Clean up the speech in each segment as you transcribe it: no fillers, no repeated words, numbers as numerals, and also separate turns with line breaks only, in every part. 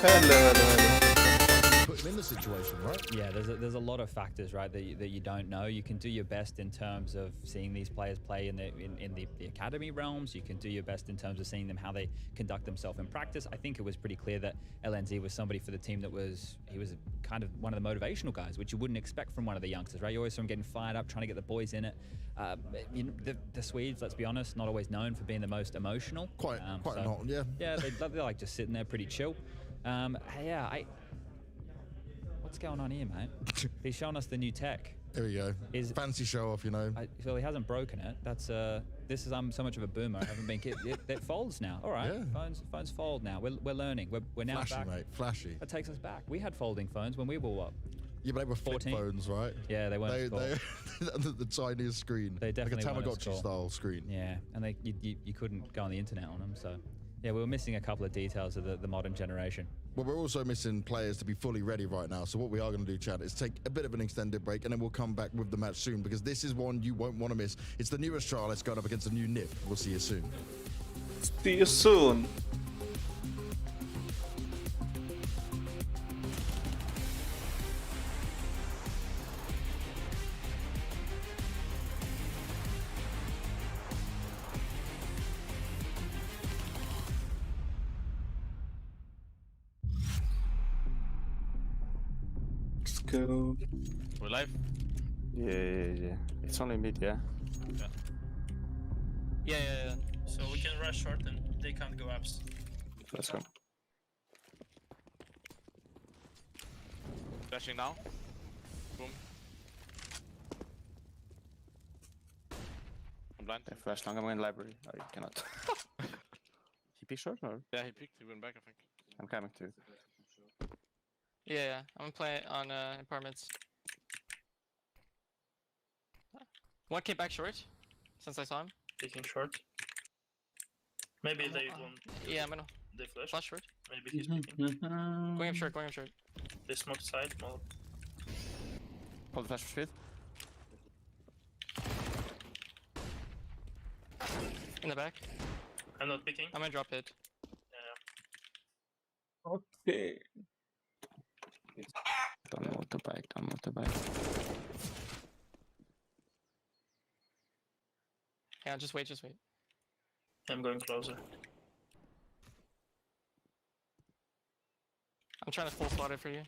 Put him in the situation, right?
Yeah, there's a lot of factors, right, that you don't know. You can do your best in terms of seeing these players play in the academy realms. You can do your best in terms of seeing them how they conduct themselves in practice. I think it was pretty clear that LNZ was somebody for the team that was kind of one of the motivational guys, which you wouldn't expect from one of the youngsters, right? You always saw him getting fired up, trying to get the boys in it. You know, the Swedes, let's be honest, not always known for being the most emotional.
Quite not, yeah.
Yeah, they're like just sitting there pretty chill. What's going on here, mate? He's showing us the new tech.
Here we go. Fancy show off, you know.
Well, he hasn't broken it. That's this is I'm so much of a boomer. I haven't been it folds now. All right, yeah. Phones fold now. We're learning. We're now
flashy,
back.
mate. Flashy.
That takes us back. We had folding phones when we were what?
Yeah, but they were flip phones, right?
Yeah, they weren't.
The tiniest screen.
They definitely
like a Tamagotchi style screen.
Yeah, and you couldn't go on the internet on them. So yeah, we were missing a couple of details of the modern generation.
Well, we're also missing players to be fully ready right now. So what we are going to do, Chad, is take a bit of an extended break, and then we'll come back with the match soon, because this is one you won't want to miss. It's the new Astralis going up against the new NIP. We'll see you soon.
See you soon. Go.
We're live?
Yeah. It's only mid, yeah?
Yeah. So we can rush short and they can't go apps.
Let's go.
Flashing now. Boom. I'm blind.
I flash long, I'm in library. Oh, you cannot. He peeked short or?
Yeah, he peeked. He went back, I think.
I'm coming too.
Yeah, I'm playing on apartments. One came back short, since I saw him.
Taking short. Maybe they won't.
Yeah, I'm gonna
They flash.
flash short.
Maybe he's peeking.
Going up short, going up short.
They smoke side. Well,
Hold the flash for speed.
In the back.
I'm not picking.
I'm gonna drop it.
Yeah.
Okay. Don't move the bike.
Yeah, just wait.
I'm going closer.
I'm trying to full slot it for you.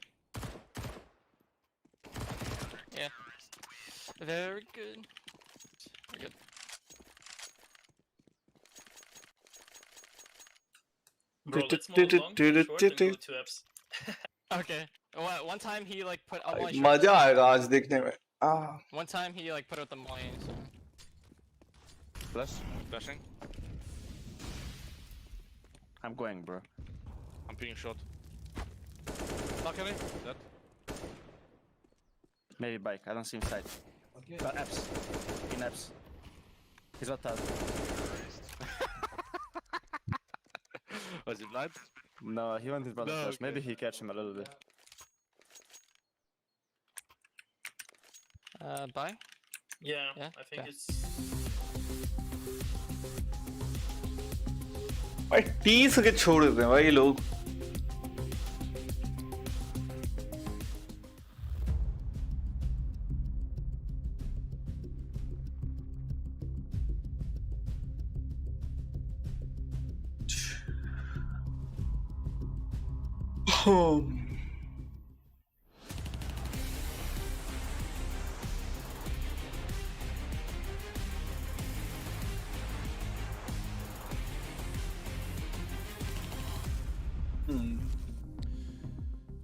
Yeah. Very good. Very good.
Bro, let's move long, short, and go to apps.
Okay. One time he like put up my
मजा आएगा आज देखने में.
One time he like put out the molly. So.
Flashing.
I'm going, bro.
I'm peeking short.
Not coming.
That.
Maybe bike. I don't see him side. Okay. Apps. In apps. He's not out.
Was he blind?
No, he went his brother
No,
first.
okay.
Maybe he catch him a little bit.
Bye.
Yeah,
Yeah?
I think
Okay.
it's.
भाई 30 के छोड़ देते हैं भाई ये लोग.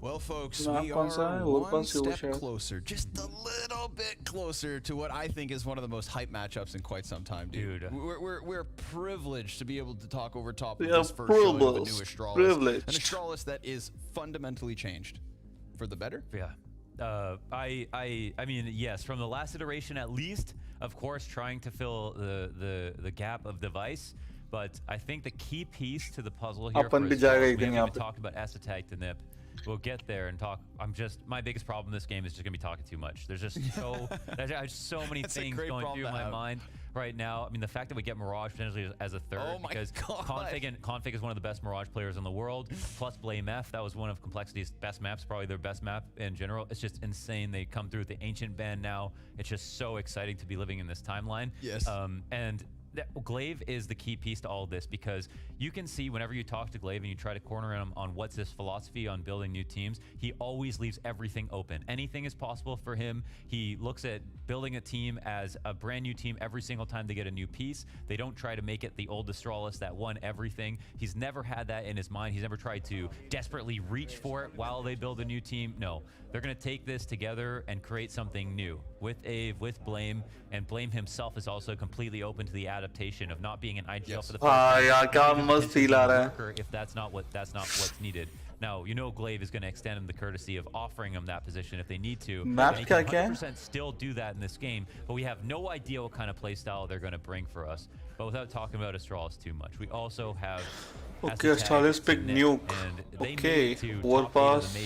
Well, folks, we are one step closer, just a little bit closer to what I think is one of the most hype matchups in quite some time, dude. We're privileged to be able to talk over top of this first showing of a new Astralis. An Astralis that is fundamentally changed for the better.
Yeah. I mean, yes, from the last iteration at least, of course, trying to fill the gap of device. But I think the key piece to the puzzle here, we haven't even talked about S-Attack to NIP. We'll get there and talk. My biggest problem in this game is just gonna be talking too much. There's just so many things going through my mind. right now. I mean, the fact that we get Mirage potentially as a third, because Config is one of the best Mirage players in the world, plus Blame F, that was one of Complexity's best maps, probably their best map in general. It's just insane. They come through with the Ancient Band now. It's just so exciting to be living in this timeline.
Yes.
And Glaive is the key piece to all of this, because you can see whenever you talk to Glaive and you try to corner him on what's his philosophy on building new teams, he always leaves everything open. Anything is possible for him. He looks at building a team as a brand new team every single time they get a new piece. They don't try to make it the old Astralis that won everything. He's never had that in his mind. He's never tried to desperately reach for it while they build a new team. No, they're going to take this together and create something new with Ave, with Blame, and Blame himself is also completely open to the adaptation of not being an IGL for the first if that's not what's needed. Now, you know Glaive is going to extend him the courtesy of offering him that position if they need to. And he can 100% still do that in this game, but we have no idea what kind of playstyle they're going to bring for us. But without talking about Astralis too much, we also have
Astralis picked Nuke. Overpass.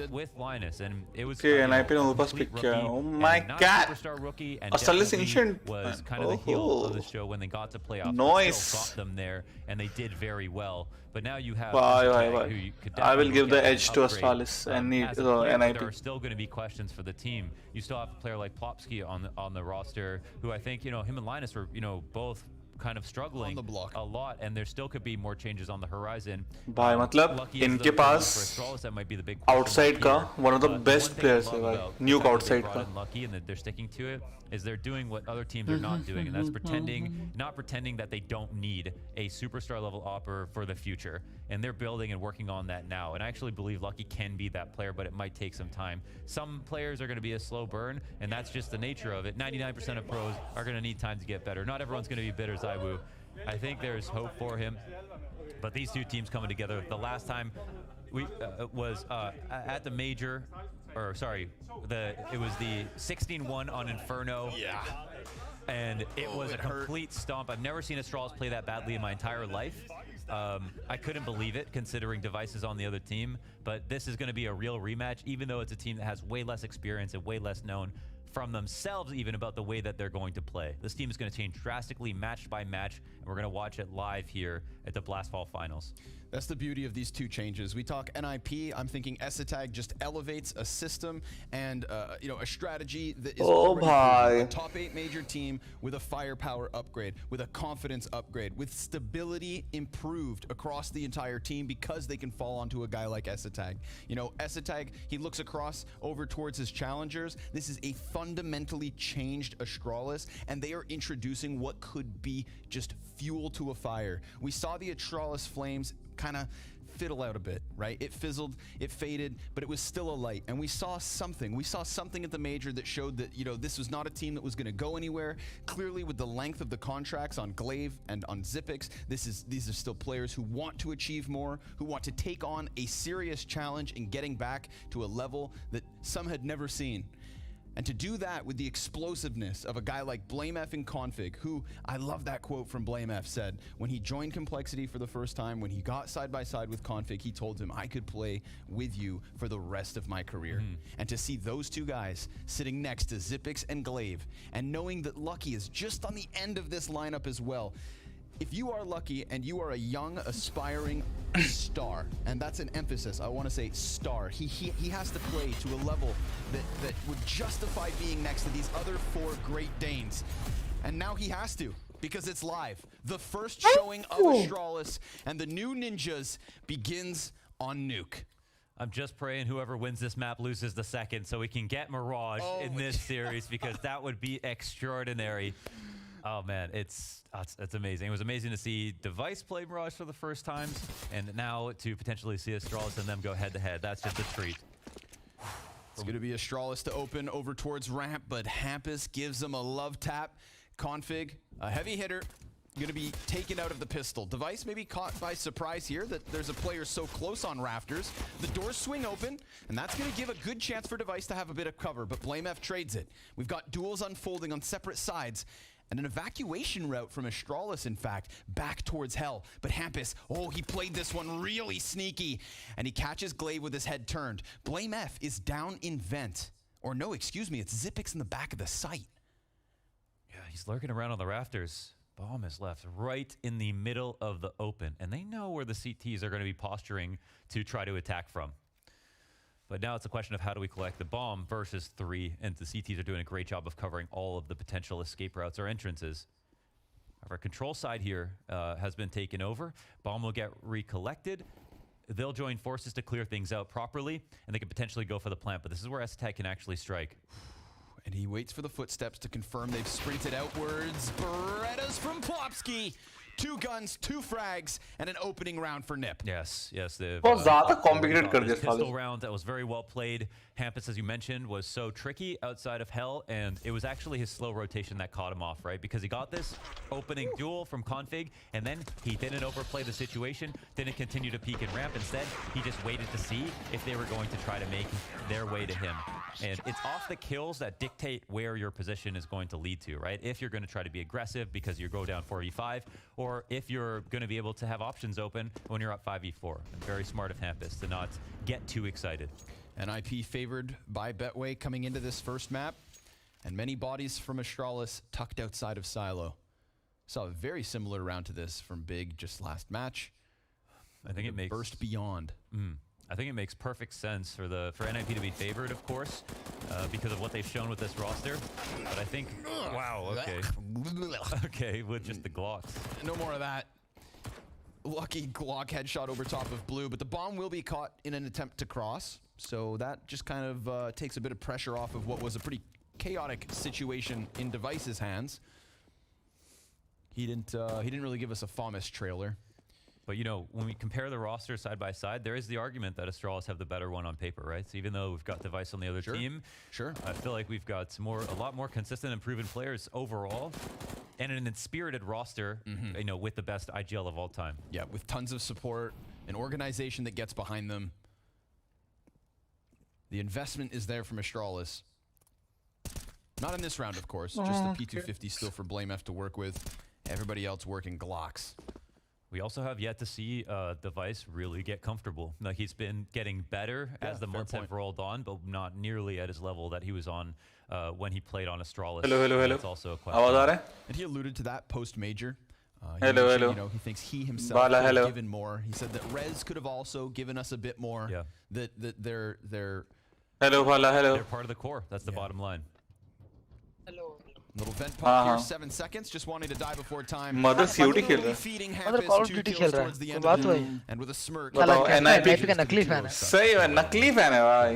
With Linus, and it was
and I picked Overpass pick. Oh my god! Astralis Ancient
was kind of the heel of the show when they got to playoffs.
Nice.
Got them there, and they did very well. But now you have.
I will give the edge to Astralis and NIP.
There are still going to be questions for the team. You still have a player like Plopsky on the roster, who I think him and Linus were both kind of struggling a lot, and there still could be more changes on the horizon.
भाई मतलब इनके पास outside का one of the best players है भाई, Nuke outside का.
Lucky, and that they're sticking to it, is they're doing what other teams are not doing, and that's not pretending that they don't need a superstar level opera for the future, and they're building and working on that now. And I actually believe Lucky can be that player, but it might take some time. Some players are going to be a slow burn, and that's just the nature of it. 99% of pros are going to need time to get better. Not everyone's going to be bitter as Zaiwu. I think there's hope for him, but these two teams coming together. The last time we was at the major, or sorry, it was the 16-1 on Inferno.
Yeah.
And it was a complete stomp. I've never seen Astralis play that badly in my entire life. I couldn't believe it, considering Devices on the other team. But this is going to be a real rematch, even though it's a team that has way less experience and way less known from themselves even about the way that they're going to play. This team is going to change drastically match by match, and we're going to watch it live here at the Blastfall Finals.
That's the beauty of these two changes. We talk NIP, I'm thinking Esatag just elevates a system and a strategy that is a top 8 major team with a firepower upgrade, with a confidence upgrade, with stability improved across the entire team because they can fall onto a guy like Esatag. Esatag, he looks across over towards his challengers. This is a fundamentally changed Astralis, and they are introducing what could be just fuel to a fire. We saw the Astralis flames kind of fiddle out a bit, right? It fizzled, it faded, but it was still a light. And we saw something at the major that showed that, this was not a team that was going to go anywhere. Clearly, with the length of the contracts on Glaive and on Xyp9x, these are still players who want to achieve more, who want to take on a serious challenge in getting back to a level that some had never seen. And to do that with the explosiveness of a guy like Blame F in Config, who, I love that quote from Blame F, said when he joined Complexity for the first time, when he got side by side with Config, he told him, I could play with you for the rest of my career. And to see those two guys sitting next to Xyp9x and Glaive, and knowing that Lucky is just on the end of this lineup as well. If you are Lucky and you are a young, aspiring star, and that's an emphasis, I want to say star, he has to play to a level that would justify being next to these other 4 Great Danes. And now he has to, because it's live. The first showing of Astralis and the new ninjas begins on Nuke.
I'm just praying whoever wins this map loses the second so we can get Mirage in this series, because that would be extraordinary. Oh man, it's amazing. It was amazing to see Device play Mirage for the first time, and now to potentially see Astralis and them go head to head. That's just a treat.
It's going to be Astralis to open over towards ramp, but Hampus gives them a love tap. Config, a heavy hitter, going to be taken out of the pistol. Device may be caught by surprise here that there's a player so close on rafters. The doors swing open, and that's going to give a good chance for Device to have a bit of cover, but Blame F trades it. We've got duels unfolding on separate sides. And an evacuation route from Astralis, in fact, back towards Hell. But Hampus, he played this one really sneaky. And he catches Glaive with his head turned. Blame F is down in vent. Or no, excuse me, it's Xyp9x in the back of the site.
Yeah, he's lurking around on the rafters. Bomb is left right in the middle of the open, and they know where the CTs are going to be posturing to try to attack from. But now it's a question of how do we collect the bomb versus 3, and the CTs are doing a great job of covering all of the potential escape routes or entrances. Our control side here has been taken over. Bomb will get recollected. They'll join forces to clear things out properly, and they could potentially go for the plant, but this is where S-Tech can actually strike.
And he waits for the footsteps to confirm they've sprinted outwards. Berettas from Plopsky. 2 guns, 2 frags, and an opening round for Nip.
Yes.
बहुत ज़्यादा complicated कर दिया
pistol
साले.
round that was very well played. Hampus, as you mentioned, was so tricky outside of Hell, and it was actually his slow rotation that caught him off, right? Because he got this opening duel from Config, and then he didn't overplay the situation, didn't continue to peek and ramp. Instead, he just waited to see if they were going to try to make their way to him. And it's off the kills that dictate where your position is going to lead to, right? If you're going to try to be aggressive because you go down 4v5, or if you're going to be able to have options open when you're up 5v4. And very smart of Hampus to not get too excited.
NIP favored by Betway coming into this first map, and many bodies from Astralis tucked outside of Silo. Saw a very similar round to this from Big just last match.
I think it makes
burst beyond.
I think it makes perfect sense for NIP to be favored, of course, because of what they've shown with this roster. But I think, wow, okay, okay, with just the Glocks.
No more of that. Lucky Glock headshot over top of Blue, but the bomb will be caught in an attempt to cross. So that just kind of takes a bit of pressure off of what was a pretty chaotic situation in Device's hands. He didn't really give us a FOMIS trailer.
But, you know, when we compare the roster side by side, there is the argument that Astralis have the better one on paper, right? So even though we've got Device on the other team, I feel like we've got a lot more consistent and proven players overall, and an inspirited roster, you know, with the best IGL of all time.
Yeah, with tons of support, an organization that gets behind them. The investment is there from Astralis. Not in this round, of course. Just the P250 still for BlameF to work with. Everybody else working Glocks.
We also have yet to see Device really get comfortable. Like, he's been getting better as the months have rolled on, but not nearly at his level that he was on when he played on Astralis.
Hello.
That's also a question.
And he alluded to that post-major.
Hello.
You know, he thinks he himself could have given more. He said that Rez could have also given us a bit more.
Yeah.
That they're
Hello.
They're part of the core. That's the bottom line.
Hello.
Little vent pump here, 7 seconds, just wanting to die before time.
Mother COD खेल रहा है.
Feeding
Mother
Hampus
Call of
2
Duty
kills
खेल रहा
towards the
है.
end
बात
of
वही.
it, and with a smirk.
बताओ
NIP का नकली फैन है.
सही है, नकली फैन है भाई.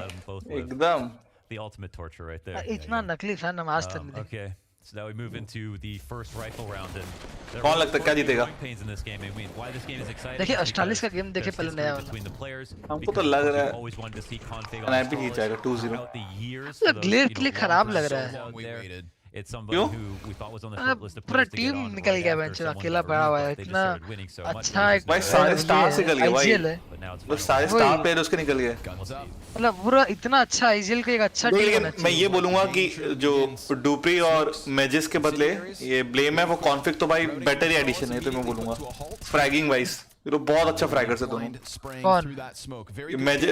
एकदम.
The ultimate torture right there.
इतना नकली फैन हम आज तक नहीं.
Okay. So now we move into the first rifle round, and
कौन लगता है क्या जीतेगा?
pains in this game. I mean, why this game is exciting?
देखिए Astralis का गेम देखिए पहले नया वाला.
Between the players.
हमको तो लग रहा है
Always wanted to see config
NIP जीत जाएगा 2-0.
ग्लेयर क्लिक खराब लग रहा है.
It's somebody who we thought was on the short list of
पूरा
players to get
team
on
निकल गया
right
बेंच
after
अकेला
someone
पड़ा हुआ है.
they just
इतना
started winning so much.
अच्छा एक
भाई सारे स्टार्स निकल गए भाई.
IGL है.
But now it's
बस सारे स्टार प्लेयर उसके निकल गए.
मतलब पूरा इतना अच्छा IGL का एक अच्छा टीम होना
लेकिन मैं ये बोलूंगा कि जो डुप्री और मेजिस के बदले ये ब्लेम है वो कॉन्फिग तो भाई बेटर ही एडिशन है. तो मैं बोलूंगा फ्रैगिंग वाइज ये तो बहुत अच्छा फ्रैगर्स है दोनों.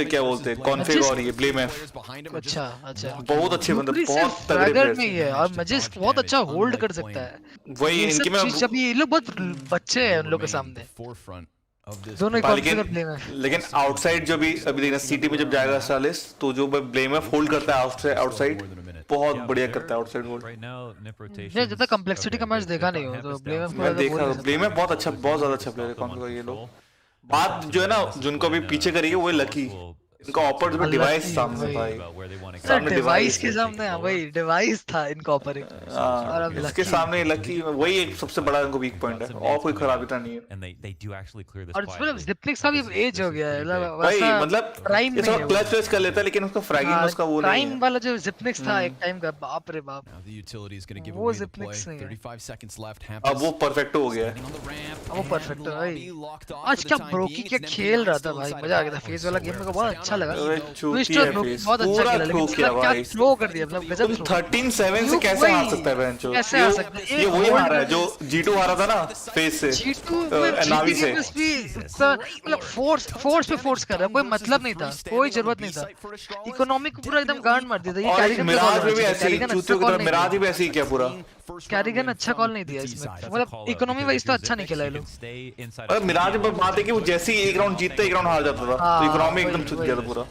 क्या बोलते हैं कॉन्फिग और ये ब्लेम है.
अच्छा
बहुत अच्छे बंदे, बहुत तगड़े
फ्रैगर
प्लेयर्स
नहीं है और मजिस्ट बहुत अच्छा होल्ड कर सकता है.
वही इनके में
जब ये लोग बहुत बच्चे हैं उन लोग के सामने दोनों कॉन्फिगर ब्लेम है.
लेकिन आउटसाइड जो भी अभी देखना सिटी में जब जाएगा स्टालिस तो जो ब्लेम है होल्ड करता है आउटसाइड बहुत बढ़िया करता है आउटसाइड होल्ड.
नहीं जब तक कॉम्प्लेक्सिटी का मैच देखा नहीं हो तो ब्लेम
मैं देखा ब्लेम है बहुत अच्छा, बहुत ज्यादा अच्छा प्लेयर है कॉन्फिगर ये लोग. बात जो है ना जिनको अभी पीछे करेगी वो लकी. इनका ऑपर जो डिवाइस सामने भाई
सामने डिवाइस के सामने है वही डिवाइस था इनका ऑपर.
इसके सामने लकी वही एक सबसे बड़ा इनको वीक पॉइंट है और कोई खराबी तो नहीं है.
और इसमें जिप्निक्स का भी एज हो गया है
भाई मतलब
प्राइम
ये सब क्लच वेच कर लेता है लेकिन उसका फ्रैगिंग उसका वो नहीं है.
प्राइम वाला जो जिप्निक्स था एक टाइम का बाप रे बाप वो जिप्निक्स नहीं है.
अब वो परफेक्ट हो गया है.
वो परफेक्ट है भाई. आज क्या ब्रोकी क्या खेल रहा था भाई, मजा आ गया था. फेज वाला गेम में बहुत अच्छा अच्छा लगा।
चूती है फेस,
बहुत अच्छा
पूरा
खेला, लेकिन
थ्रो किया
क्या
भाई।
थ्रो कर दिया, मतलब गजब थ्रो।
13-7 से कैसे हार सकता है बेंचो?
कैसे हार सकता है?
ये वही हारा है जो G2 हारा था ना फेस से, नावी से।
मतलब फोर्स पे फोर्स कर रहा है, कोई मतलब नहीं था, कोई जरूरत नहीं था। इकोनॉमी को पूरा एकदम गांड मार दिया था। ये कैरिगन
मिराज में भी ऐसे ही, चूतियों की तरह मिराज भी ऐसे ही किया पूरा।
कैरिगन अच्छा कॉल नहीं दिया इसमें, मतलब इकोनॉमी वाइज तो अच्छा नहीं खेला ये लोग।
अरे मिराज में बात है कि वो जैसे ही एक राउंड जीतते एक राउंड हार जाता था, तो इकोनॉमी एकदम छूट गया था पूरा।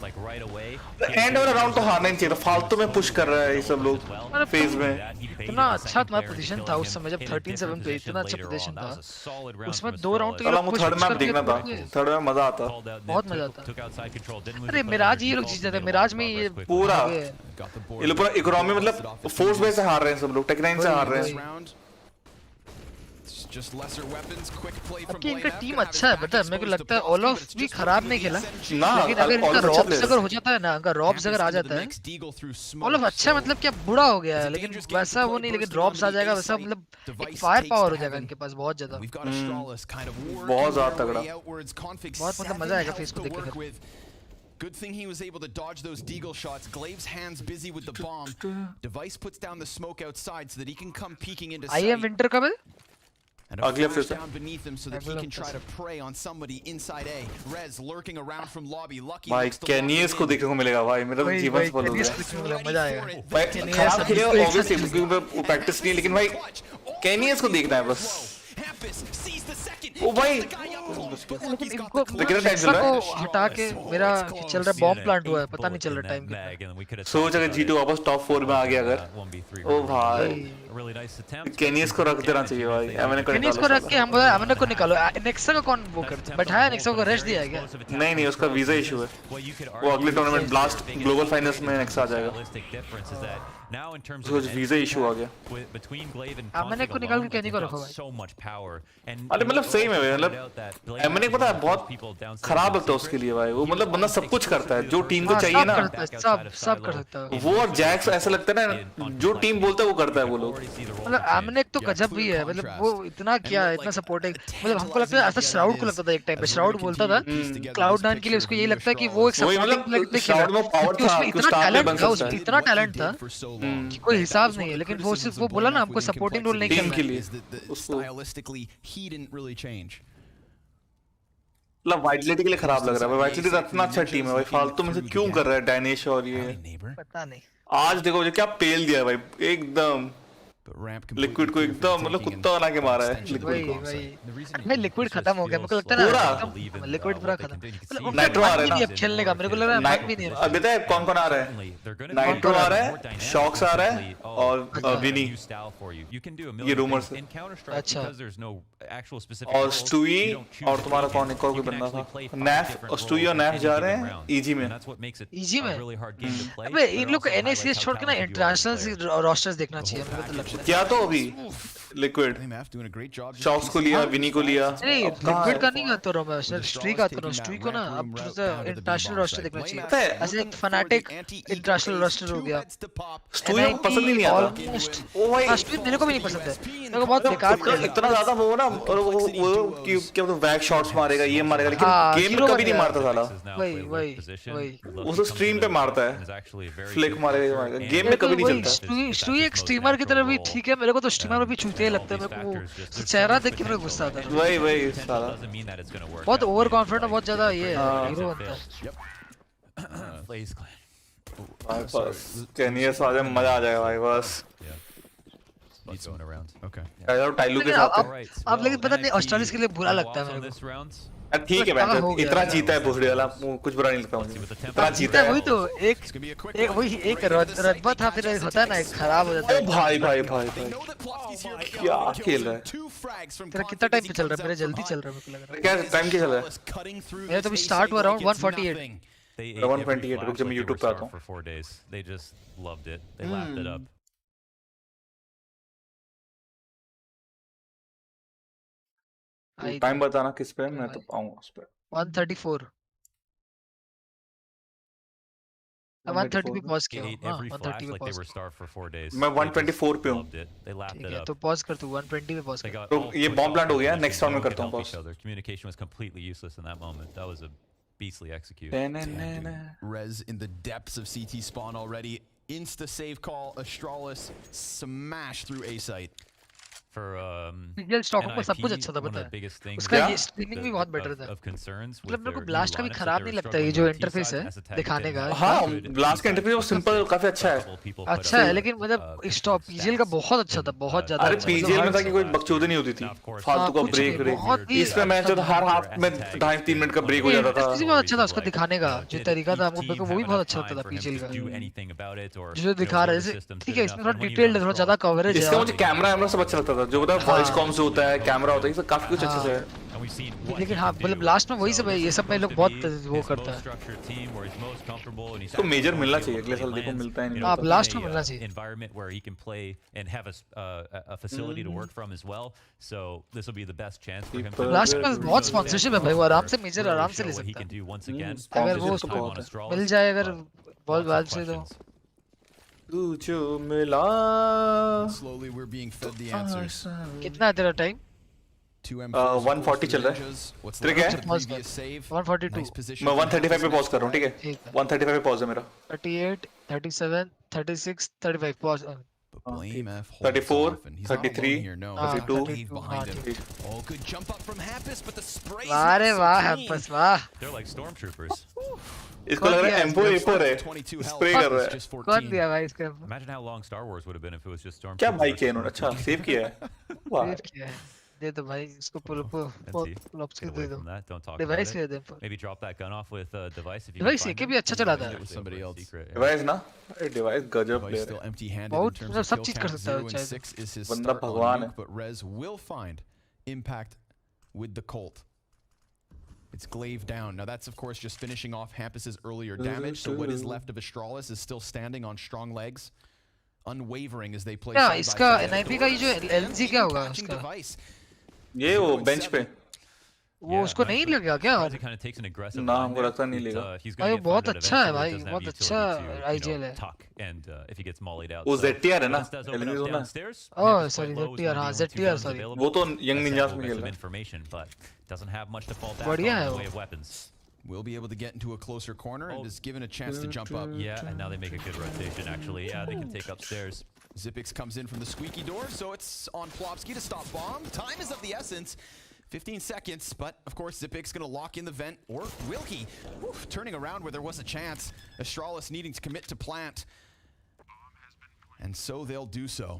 एंड वाला राउंड तो हारना ही चाहिए था, फालतू में पुश कर रहा है ये सब लोग फेज में।
इतना अच्छा तुम्हारा पोजीशन था उस समय जब 13-7 पे, इतना अच्छा पोजीशन था उसमें। 2 राउंड तो ये लोग
थर्ड मैप देखना था, थर्ड में मजा आता,
बहुत मजा आता। अरे मिराज ये लोग जीत जाते, मिराज में ये
पूरा ये लोग पूरा इकोनॉमी मतलब फोर्स बेस से हार रहे हैं सब लोग, टेक 9 से हार रहे हैं।
कि इनका टीम अच्छा है, पता है मेरे को लगता है ओलफ भी खराब नहीं खेला
ना,
लेकिन अगर इनका रॉब्स अगर हो जाता है ना, अगर रॉब्स अगर आ जाता है, ओलफ अच्छा मतलब क्या बुरा हो गया है, लेकिन वैसा वो नहीं, लेकिन रॉब्स आ जाएगा वैसा मतलब एक फायर पावर हो जाएगा इनके पास बहुत ज्यादा,
बहुत ज्यादा तगड़ा,
बहुत मतलब मजा आएगा फेस को देख के।
Good thing he was able to dodge those deagle shots. Glaive's hands busy with the bomb. Device puts down the smoke outside so that he can come peeking into sight.
I am winter कब है?
And a flash down beneath him so that he can try to prey on somebody inside A. Rez lurking around from lobby. Lucky
भाई कैनियस को देखने को मिलेगा भाई, मेरा तो जीवन सफल हो गया।
मजा आएगा
भाई खराब खेले ऑब्वियसली क्योंकि मैं प्रैक्टिस नहीं, लेकिन भाई कैनियस को देखना है बस। ओ भाई
लेकिन इनको नेक्सा को हटा के मेरा चल रहा बॉम्ब प्लांट हुआ है, पता नहीं चल रहा टाइम कितना।
सोच अगर G2 वापस टॉप 4 में आ गया अगर, ओ भाई केनियस को रख देना चाहिए भाई,
केनियस को रख के हम बोला एमएनए को निकालो। नेक्सा का कौन वो करता बैठाया, नेक्सा को रेस्ट दिया है क्या?
नहीं उसका वीजा इशू है, वो अगले टूर्नामेंट ब्लास्ट ग्लोबल फाइनल्स में नेक्सा आ जाएगा, कुछ वीजा इशू आ गया।
एमएनए को निकाल के केनी को रखो भाई।
अरे मतलब सही में मतलब एमएनए पता है बहुत खराब लगता है उसके लिए भाई, वो मतलब बंदा सब कुछ करता है जो टीम को चाहिए ना,
सब कर सकता है
वो। और जैक्स ऐसा लगता है ना जो टीम बोलता है वो करता है वो लोग।
मतलब एमएनए तो गजब भी है, मतलब वो इतना किया है, इतना सपोर्टिंग, मतलब हमको लगता है ऐसा श्राउड को लगता था एक टाइम पे, श्राउड बोलता था क्लाउड9 के लिए, उसको यही लगता है कि वो एक सपोर्टिंग
श्राउड में पावर था,
इतना टैलेंट था उसमें, इतना टैलेंट था कि कोई हिसाब नहीं है, लेकिन वो सिर्फ वो बोला ना हमको सपोर्टिंग रोल नहीं करना
के लिए,
stylistically he didn't really change.
मतलब वाइटलिटी के लिए खराब लग रहा है, वाइटलिटी इतना अच्छा टीम है भाई, फालतू में से क्यों कर रहा है डैनिश और ये,
पता नहीं।
आज देखो मुझे क्या पेल दिया भाई, एकदम लिक्विड को एकदम मतलब कुत्ता बना के मारा है लिक्विड को।
नहीं लिक्विड खत्म हो गया, मेरे को लगता है ना लिक्विड पूरा खत्म। नाइट्रो
आ रहा है ना
अब खेलने का, मेरे को लग रहा है मैच भी नहीं है।
अभी तक कौन कौन आ रहा है? नाइट्रो आ रहा है, शॉक्स आ रहा है और विनी, ये रूमर्स है।
अच्छा
और स्टूई और तुम्हारा कौन एक और कोई बंदा था, नैफ और स्टूई और नैफ जा रहे हैं ईजी में।
ईजी में अबे इन लोग को एनएसीएस छोड़ के ना इंटरनेशनल रोस्टर्स देखना चाहिए मेरे को तो लगता है।
क्या तो अभी लिक्विड शॉक्स को लिया, विनी को लिया,
नहीं लिक्विड का नहीं आता रहा मैं, स्ट्री का आता रहा, स्ट्री को ना अब इंटरनेशनल रोस्टर देखना चाहिए, ऐसे एक फनाटिक इंटरनेशनल रोस्टर हो गया।
स्टूई को पसंद ही नहीं आता, ओ भाई
स्ट्री मेरे को भी नहीं पसंद है, मेरे को बहुत बेकार लगता है,
इतना ज्यादा वो ना, और वो क्या मतलब बैक शॉट्स मारेगा, ये मारेगा, लेकिन गेम में कभी नहीं मारता साला।
वही
वो तो स्ट्रीम पे मारता है, फ्लिक मारेगा, गेम में कभी नहीं चलता।
स्ट्री एक स्ट्रीमर की तरह भी ठीक है, मेरे को तो स्ट्रीमर भी चूतिया लगता है, मेरे को चेहरा देख के मेरे को गुस्सा आता है।
वही साला
बहुत ओवर कॉन्फिडेंट, बहुत ज्यादा ये हीरो बनता है।
भाई बस कैनियस आ जाए मजा आ जाएगा भाई बस। टाइलू के साथ
अब लेकिन पता नहीं ऑस्ट्रेलिस के लिए बुरा लगता है मेरे को।
ठीक है भाई, इतना जीता है भोसड़ी वाला, कुछ बुरा नहीं लगता मुझे, इतना जीता है।
वही तो एक रतबा था, फिर होता है ना एक खराब हो जाता है।
भाई क्या खेल रहा है
तेरा कितना टाइम पे चल रहा है? मेरा जल्दी चल रहा है, मेरे को लग रहा है।
क्या टाइम क्या चल रहा है?
मेरा तो अभी स्टार्ट हुआ अराउंड 148।
128 रुक, जब मैं YouTube पे आता हूं। टाइम बताना किस पे, मैं तो आऊंगा उस पे।
134 130 पे पॉज किया। हां 130 पे पॉज,
मैं 124 पे हूं।
ठीक है तो पॉज कर, तू 120 पे पॉज कर।
तो ये बॉम्ब प्लांट हो गया, नेक्स्ट राउंड में करता हूं pause.
beastly execute.
Rez in the depths of CT spawn already. Insta save call. Astralis smash through A site.
For
stock में सब कुछ अच्छा था पता है उसका ये स्ट्रीमिंग भी बहुत बेटर था मतलब मेरे को ब्लास्ट का भी खराब नहीं लगता ये जो इंटरफेस है दिखाने का
हाँ ब्लास्ट का इंटरफेस वो सिंपल काफी अच्छा
है लेकिन मतलब स्टॉप पीजीएल का बहुत अच्छा था बहुत ज्यादा
अरे पीजीएल में था कि कोई बकचोदी नहीं होती थी फालतू का ब्रेक इसमें मैच तो हर हाफ में 2.5-3 मिनट का ब्रेक हो जाता था
बहुत अच्छा था उसको दिखाने का जो तरीका था हमको वो भी बहुत अच्छा लगता था पीजीएल का जो दिखा रहे थे ठीक है इसमें थोड़ा डिटेल्ड थोड़ा ज्यादा कवरेज है
इसका मुझे कैमरा सब अच्छा लगता था जो बता वॉइस कॉम्स होता है कैमरा होता है ये सब काफी कुछ अच्छे से है
लेकिन हाँ मतलब लास्ट में वही सब है ये सब में लोग बहुत वो करता है
तो मेजर मिलना चाहिए अगले साल देखो मिलता है नहीं
हाँ लास्ट में मिलना चाहिए
environment where he can play and have a facility to work from as well. So this will be the best chance for him.
Last में बहुत स्पॉन्सरशिप है भाई वो आराम से मेजर आराम से ले सकता है अगर वो उसको मिल जाए अगर बहुत बाद से तो
जो मिला
Slowly we're being fed the answers.
कितना है तेरा टाइम
140 चल रहा है तेरे क्या है
142
मैं 135 पे पॉज कर रहा हूँ ठीक है 135 पे पॉज है मेरा
38 37 36 35 pause
34 33 32
Oh good jump up from Hampus but the spray
अरे वाह हैम्पस वाह
They're like stormtroopers.
इसको लग रहा है M4 A4 है स्प्रे कर रहा है
कौन दिया भाई इसका
Imagine how long Star Wars would have been if it was just stormtroopers.
क्या बाइक है इन्होंने अच्छा सेव किया है वाह
दे दो भाई इसको लॉप्स के दे दो
Don't talk
device
about
they
it.
दो
Maybe drop that gun off with a device if you
device
can
ये
find
भी अच्छा चलाता है
somebody else.
डिवाइस ना अरे डिवाइस गजब ले
Still empty-handed in
बहुत
terms of
सब
kill
चीज कर
count.
सकता है
0 and 6 is his
बंदा
start on
भगवान
nuke,
है
but Rez will find impact with the Colt. It's glaive down. Now that's of course just finishing off Hampus's earlier damage. So what is left of Astralis is still standing on strong legs, unwavering as they play.
क्या इसका NIP का ये जो LNG क्या होगा उसका
ये वो बेंच पे
वो उसको नहीं लगेगा क्या
kind of takes an aggressive
ना हमको लगता नहीं लेगा
भाई बहुत अच्छा है भाई बहुत अच्छा IGL है
and if he gets mollied out
वो ZTR है ना
LNG होना
ओह सॉरी ZTR हाँ ZTR सॉरी
वो तो यंग निंजास में खेल रहा है
information but doesn't have much to fall back
बढ़िया
on
है
in the
वो
way of weapons.
Will be able to get into a closer corner and is given a chance to jump up.
Yeah, and now they make a good rotation actually. Yeah, they can take upstairs.
Zipix comes in from the squeaky door, so it's on Plopsky to stop bomb. Time is of the essence. 15 seconds, but of course Zipix gonna lock in the vent, or will he? Oof, turning around where there was a chance. Astralis needing to commit to plant. And so they'll do so.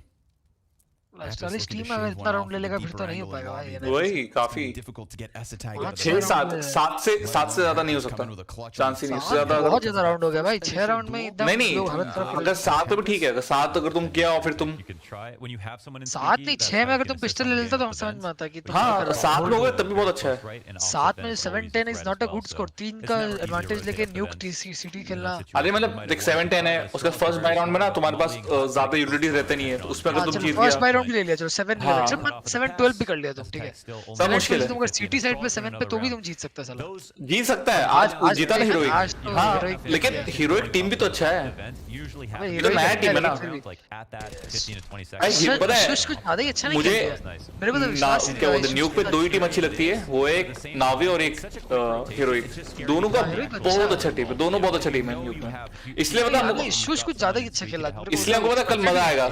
Astralis team में इतना round ले लेगा फिर तो नहीं हो पाएगा भाई
वही काफी
difficult to get Asa tag.
6-7 से ज्यादा नहीं हो सकता चांस ही नहीं उससे ज्यादा
बहुत ज्यादा राउंड हो गया भाई 6 राउंड में एकदम
नहीं अगर 7 तो भी ठीक है अगर 7 अगर तुम किया और फिर तुम
You can try it when you have someone in
7 नहीं 6 में अगर तुम पिस्टल ले लेते तो हम समझ में आता कि तुम
हाँ 7 लोग हैं तब भी बहुत अच्छा है
7 में 7-10 is not a good score 3 का एडवांटेज लेके न्यूक सिटी खेलना
अरे मतलब देख 7-10 है उसका फर्स्ट बाय राउंड में ना तुम्हारे पास ज्यादा यूटिलिटीज रहते नहीं है उसमें अगर तुम जीत गया
फर्स्ट बाय राउंड भी ले लिया चलो 7-12 भी कर लिया तुम ठीक है
सब मुश्किल है
तुम अगर सिटी साइड पे 7 पे तो भी तुम जीत सकते हो साला
जीत सकता है आज जीता ना हीरोइक हाँ लेकिन हीरोइक टीम भी तो अच्छा है ये तो नया टीम है ना पता है
कुछ ज्यादा ही अच्छा नहीं
मुझे
मेरे को तो विश्वास
क्या बोलते हैं न्यूक पे 2 ही टीम अच्छी लगती है वो एक नावी और एक हीरोइक दोनों का बहुत अच्छा टीम है दोनों बहुत अच्छा टीम है न्यूक में इसलिए पता
शुश कुछ ज्यादा ही अच्छा खेला
इसलिए हमको पता कल मजा आएगा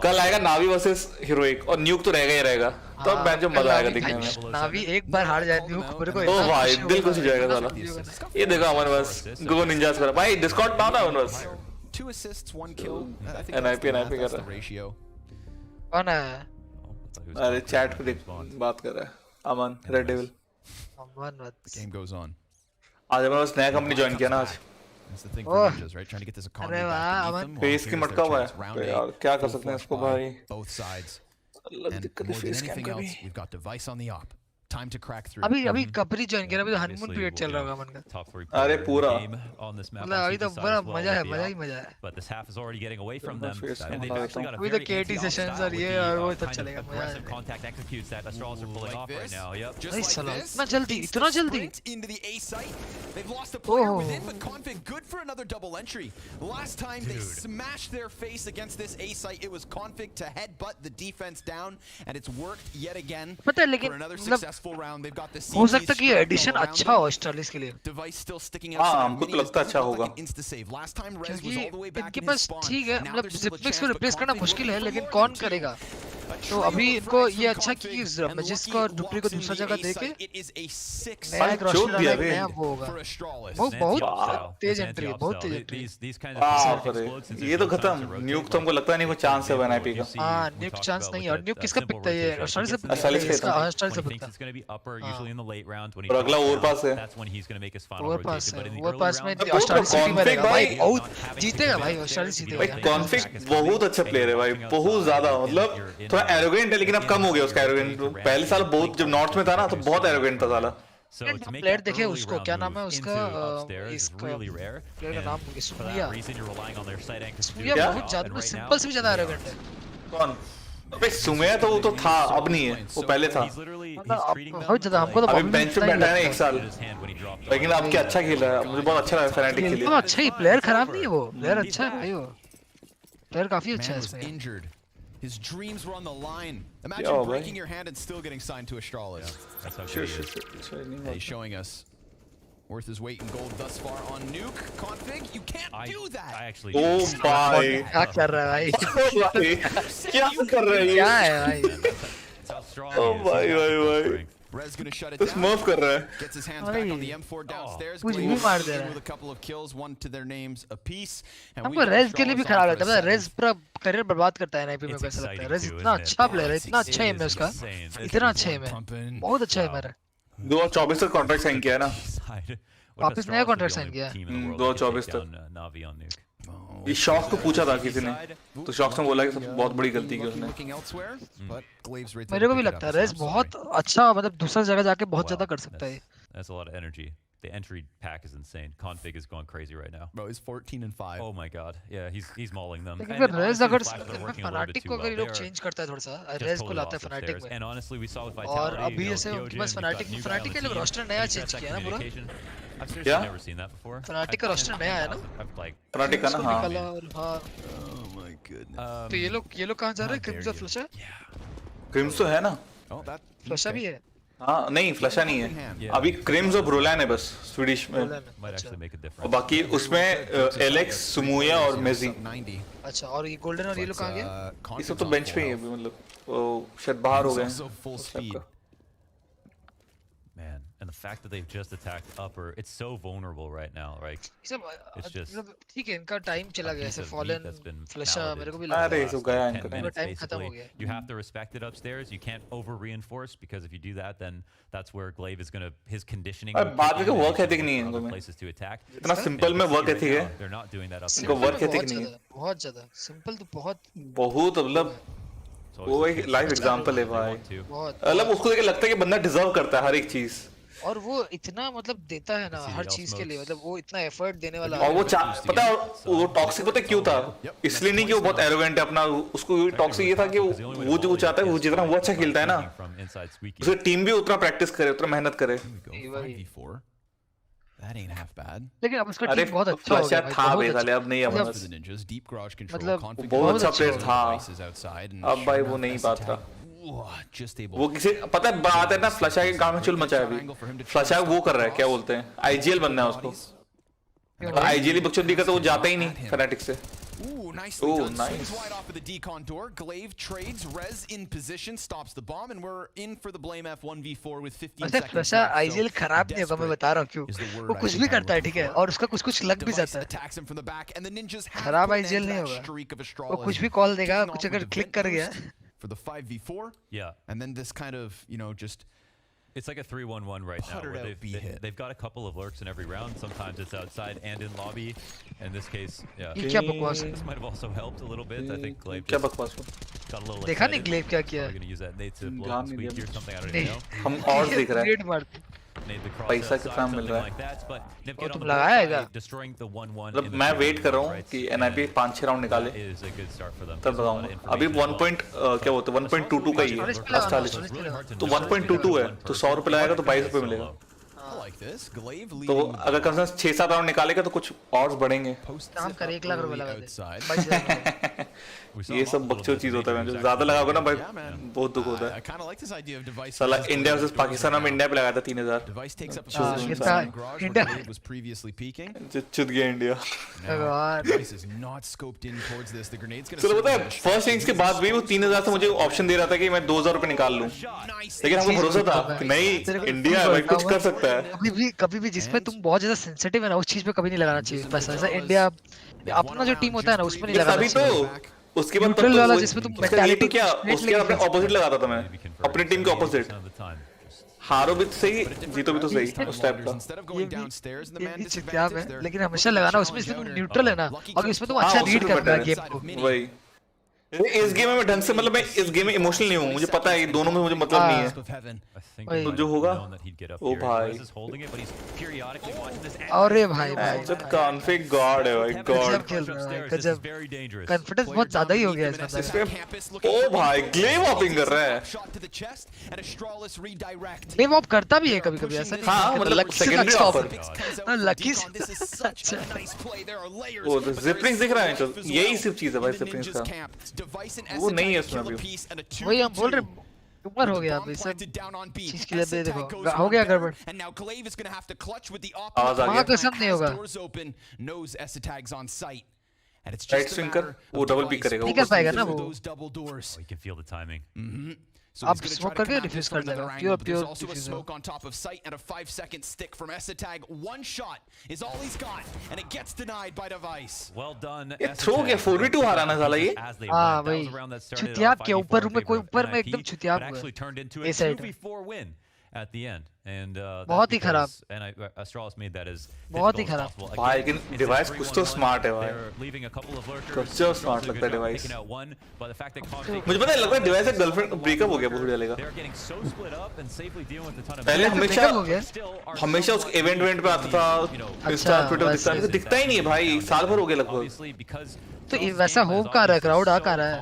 कल आएगा नावी वर्सेस हीरोइक और न्यूक तो रहेगा ही रहेगा तब मैच में मजा आएगा देखने में
नावी एक बार हार जाए न्यूक मेरे को
ओ भाई दिल खुश हो जाएगा साला ये देखो हमारे पास गो निंजास कर भाई डिस्कॉर्ड पाओ ना हमारे पास
2 assists 1 kill. I think
NIP
that's
कर
the
रहा है
ratio.
कौन है
अरे चैट पे देख बात कर रहा है Aman red devil
Aman
The game goes on.
आज हमारे पास नया कंपनी ज्वाइन किया ना आज
That's the thing for ninjas, right? Trying to get this economy back beneath them.
Face की मटका हुआ है यार क्या कर सकते हैं इसको भाई
Both sides.
अल्लाह
And
दिक्कत
more
है
than
फेस
anything
कैम का
else,
भी
we've got device on the op. Time to crack through.
अभी कपरी ज्वाइन किया अभी तो हनीमून पीरियड चल रहा होगा अमन का
अरे पूरा
मतलब अभी तो बड़ा मजा ही मजा है
But this half is already getting away from them, and they've actually got a
अभी
very
तो KT सेशंस और ये और वो सब चलेगा
aggressive contact executes that Astralis are pulling off right now. Yep.
Just like this.
इतना जल्दी
Sprint into the A site. They've lost a player within, but Config good for another double entry. Last time they smashed their face against this A site, it was Config to headbutt the defense down, and it's worked yet again
पता है लेकिन
for another
मतलब
successful
हो सकता है कि addition अच्छा हो Astralis के लिए,
हाँ हमको तो लगता अच्छा होगा,
क्योंकि इनके पास ठीक है मतलब जिपमिक्स को रिप्लेस करना मुश्किल है, लेकिन कौन करेगा? तो अभी इनको ये अच्छा कि जिसको डुप्ली को दूसरा जगह देके नया एक रोशन डाला, एक नया वो होगा, वो बहुत तेज एंट्री है, बहुत तेज एंट्री।
ये तो खत्म, न्यूक तो हमको लगता नहीं कोई चांस है एनआईपी का।
हाँ न्यूक चांस नहीं है, और न्यूक किसका पिकता है? ये Astralis से पिकता है, इसका Astralis से पिकता है।
और अगला ओवरपास है,
ओवरपास है, ओवरपास में Astralis सिटी में रहेगा भाई, बहुत जीतेगा भाई, Astralis जीतेगा।
कॉन्फिग बहुत अच्छा प्लेयर है भाई, बहुत ज्यादा, मतलब थोड़ा एरोगेंट है लेकिन अब कम हो गया उसका एरोगेंट। पहले साल बहुत जब नॉर्थ में था ना तो बहुत एरोगेंट था साला।
प्लेयर देखे उसको, क्या नाम है उसका, इसका प्लेयर का नाम सूर्या, सूर्या बहुत ज्यादा सिंपल से भी ज्यादा एरोगेंट है।
कौन? अबे सुमया तो वो तो था, अब नहीं है, वो पहले था।
बहुत ज्यादा हमको तो
अभी बेंच पे बैठा है ना 1 साल, लेकिन अब क्या अच्छा खेल रहा है, मुझे बहुत अच्छा लगा फैनेटिक के लिए।
तो अच्छा ही प्लेयर, खराब नहीं है वो प्लेयर, अच्छा है भाई, वो प्लेयर काफी अच्छा है इसमें।
His dreams were on the line. Imagine breaking your hand and still getting signed to Astralis. That's how good he is. He's showing us worth his weight in gold thus far on Nuke config. You can't do that.
I actually.
Oh भाई,
क्या कर रहा है भाई?
क्या कर रहा है?
क्या है भाई?
Oh भाई
Rez gonna shut it down.
Smurf कर रहा है.
Gets his hands back on the M4 downstairs.
कुछ भी मार दे रहा है.
With a couple of kills, one to their names apiece.
हमको रेज के लिए भी खराब लगता है, रेज पूरा करियर बर्बाद करता है एनआईपी में, कैसा लगता है? रेज इतना अच्छा प्लेयर है, इतना अच्छा एम है उसका, इतना अच्छा एम है, बहुत अच्छा एम है।
2024 तक कॉन्ट्रैक्ट साइन किया है ना,
वापस नया कॉन्ट्रैक्ट साइन किया है
2024 तक। ये शॉक को पूछा था किसी ने, तो शॉक ने बोला कि सब बहुत बड़ी गलती की उसने।
मेरे को भी लगता है रेज बहुत अच्छा, मतलब दूसरा जगह जाके बहुत ज्यादा कर सकता है।
That's a lot of energy. The entry pack is insane. Config is going crazy right now.
Bro, he's 14 and 5.
Oh my god. Yeah, he's mauling them.
लेकिन रेज अगर फनाटिक को अगर ये लोग चेंज करता है थोड़ा सा, रेज को लाता है फनाटिक में,
And honestly, we saw with Vitality.
और अभी ऐसे उनके पास फनाटिक के लिए रोस्टर नया चेंज किया ना पूरा।
I've seriously never seen that before.
Fanatic का रोस्टर नया है ना?
फनाटिक का ना, हाँ।
Oh my goodness.
तो ये लोग कहाँ जा रहे हैं? क्रिम्सो फ्लशा?
क्रिम्सो है ना?
फ्लशा भी है?
हाँ नहीं, फ्लशा नहीं है अभी, क्रिम्स और ब्रोलैन है बस स्वीडिश में, और बाकी उसमें एलेक्स, सुमुया और मेजी।
अच्छा, और ये गोल्डन और ये लोग कहाँ गए?
ये सब तो बेंच पे ही है अभी, मतलब शायद बाहर हो गए।
Man, and the fact that they've just attacked upper, it's so vulnerable right now, right? It's just
ठीक है, इनका टाइम चला गया ऐसे फॉलन फ्लशा, मेरे को भी
लगा अरे सब गया इनका
टाइम खत्म हो गया। You have to respect it upstairs. You can't over reinforce, because if you do that, then that's where Glaive is gonna, his conditioning.
बाद में वर्क एथिक नहीं है इनको में,
places to attack.
इतना सिंपल में वर्क एथिक है,
They're not doing that up.
इनको वर्क एथिक नहीं है,
बहुत ज्यादा सिंपल, तो
बहुत मतलब वो एक लाइव एग्जांपल है भाई, मतलब उसको देख के लगता है कि बंदा डिजर्व करता है हर एक चीज,
और वो इतना मतलब देता है ना हर चीज के लिए, मतलब वो इतना एफर्ट देने वाला,
और वो पता है वो टॉक्सिक पता है क्यों था? इसलिए नहीं कि वो बहुत एरोगेंट है अपना, उसको टॉक्सिक ये था कि वो जो चाहता है, वो जितना वो अच्छा खेलता है ना, उसकी टीम भी उतना प्रैक्टिस करे, उतना मेहनत करे।
That ain't half bad.
लेकिन अब उसका टीम बहुत अच्छा हो गया,
था बेसाले, अब नहीं है मतलब बहुत अच्छा प्लेयर था, अब भाई वो नहीं बात था। वो किसी पता है बात है ना, फ्लशा के गांव में चुल मचा है अभी, फ्लशा वो कर रहा है, क्या बोलते हैं, आईजीएल बनना है उसको, आईजीएल बच्चों दिखा तो वो जाता ही नहीं फैनेटिक से।
Nicely done. Swings wide off of the decon door. Glaive trades. Rez in position, stops the bomb, and we're in for the blame F1v4 with 15 seconds.
Flag IGL खराब नहीं होगा, मैं बता रहा हूँ क्यों, वो कुछ भी करता है ठीक है, और उसका कुछ लग भी जाता है, खराब आईजीएल नहीं होगा, वो कुछ भी कॉल देगा, कुछ अगर क्लिक कर गया
for the 5v4.
Yeah.
And then this kind of, you know, just
it's like a 3-1-1 right now, where they've got a couple of lurks in every round. Sometimes it's outside and in lobby. In this case, yeah. This might have also helped a little bit. I think Glaive just got a little.
देखा नहीं Glaive क्या किया?
They're gonna use that nade to blow the squeak or something. I don't even know.
हम और देख रहे हैं पैसा कितना मिल रहा है,
वो तुम लगाया क्या?
मतलब मैं वेट कर रहा हूँ कि एनआईपी 5-6 राउंड निकाले तब बताऊंगा। अभी 1 पॉइंट क्या बोलते हैं 1.22 का ही है Astralis, तो 1.22 है, तो 100 रुपए लगाएगा तो 22 रुपए मिलेगा। तो अगर कम से कम 6-7 राउंड निकालेगा तो कुछ odds बढ़ेंगे.
काम कर 1 लाख रुपए लगा दे.
ये सब बकचोद चीज होता है. जो ज्यादा लगाओगे ना भाई बहुत दुख होता है. साला इंडिया वर्सेस पाकिस्तान में इंडिया पे लगाया था 3000. चुत गया इंडिया. चलो पता है फर्स्ट इनिंग्स के बाद भी वो 3000 से मुझे ऑप्शन दे रहा था कि मैं 2000 रुपए निकाल लूं. लेकिन हमको भरोसा था कि नहीं इंडिया है भाई कुछ कर सकता है.
कभी भी जिसमें तुम बहुत ज्यादा सेंसिटिव है ना उस चीज पे कभी नहीं लगाना चाहिए पैसा. जैसा इंडिया अपना जो टीम होता है ना उसमें नहीं लगाना चाहिए.
उसके बाद
न्यूट्रल वाला जिसमें तुम मेंटालिटी
क्या उसके अपने ऑपोजिट लगाता था मैं अपनी टीम के ऑपोजिट. हारो भी तो सही जीतो भी तो सही उस टाइप का.
ये चित्याब है लेकिन हमेशा लगाना उसमें इसलिए तुम न्यूट्रल है ना और इसमें तुम अच्छा रीड करना है गेम को.
वही इस गेम में ढंग से मतलब मैं इस गेम में इमोशनल नहीं हूँ. मुझे पता है दोनों में मुझे मतलब नहीं है. तो जो होगा ओ भाई
अरे भाई
जब कॉन्फिग गॉड है भाई गॉड.
गजब कॉन्फिडेंस बहुत ज्यादा ही हो गया इस बंदे.
ओ भाई ग्लेव हॉपिंग कर रहा है.
ग्लेव हॉप करता भी है कभी-कभी ऐसा नहीं.
हां मतलब सेकेंडरी ऑफर.
लकी
वो तो जिपरिंग्स दिख रहा है. तो यही सिर्फ चीज है भाई जिपरिंग्स का. वो नहीं है उसमें अभी.
वही हम बोल रहे उम्र हो गया अभी सब चीज के लिए. दे देखो हो गया गड़बड़.
आवाज आ गया.
कसम नहीं होगा.
राइट स्विंग कर वो डबल पिक करेगा.
नहीं कर पाएगा ना वो.
So
आप स्मोक करके डिफ्यूज कर देगा. Pure
smoke on top of sight and a 5-second stick from Esatag. One shot is all he's got and it gets denied by device.
Well done.
ये थ्रो के 4v2 हारा ना साला ये.
हां भाई चुतियाब के ऊपर में कोई ऊपर में एकदम चुतियाब हुआ. ए side
at the end and
बहुत ही खराब.
and Astralis made that as
बहुत ही खराब.
भाई लेकिन डिवाइस कुछ तो स्मार्ट है भाई. कुछ तो स्मार्ट लगता है डिवाइस. मुझे पता है लगता है डिवाइस का गर्लफ्रेंड ब्रेकअप हो गया बहुत चलेगा. पहले हमेशा उस इवेंट पे आता था. इंस्टा ट्विटर दिखता ही नहीं है भाई. साल भर हो गया लगभग.
तो वैसा हो कहाँ रहा है. क्राउड आ कहाँ रहा है.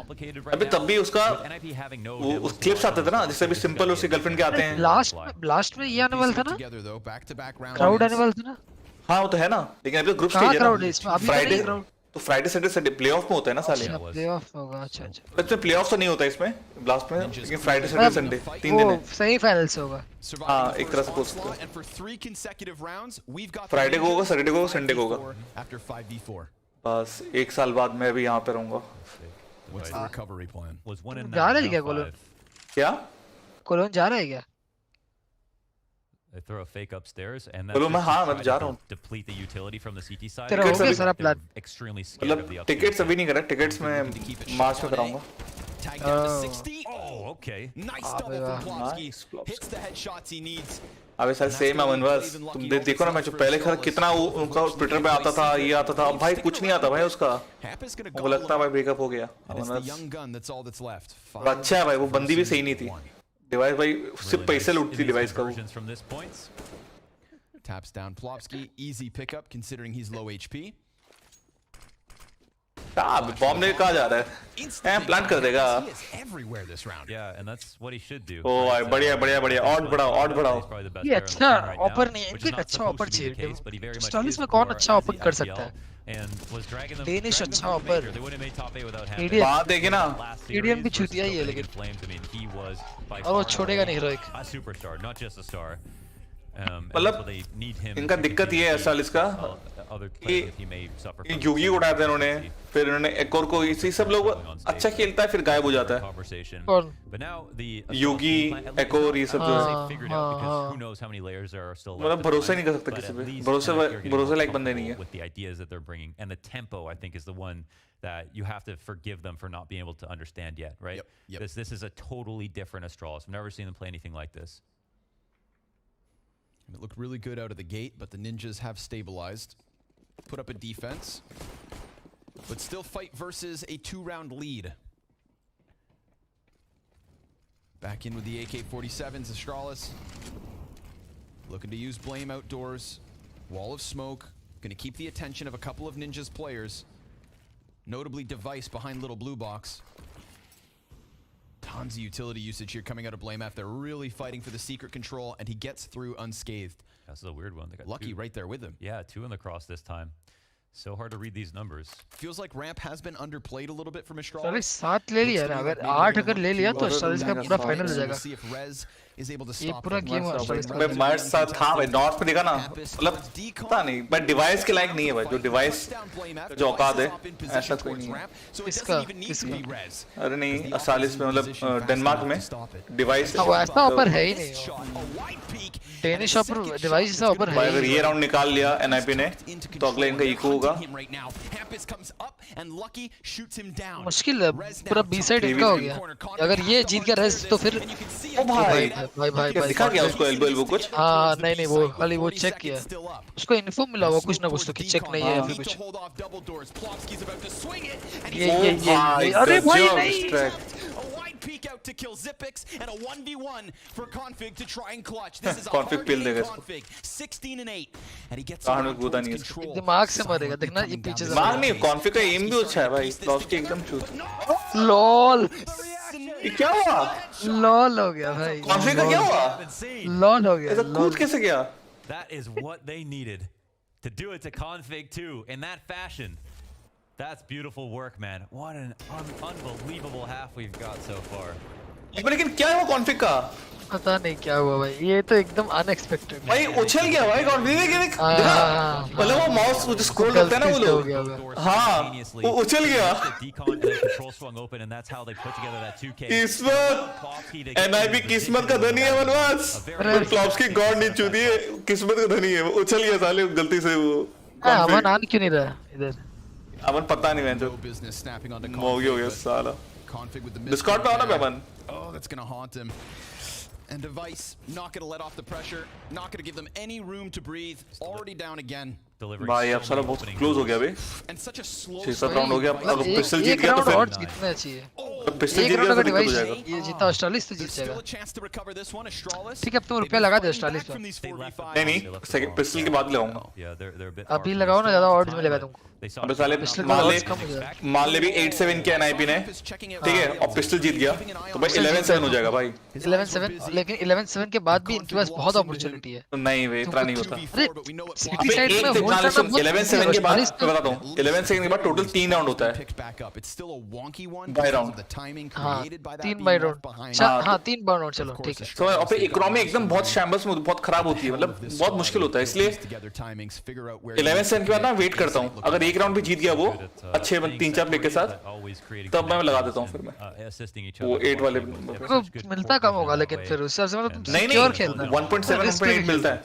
अबे तब भी उसका वो उस क्लिप्स आते थे ना जिससे भी सिंपल उसके गर्लफ्रेंड के आते हैं.
लास्ट में ये आने वाला था ना. क्राउड आने वाला था ना.
हाँ वो तो है ना. लेकिन अभी तो ग्रुप स्टेज है ना.
फ्राइडे
तो फ्राइडे सैटरडे प्लेऑफ में होता है ना साले.
प्लेऑफ होगा. अच्छा
इसमें प्लेऑफ तो नहीं होता इसमें ब्लास्ट में. लेकिन फ्राइडे सैटरडे संडे 3 दिन है.
सेमीफाइनल्स होगा.
हाँ एक तरह से बोल सकते हो. फ्राइडे को होगा सैटरडे को संडे को होगा. बस एक साल बाद मैं भी यहाँ पे रहूंगा.
जा रहा है क्या कोलोन.
क्या
कोलोन जा रहा है क्या.
They throw a fake upstairs and
बोलो मैं हाँ मैं जा रहा हूँ.
deplete the utility from the CT side.
तेरा हो गया सारा plan.
Extremely scared of the
मतलब
upstairs.
टिकट्स अभी नहीं करा. टिकट्स मैं मार्च में कराऊंगा.
Oh, okay.
Nice double from Plopsky. Hits the headshots he needs.
अबे सर सेम है बस. तुम देखो ना मैं जो पहले खर कितना उनका ट्विटर पे आता था ये आता था. अब भाई कुछ नहीं आता भाई उसका. वो लगता है भाई ब्रेकअप हो गया. अच्छा है भाई वो बंदी भी सही नहीं थी. डिवाइस भाई सिर्फ पैसे लूटती डिवाइस का.
Taps down Plopsky. Easy pickup considering he's low HP.
Bomb ने कहा जा रहा है. प्लांट कर देगा.
Yeah, and that's what he should do.
ओ भाई बढ़िया बढ़िया बढ़िया. ऑड बढ़ाओ.
ये अच्छा ऑफर नहीं है. इनके अच्छा ऑफर चाहिए. स्टॉलिस में कौन अच्छा ऑफर कर सकता है. डेनिश अच्छा ऑफर.
बात देखिए ना.
ईडीएम भी छूतिया ही है लेकिन और वो छोड़ेगा नहीं हीरोइक.
मतलब इनका दिक्कत ये है एस्ट्रालिस का. युगी उड़ाया था इन्होंने. फिर इन्होंने एक और को इसी सब लोग अच्छा खेलता है फिर गायब हो जाता है. युगी एक और ये सब जो है मतलब भरोसा नहीं कर सकता किसी पे. भरोसे लायक बंदे नहीं है.
And the tempo I think is the one that you have to forgive them for not being able to understand yet, right? Yep. This is a totally different Astralis. I've never seen them play anything like this.
It looked really good out of the gate, but the Ninjas have stabilized. Put up a defense. But still fight versus a 2-round lead. Back in with the AK-47s, Astralis. Looking to use blame outdoors. Wall of smoke. Going to keep the attention of a couple of Ninjas players. Notably Device behind little blue box. Tons of utility usage here coming out of Blame F. They're really fighting for the secret control, and he gets through unscathed.
That's a weird one. They got
Lucky
two.
right there with him.
Yeah, 2 in the cross this time. So hard to read these numbers.
Feels like ramp has been underplayed a little bit from Astralis.
Astralis 7 ले लिया ना, अगर 8 अगर ले लिया तो Astralis का पूरा फाइनल हो जाएगा.
See if Rez is able to
ये
stop
पूरा गेम Astralis का.
मैं मार्च साथ था भाई, नॉर्थ में देखा ना, मतलब पता नहीं, बट डिवाइस के लायक नहीं है भाई, जो डिवाइस जो औकात है ऐसा कोई नहीं है.
इसका
अरे नहीं, Astralis में मतलब डेनमार्क में डिवाइस
वो ऐसा ऑफर है ही नहीं. डेनिश ऑफर डिवाइस ऐसा ऑफर है.
अगर ये राउंड निकाल लिया NIP ने तो अगले इनका इको होगा.
मुश्किल है, पूरा बी साइड इनका हो गया. अगर ये जीत गया रेस तो फिर
ओ भाई
भाई
दिखा क्या उसको एल्बो कुछ?
हाँ नहीं वो खाली वो चेक किया, उसको इन्फो मिला हुआ कुछ ना कुछ तो कि चेक नहीं है या फिर कुछ. ये अरे भाई नहीं.
Peek out to kill Zipix and a 1v1 for Config to try and clutch. This is a
Config pill देगा इसको.
Config 16 and 8 and he gets
कहां कूदा नहीं इसको.
दिमाग से मरेगा, देखना ये पीछे से.
दिमाग नहीं, Config का एम भी अच्छा है भाई, लॉस की एकदम चूत.
लॉल
ये क्या हुआ?
लॉल हो गया भाई.
Config का क्या हुआ?
लॉल हो गया.
ऐसा कूद कैसे गया?
That is what they needed to do it to Config 2 in that fashion. That's beautiful work, man. What an unbelievable half we've got so far.
लेकिन क्या हुआ Config का?
पता नहीं क्या हुआ भाई, ये तो एकदम अनएक्सपेक्टेड.
भाई उछल गया भाई Config के देखा. मतलब वो माउस वो स्क्रॉल करते हैं ना वो लोग. हाँ वो उछल गया. किस्मत NIP किस्मत का धनी है मनवास. फ्लॉप्स की गॉड नहीं चूती है, किस्मत का धनी है. वो उछल गया साले गलती से वो.
अमन आन क्यों नहीं रहा इधर?
अमन पता नहीं मैं जो मोगी हो गया साला. डिस्कॉर्ड पे आना पे अमन.
Oh, that's gonna haunt him. And Device not gonna let off the pressure, not gonna give them any room to breathe. Already down again.
भाई अब साला बहुत क्लोज हो गया बे.
And such a slow
6-7 round हो गया. अब पिस्टल जीत
एक
गया तो
राउंड और
फिर
जीतना चाहिए.
पिस्टल
एक
जीत
राउंड
गया
का
तो दिक्कत हो
डिवाइस
जाएगा.
ये जीता Astralis तो जीत
Still
जाएगा.
a chance to recover this one. Astralis.
ठीक है, अब तुम रुपया लगा दे Astralis पे.
नहीं सेकंड पिस्टल के बाद लगाऊंगा.
अभी लगाओ ना, ज्यादा ऑड्स मिलेगा तुमको.
अबे साले मान ले भी 8-7 के NIP ने, ठीक है, और पिस्टल जीत गया तो भाई 11-7 हो जाएगा भाई.
11-7 लेकिन 11-7 के बाद भी इनके पास बहुत अपॉर्चुनिटी है.
नहीं वे इतना नहीं होता.
अरे सिटी साइड में होल्ड करना बहुत
11-7 के बाद मैं बताता हूं, 11-7 के बाद टोटल 3 राउंड होता है. Buy round.
हाँ 3 बाय राउंड. हाँ 3 बाय राउंड. चलो ठीक है.
तो और इकोनॉमी एकदम बहुत शैम्बल्स में बहुत खराब होती है, मतलब बहुत मुश्किल होता है. इसलिए 11-7 के बाद ना वेट करता हूं. अगर एक राउंड भी जीत गया वो अच्छे 3-4 प्ले के साथ, तब मैं लगा देता हूं. फिर मैं वो 8 वाले
मिलता कम होगा, लेकिन फिर उस हिसाब से मतलब तुम
नहीं
सिक्योर खेलना.
1.7 1.8 मिलता है.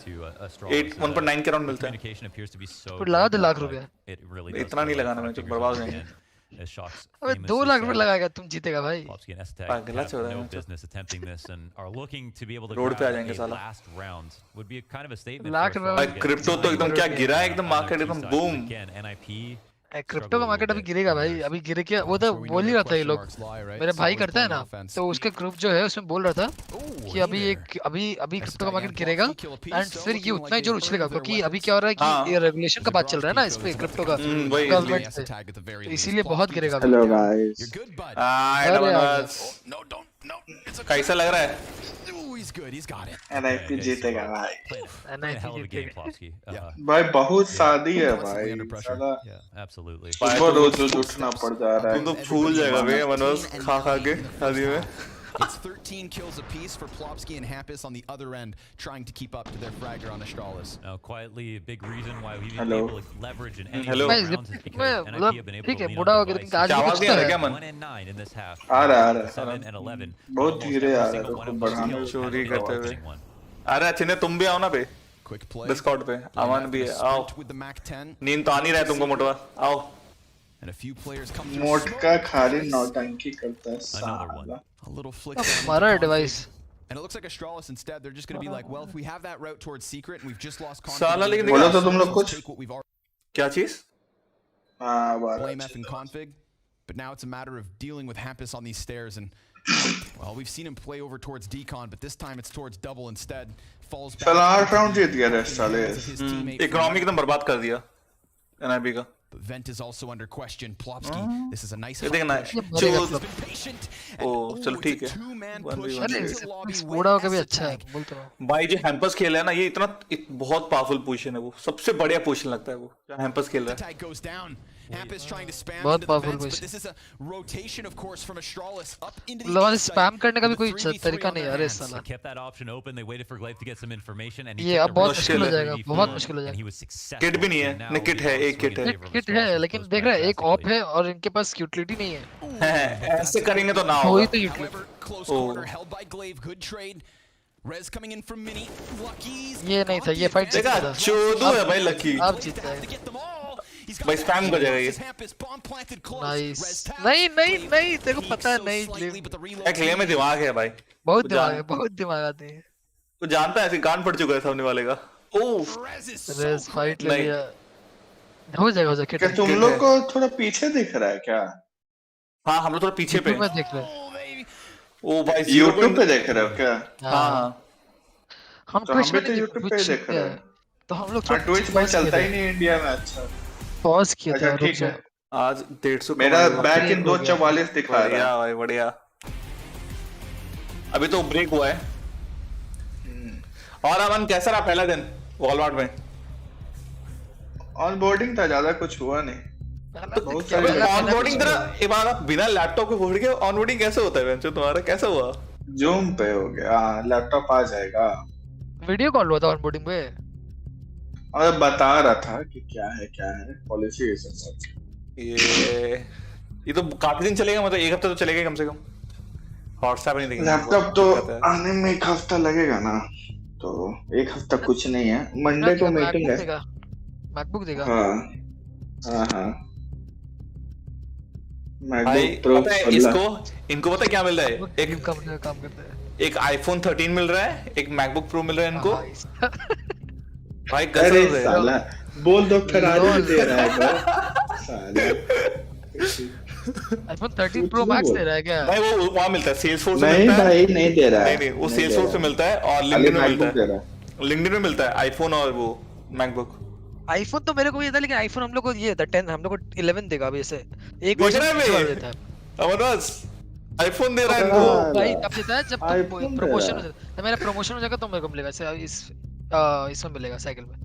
1.9 के राउंड मिलता है.
फिर लगा 2 लाख रुपया.
इतना नहीं लगाना, मैं जो बर्बाद हो जाएंगे.
अबे 2 लाख रुपए लगाएगा, तुम जीतेगा भाई.
पागल चल रहा है. रोड पे आ जाएंगे साला.
लाख रुपए.
क्रिप्टो तो एकदम क्या गिरा है, एकदम मार्केट एकदम बूम.
क्रिप्टो का मार्केट अभी गिरेगा भाई. अभी गिरे क्या, वो तो बोल ही रहा था ये लोग. मेरे भाई करता है ना, तो उसके ग्रुप जो है उसमें बोल रहा था कि अभी क्रिप्टो का मार्केट गिरेगा एंड फिर ये उतना ही जोर उछलेगा, क्योंकि अभी क्या हो रहा है कि ये रेगुलेशन का बात चल रहा है ना इस पे क्रिप्टो का गवर्नमेंट से, तो इसीलिए बहुत गिरेगा.
Hello guys.
कैसा लग रहा है?
NIP जीतेगा भाई.
NIP जीतेगा
भाई. बहुत शादी है भाई साला. सुबह रोज उठना पड़ जा रहा है.
तुम तो फूल जाएगा बे मनोज खा के शादी में.
It's 13 kills apiece for Plopsky and Hampus on the other end, trying to keep up to their fragger on Astralis.
Now, quietly, a big reason why we've been
Hello.
able to leverage an
Hello.
rounds is because NIP have been able
ठीक
to
है,
lean
बुढ़ा
on
हो गया,
device.
लेकिन आज भी
आवाज
कुछ
नहीं आ रहा
तो
क्या
है.
मन?
1 and 9 in this half.
आ रहा है.
7 and 11.
बहुत धीरे आ रहा है,
Almost
तो
every
बढ़ाना.
single skill
चोरी
is
करते हुए.
focusing one.
अरे अच्छे ने तुम भी आओ ना बे
Quick play.
डिस्कॉर्ड पे. अमन भी है, आओ.
With the Mac 10.
नींद तो आ नहीं रहा है तुमको मोटवा, आओ.
And a few players come through.
मोटका खाली नौटंकी करता है
Another one.
साला.
A little flick.
हमारा device.
And it looks like Astralis instead, they're just going to be like, well, if we have that route towards secret and we've just lost
साला लेकिन
बोलो
देखा
तो तुम लोग कुछ.
take what we've already
क्या चीज?
हाँ
blame
बात.
F and config, but now it's a matter of dealing with Hampus on these stairs and well, we've seen him play over towards decon, but this time it's towards double instead. Falls back.
चल 8 round जीत गया Astralis.
Economy एकदम बर्बाद कर दिया NIP का.
But Vent is also under question. Plopsky, this is a nice
देखना है चलो ठीक है
बूढ़ा होकर भी अच्छा है बोलता हूँ
भाई जो हैम्पर्स खेल रहा है ना ये इतना बहुत पावरफुल पोजीशन है वो सबसे बढ़िया पोजीशन लगता है वो जो हैम्पर्स खेल रहा है
बहुत पावरफुल पोजीशन मतलब स्पैम करने का भी कोई तरीका नहीं है अरे साला ये अब बहुत मुश्किल हो जाएगा बहुत मुश्किल हो जाएगा
किट भी नहीं है न किट है एक किट
है लेकिन देख रहा है एक ऑफ है और इनके पास यूटिलिटी नहीं है
ऐसे करेंगे तो ना
होगा
होगा
तो यूटिलिटी ये नहीं था ये फाइट
देखा चोदू है भाई लकी
आप जीत गए
भाई स्पैम कर जाएगा ये
नाइस नहीं नहीं नहीं तेरे को पता है नहीं
क्लेम में दिमाग है भाई
बहुत दिमाग आते हैं
तू जानता है ऐसे गान पड़ चुका है सामने वाले का ओह
रेस फाइट ले लिया हो जाएगा
क्या तुम लोग को थोड़ा पीछे दिख रहा है क्या हाँ हम लोग थोड़ा पीछे पे
देख रहे हैं
ओ भाई YouTube पे देख रहे हो क्या
हाँ हम
तो हम भी तो YouTube पे देख रहे हैं
तो हम लोग थोड़ा
ट्विच पे चलता ही नहीं इंडिया में अच्छा
पॉज किया था
ठीक है आज 150 मेरा बैक इन 244 दिखा रहा है भाई बढ़िया अभी तो ब्रेक हुआ है और अमन कैसा रहा पहला दिन वॉलमार्ट में ऑनबोर्डिंग था ज्यादा कुछ हुआ नहीं ऑनबोर्डिंग तेरा एक बार आप बिना लैपटॉप के बोल के ऑनबोर्डिंग कैसे होता है बेंचो तुम्हारा कैसा हुआ जूम पे हो गया लैपटॉप आ जाएगा
वीडियो कॉल हुआ था ऑनबोर्डिंग पे
और बता रहा था कि क्या है पॉलिसी है सब ये तो काफी दिन चलेगा मतलब एक हफ्ता तो चलेगा कम से कम व्हाट्सएप नहीं देखेंगे लैपटॉप तो आने में एक हफ्ता लगेगा ना तो एक हफ्ता कुछ नहीं है मंडे को मीटिंग है
मैकबुक देगा
हाँ मैकबुक प्रो इसको इनको पता क्या मिल रहा है एक
काम करता है
एक आईफोन 13 मिल रहा है एक मैकबुक प्रो मिल रहा है इनको भाई कैसे साला बोल दो फरारी दे रहा है साला
आईफोन 13 प्रो मैक्स दे रहा है क्या
भाई वो वहां मिलता है सेल्सफोर्स में मिलता है
भाई नहीं दे रहा है
नहीं वो सेल्सफोर्स में मिलता है और लिंक्डइन में मिलता है लिंक्डइन में मिलता है आईफोन और वो मैकबुक
आईफोन तो मेरे को ये था लेकिन आईफोन हम लोग को ये था 10 हम लोग को 11 देगा अभी ऐसे एक
वर्जन देता है अमरदास आईफोन दे रहा है इनको
भाई तब देता है जब प्रमोशन हो जाता है मेरा प्रमोशन हो जाएगा तो मेरे को मिलेगा इसमें मिलेगा साइकिल में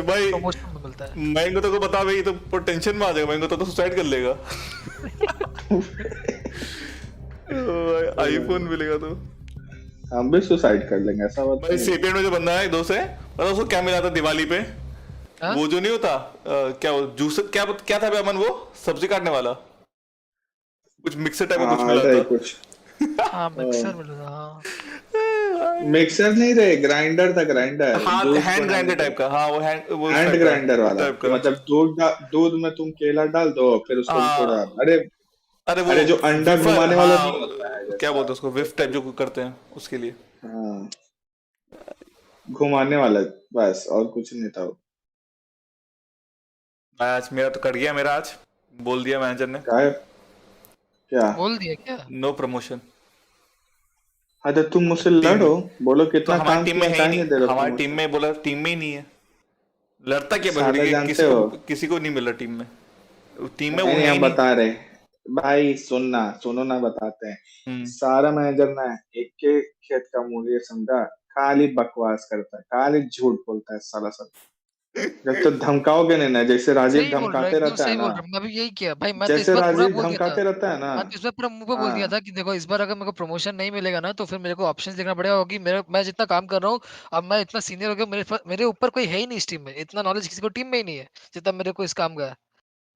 भाई
प्रमोशन में मिलता है
मैं इनको तो बता भाई तो टेंशन में आ जाएगा मैं इनको तो सुसाइड कर लेगा आईफोन मिलेगा तो हम भी सुसाइड कर लेंगे ऐसा बात भाई सेपियन में जो बंदा है दोस्त है पता उसको क्या मिला था दिवाली पे वो जो नहीं होता क्या वो जूस क्या था अमन वो सब्जी काटने वाला कुछ मिक्सर टाइप का कुछ मिला था कुछ
हां मिक्सर मिला था हां
मिक्सर नहीं रे ग्राइंडर था ग्राइंडर हाँ हैंड ग्राइंडर टाइप का हाँ वो हैंड ग्राइंडर वाला मतलब दूध में तुम केला डाल दो फिर उसको थोड़ा अरे जो अंडा घुमाने वाला क्या बोलते हैं उसको विफ टाइप जो करते हैं उसके लिए हाँ घुमाने वाला बस और कुछ नहीं था आज मेरा तो कट गया मेरा आज बोल दिया मैनेजर ने क्या
बोल दिया क्या
नो प्रमोशन हाँ तो तुम मुझसे लड़ो बोलो कितना तो हमारी टीम में है नहीं हमारी टीम में बोला टीम में ही नहीं है लड़ता क्या किसी को नहीं मिल रहा टीम में वो हम बता रहे भाई सुनो ना बताते हैं सारा मैनेजर ना एक के खेत का मूल्य समझा खाली बकवास करता है खाली झूठ बोलता है साला सब जब तो धमकाओगे नहीं ना जैसे राजीव धमकाते रहता है ना
मैं भी यही किया भाई मैं तो
जैसे राजीव धमकाते रहता है ना
मैं तो इस बार पूरा मुंह पे बोल दिया था कि देखो इस बार अगर मेरे को प्रमोशन नहीं मिलेगा ना तो फिर मेरे को ऑप्शंस देखना पड़ेगा क्योंकि मैं जितना काम कर रहा हूँ अब मैं इतना सीनियर हो गया मेरे ऊपर कोई है ही नहीं इस टीम में इतना नॉलेज किसी को टीम में ही नहीं है जितना मेरे को इस काम का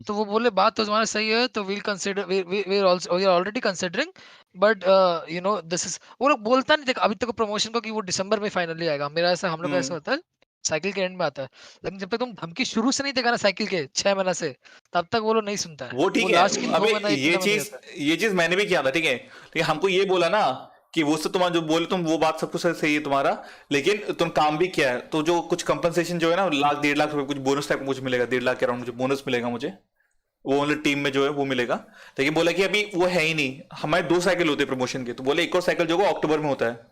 तो वो बोले बात तो तुम्हारा सही है तो we'll consider we are already considering but you know this is वो लोग बोलता नहीं देखो अभी तक प्रमोशन को कि वो दिसंबर में फाइनली आएगा मेरा ऐसा हम लोग ऐसा होता है साइकिल के एंड में आता है लेकिन जब तक तुम धमकी शुरू से नहीं देगा ना साइकिल के 6 महीना से तब तक वो लोग नहीं सुनता है
वो ठीक है अबे ये चीज मैंने भी किया था ठीक है लेकिन हमको ये बोला ना कि वो सब तुम्हारा जो बोले तुम वो बात सब कुछ सही है तुम्हारा लेकिन तुम काम भी किया है तो जो कुछ कंपनसेशन जो है ना 1,00,000 1.5 लाख रुपए कुछ बोनस टाइप मुझे मिलेगा 1.5 लाख के अराउंड मुझे बोनस मिलेगा मुझे वो ओनली टीम में जो है वो मिलेगा लेकिन बोला कि अभी वो है ही नहीं हमारे 2 साइकिल होते हैं प्रमोशन के तो बोले एक और साइकिल जो अक्टूबर में होता है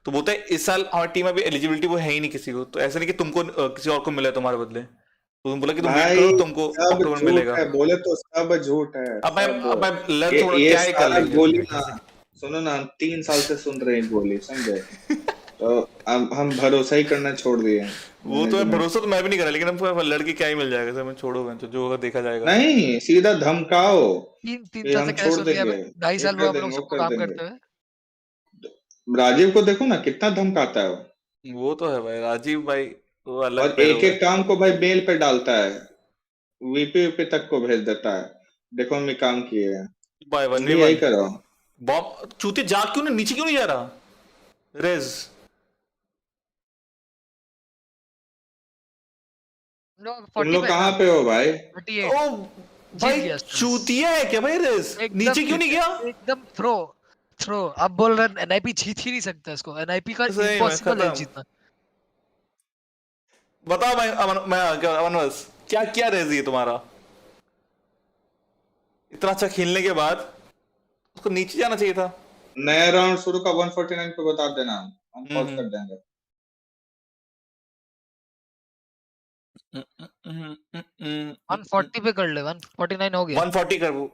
तो बोलते हैं इस साल हमारी टीम में भी एलिजिबिलिटी वो है ही नहीं किसी को तो ऐसा नहीं कि तुमको किसी और को मिला है तुम्हारे बदले तुम बोला कि तुम वेट करो, तुमको अक्टूबर में मिलेगा।
बोले तो सब झूठ है।
अब मैं लड़ थोड़ा क्या ही कर लेंगे।
गोली ना सुनो ना, हम 3 साल से सुन रहे हैं गोली, समझे? तो अब हम भरोसा ही करना छोड़ दिए।
वो तो भरोसा तो मैं भी नहीं कर रहा, लेकिन हमको लड़की क्या ही मिल जाएगा, सर मैं छोड़ोगे तो जो होगा देखा जाएगा।
नहीं, सीधा धमकाओ।
3 साल से क्या सुन लिया? 2.5 साल हुआ हम लोग सबको काम करते हुए।
राजीव को देखो ना कितना धमकाता है
वो तो है भाई, राजीव भाई वो अलग।
और एक काम को भाई मेल पे डालता है, वीपी तक को भेज देता है। देखो मैं काम किए हैं
भाई,
यही करो।
बॉब चूते जा क्यों नहीं, नीचे क्यों नहीं जा रहा? रेज
तुम लोग कहाँ पे हो भाई?
ओ भाई चूतिया है क्या भाई? रेज नीचे क्यों नहीं गया?
एकदम थ्रो अब बोल रहे एनआईपी जीत ही नहीं सकता इसको, एनआईपी का इम्पॉसिबल है जीतना।
बताओ मैं क्या क्या रेज है तुम्हारा? इतना अच्छा खेलने के बाद उसको नीचे जाना चाहिए था।
नया राउंड शुरू का 149 पे बता देना, हम पॉज कर देंगे।
140 पे कर ले, 149 हो गया।
140 कर वो,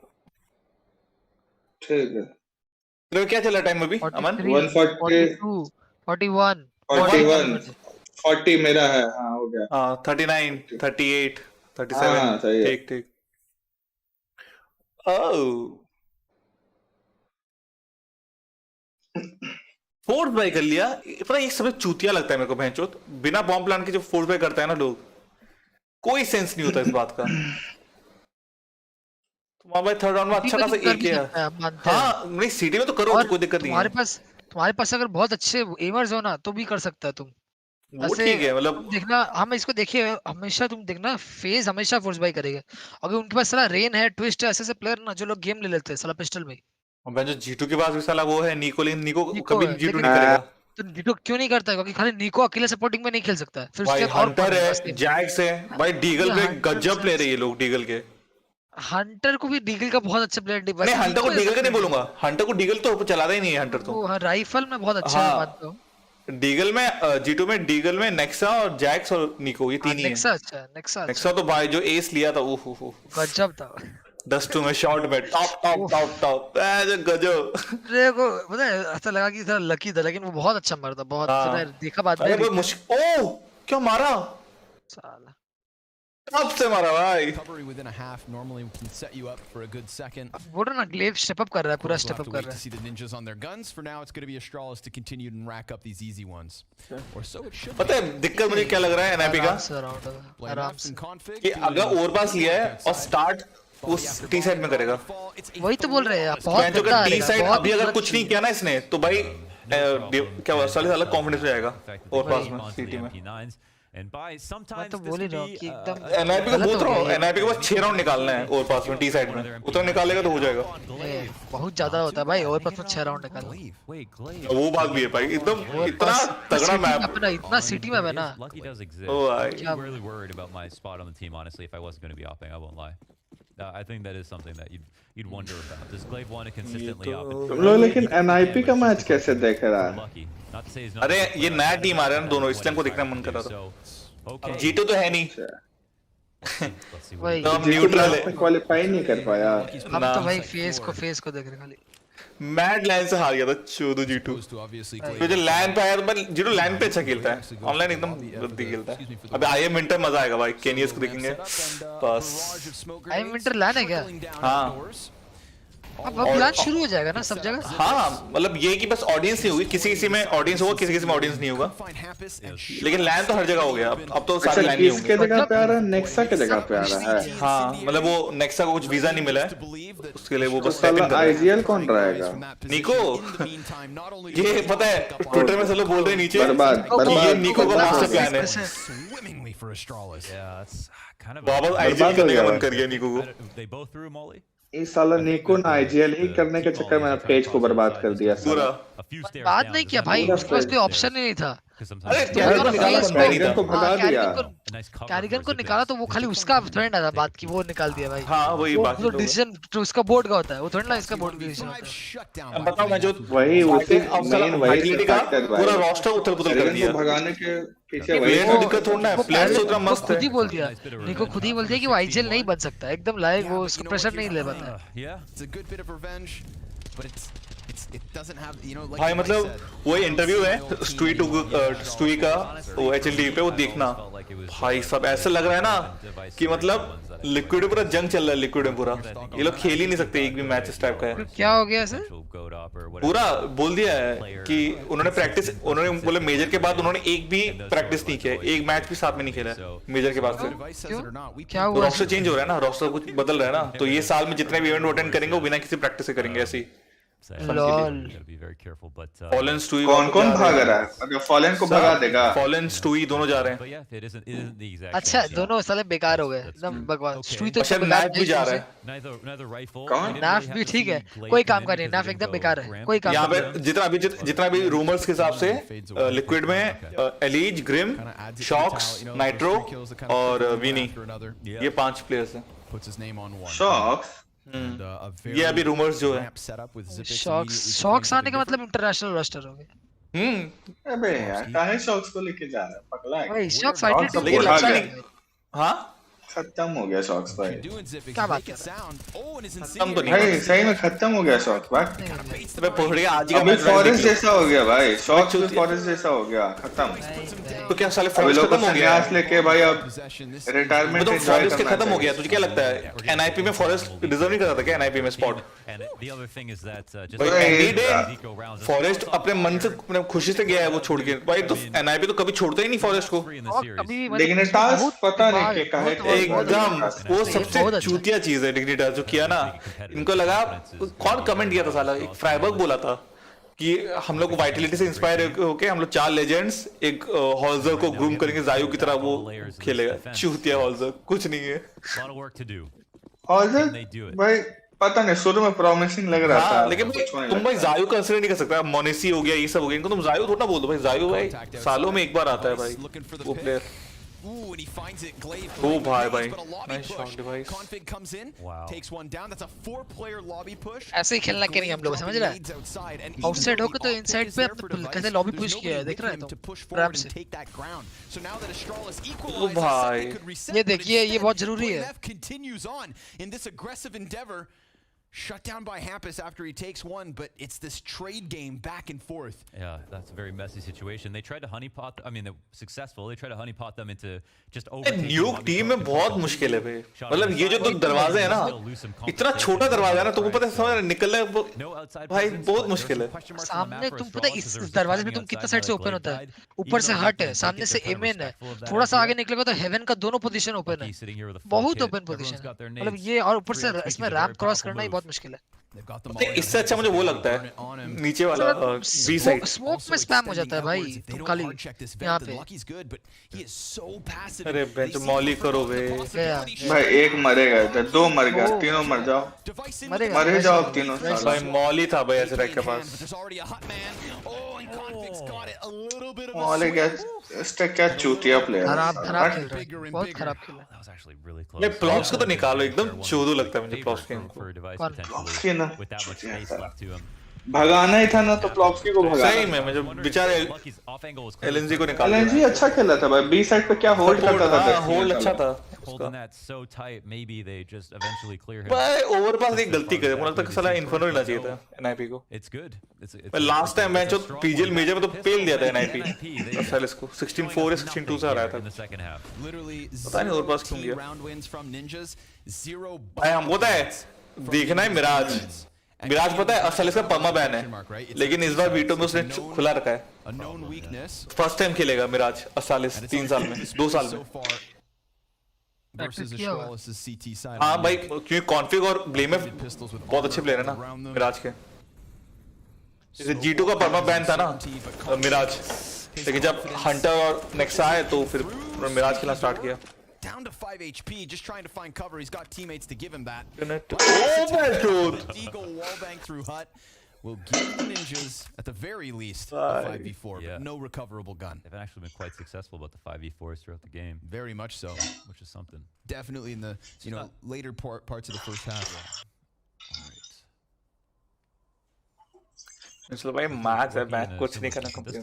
ठीक है।
तो क्या चल रहा टाइम अभी अमन?
142 41 40 मेरा है। हाँ हो गया।
हाँ 39 38 37 ठीक ठीक। फोर्स बाय कर लिया। पता एक समय चूतिया लगता है मेरे को भैंचोद, बिना बॉम्ब प्लान के जो फोर्स बाय करता है ना लोग, कोई सेंस नहीं होता इस बात का। तुम्हारा भाई थर्ड राउंड में अच्छा खासा एक है। हाँ नहीं सिटी में तो करो, कोई दिक्कत नहीं है।
तुम्हारे पास अगर बहुत अच्छे एमर्स हो ना तो भी कर सकता है तुम।
वो ठीक है, मतलब
देखना हम इसको देखिए, हमेशा तुम देखना फेज हमेशा फोर्स बाय करेगा। अगर उनके पास साला रेन है, ट्विस्ट है, ऐसे प्लेयर ना जो लोग गेम ले लेते हैं साला पिस्टल में।
और जो जीटू के पास भी साला वो है निको, लेकिन निको कभी जीटू नहीं करेगा।
तो जीटू क्यों नहीं करता है? क्योंकि खाली निको अकेले सपोर्टिंग में नहीं खेल सकता है। फिर
भाई हंटर है, जैक्स है, भाई डीगल पे गजब प्लेयर है ये लोग। डीगल के
हंटर को भी डीगल का बहुत अच्छा प्लेयर
नहीं, हंटर को डीगल का नहीं बोलूंगा, हंटर को डीगल तो चलाता ही नहीं है हंटर तो।
राइफल में बहुत अच्छा है मानता हूं।
डीगल में जीटू में डीगल में नेक्सा और जैक्स और निको ये तीन ही है।
नेक्सा अच्छा है,
नेक्सा तो भाई जो एस लिया था ओह
गजब था।
10-2 में शॉट में टॉप गजब।
देखो पता है ऐसा लगा कि थोड़ा लकी था, लेकिन वो बहुत अच्छा मारा था, बहुत देखा बाद में।
अरे मुश्किल ओह क्या मारा
साला,
कब से मारा भाई।
वो ना ग्लेव स्टेप अप कर रहा है, पूरा स्टेप अप कर रहा
है। पता है दिक्कत मुझे क्या लग रहा है एनआईपी का, कि अगर ओवरपास लिया है और स्टार्ट उस टी साइड में करेगा।
वही तो बोल रहे हैं बहुत गंदा
टी साइड अभी अगर कुछ नहीं किया ना इसने तो भाई क्या हुआ, साले अलग कॉन्फिडेंस हो जाएगा ओवरपास में सिटी में।
मैं तो बोल ही रहा हूं कि एकदम
एनआईपी को बोल रहा हूं, एनआईपी को बस 6 राउंड निकालना है ओवरपास में टी साइड में, उतना निकालेगा तो हो जाएगा।
बहुत ज्यादा होता है भाई ओवरपास में 6 राउंड निकालना।
वो बात भी है भाई, एकदम इतना तगड़ा मैप
अपना इतना सिटी में है ना।
ओ भाई
I think that is something that you'd wonder about. Does Glaive want to consistently up?
तुम लोग लेकिन एनआईपी का मैच कैसे देख रहा है?
अरे ये नया टीम आ रहा है ना दोनों, इसलिए हमको देखना मन कर रहा था। जीतो तो है नहीं तो हम न्यूट्रल है,
क्वालीफाई नहीं कर पाया।
हम तो भाई फेस को देख रहे खाली।
मैड लैन से हार गया था चोदू जीटू। तो जो लैन पे आया तो भाई जीटू लैन पे अच्छा खेलता है, ऑनलाइन एकदम गंदी खेलता है। अबे आईएम विंटर मजा आएगा भाई, केनियस को देखेंगे बस।
आईएम विंटर लैन है क्या?
हाँ
अब लैन शुरू हो जाएगा ना सब जगह।
हाँ मतलब ये कि बस ऑडियंस नहीं होगी, किसी किसी में ऑडियंस होगा, किसी किसी में ऑडियंस नहीं होगा, लेकिन लैन तो हर जगह हो गया। अब तो सारे लैन ही होंगे।
किसके जगह पे आ रहा है? नेक्सा के जगह पे आ रहा है।
हाँ मतलब वो नेक्सा को कुछ वीजा नहीं मिला है, उसके लिए वो बस
आईजीएल कौन रहेगा?
निको। ये पता है ट्विटर में सब लोग बोल रहे हैं नीचे ये निको का मास्टर प्लान है। वापस आईजीएल करने का मन कर गया निको को।
इस साल निको ने आईजीएल ही करने के चक्कर में पेज को बर्बाद कर दिया।
बात नहीं किया भाई, उसके पास कोई ऑप्शन ही नहीं था।
Because
अरे
sometimes
कैरिगन को भगा दिया।
कैरिगन को निकाला तो वो खाली उसका थोड़ी ना था बात की, वो निकाल दिया भाई।
हाँ वही बात
वो डिसीजन तो उसका बोर्ड का होता है, वो थोड़ी ना इसका बोर्ड का डिसीजन होता है।
अब बताओ मैं जो
वही उसी मेन वही फैक्टर भाई,
पूरा रोस्टर उथल-पुथल कर दिया।
भगाने के पीछे वही
प्लेयर को दिक्कत थोड़ा है, प्लेयर तो इतना मस्त है।
खुद ही बोल दिया, निको खुद ही बोल दिया कि वो आईजीएल नहीं बन सकता, एकदम लायक वो उसका प्रेशर नहीं ले पाता।
भाई मतलब वो इंटरव्यू है स्टुई का वो एचएलडी पे, वो देखना भाई सब ऐसा लग रहा है ना कि मतलब लिक्विड में पूरा जंग चल रहा है, लिक्विड में पूरा ये लोग खेल ही नहीं सकते एक भी मैच इस टाइप का है।
क्या हो गया सर?
पूरा बोल दिया है कि उन्होंने प्रैक्टिस, उन्होंने बोले मेजर के बाद उन्होंने एक भी प्रैक्टिस नहीं किया, एक मैच भी साथ में नहीं खेला मेजर के बाद से।
क्या हुआ?
रोस्टर चेंज हो रहा है ना, रोस्टर कुछ बदल रहा है ना, तो ये साल में जितने भी इवेंट अटेंड करेंगे वो बिना किसी प्रैक्टिस से करेंगे ऐसे ही।
फॉलन स्टुई
कौन भाग रहा है? अगर फॉलन को भगा देगा, फॉलन स्टुई दोनों जा रहे हैं।
अच्छा दोनों साले बेकार हो गए एकदम बकवास। स्टुई तो
शायद नाफ भी जा रहा है।
कौन?
नाफ भी ठीक है, कोई काम का नहीं, नाफ एकदम बेकार है, कोई काम
यहाँ पे जितना भी रूमर्स के हिसाब से लिक्विड में एलीज, ग्रिम, शॉक्स, नाइट्रो और विनी, ये 5 प्लेयर्स हैं। शॉक्स ये अभी रूमर्स जो है।
शॉक्स आने का मतलब इंटरनेशनल रोस्टर हो गया।
अबे यार काहे शॉक्स को लेके जा रहा है, पगला है
भाई शॉक्स आइडेंटिटी
लेकिन
अच्छा है।
हाँ खत्म हो गया शॉक्स भाई।
क्या बात कर रहा है?
खत्म तो नहीं भाई, सही में खत्म हो गया शॉक्स भाई।
मैं पढ़ गया आज का
अभी फॉरेस्ट जैसा हो गया भाई, शॉक्स भी फॉरेस्ट जैसा हो गया, खत्म।
तो क्या साले फॉरेस्ट खत्म हो गया?
लेके भाई अब रिटायरमेंट
तो फॉरेस्ट के खत्म हो गया, तुझे क्या लगता है एनआईपी में फॉरेस्ट डिजर्व नहीं कर रहा था क्या एनआईपी में स्पॉट? फॉरेस्ट अपने मन से अपने खुशी से गया है वो छोड़ के भाई, तो एनआईपी तो कभी छोड़ता ही नहीं फॉरेस्ट को। डिग्निटास पता नहीं क्या है एकदम, वो सबसे चूतिया चीज है डिग्निटास जो किया ना। इनको लगा, कौन कमेंट किया था साला, एक फ्राइबर्ग बोला था कि हम लोग वाइटलिटी से इंस्पायर होके हम लोग 4 लेजेंड्स एक हॉल्जर को ग्रूम करेंगे जायू की तरह, वो खेलेगा। चूतिया हॉल्जर कुछ नहीं है। हॉल्जर भाई पता नहीं, शुरू में प्रॉमिसिंग लग रहा था, लेकिन तुम भाई जायू कंसीडर नहीं कर सकता। मोनेसी हो गया, ये सब हो गया, इनको तुम जायू थोड़ा बोल दो भाई। जायू भाई सालों में एक बार आता है भाई वो प्लेयर। Oh भाई nice shot device.
ऐसे ही खेलना क्या नहीं हम लोग, समझ रहा है? आउटसाइड होकर तो इनसाइड पे कैसे लॉबी पुश किया है, देख रहा है तुम रैम से।
ओ भाई
ये देखिए, ये बहुत जरूरी है।
Shut down by Hampus after he takes one, but it's this trade game back and forth.
Yeah, that's a very messy situation. They tried to honeypot. I mean, they're successful. They tried to honeypot them into just over.
न्यूक team में बहुत मुश्किल है भाई, मतलब ये जो 2 दरवाजे हैं ना, इतना छोटा दरवाजा है ना, तुमको पता है समझ निकलने भाई बहुत मुश्किल है।
सामने तुम पता है इस दरवाजे में तुम कितना साइड से ओपन होता है, ऊपर से हट है, सामने से एमएन है, थोड़ा सा आगे निकलेगा तो हेवन का दोनों पोजीशन ओपन है, बहुत ओपन पोजीशन, मतलब ये, और ऊपर से इसमें रैंप क्रॉस करना ही बहुत मुश्किल है।
इससे अच्छा मुझे वो लगता है नीचे वाला बी साइड,
स्मोक में स्पैम हो जाता है भाई, तुम खाली यहाँ पे।
अरे बेंच मॉली करो बे भाई, एक मरेगा इधर, 2 मर गया, 3 मर जाओ, मरे जाओ तीनों भाई। मॉली था भाई ऐसे रैक के पास, मॉली क्या इसका क्या चूतिया प्लेयर,
खराब खेल रहा है, बहुत खराब खेला।
ये प्लॉप्स को तो निकालो, एकदम चोदू लगता है मुझे प्लॉप्स के ना, भगाना ही था ना तो प्लॉप्सकी को भगाना। सही में मुझे बेचारे एलएनजी को निकाल, एलएनजी अच्छा खेला था भाई, बी साइड पे क्या होल्ड करता था, होल्ड अच्छा था भाई। ओवरपास एक गलती करे, मुझे लगता है साला इन्फर्नो लेना चाहिए था एनआईपी को। लास्ट टाइम मैच जो पीजीएल मेजर में तो पेल दिया था एनआईपी साला, इसको 16-4 या 16-2 से आ रहा था, पता नहीं ओवरपास क्यों गया भाई। हमको पता है देखना है मिराज पता है असल इसका परमा बैन है, लेकिन इस बार वीटो में उसने खुला रखा है। फर्स्ट टाइम खेलेगा मिराज असालिस 3 साल में, 2 साल में। हाँ भाई, क्योंकि कॉन्फिग और ब्लेम में बहुत अच्छे प्लेयर है ना मिराज के। जैसे G2 का परमा बैन था ना मिराज, लेकिन जब हंटर और नेक्सा आए तो फिर मिराज खेलना स्टार्ट किया।
Down to 5 HP, just trying to find cover. He's got teammates to give him that.
Oh my god!
Eagle wallbang through Hut. will give the ninjas, at the very least, a 5v4, but no recoverable gun.
They've actually been quite successful about the 5v4s throughout the game.
Very much so.
Which is something.
Definitely in the later parts of the first half.
चलो भाई match है, match कुछ नहीं करना complete.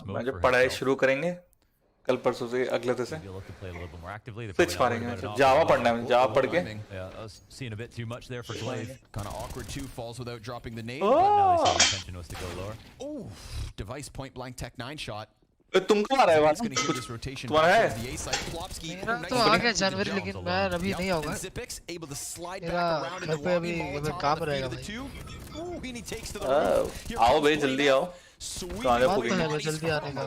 मैं जब पढ़ाई शुरू करेंगे कल परसों से अगले दिन से स्विच मारेंगे। जावा पढ़ना है, जावा पढ़ के
seeing a bit too much there for Glaive.
Kind of awkward too, falls without dropping the nade.
But now they see the intention was to go lower.
Oh, device point blank tech 9 shot.
तुमको आ रहा है
कुछ
तुम्हारा है?
मेरा तो आ गया जनवरी, लेकिन मैं अभी नहीं होगा। मेरा घर पे अभी काम रहेगा भाई।
आओ भाई जल्दी आओ।
जल्दी आने का।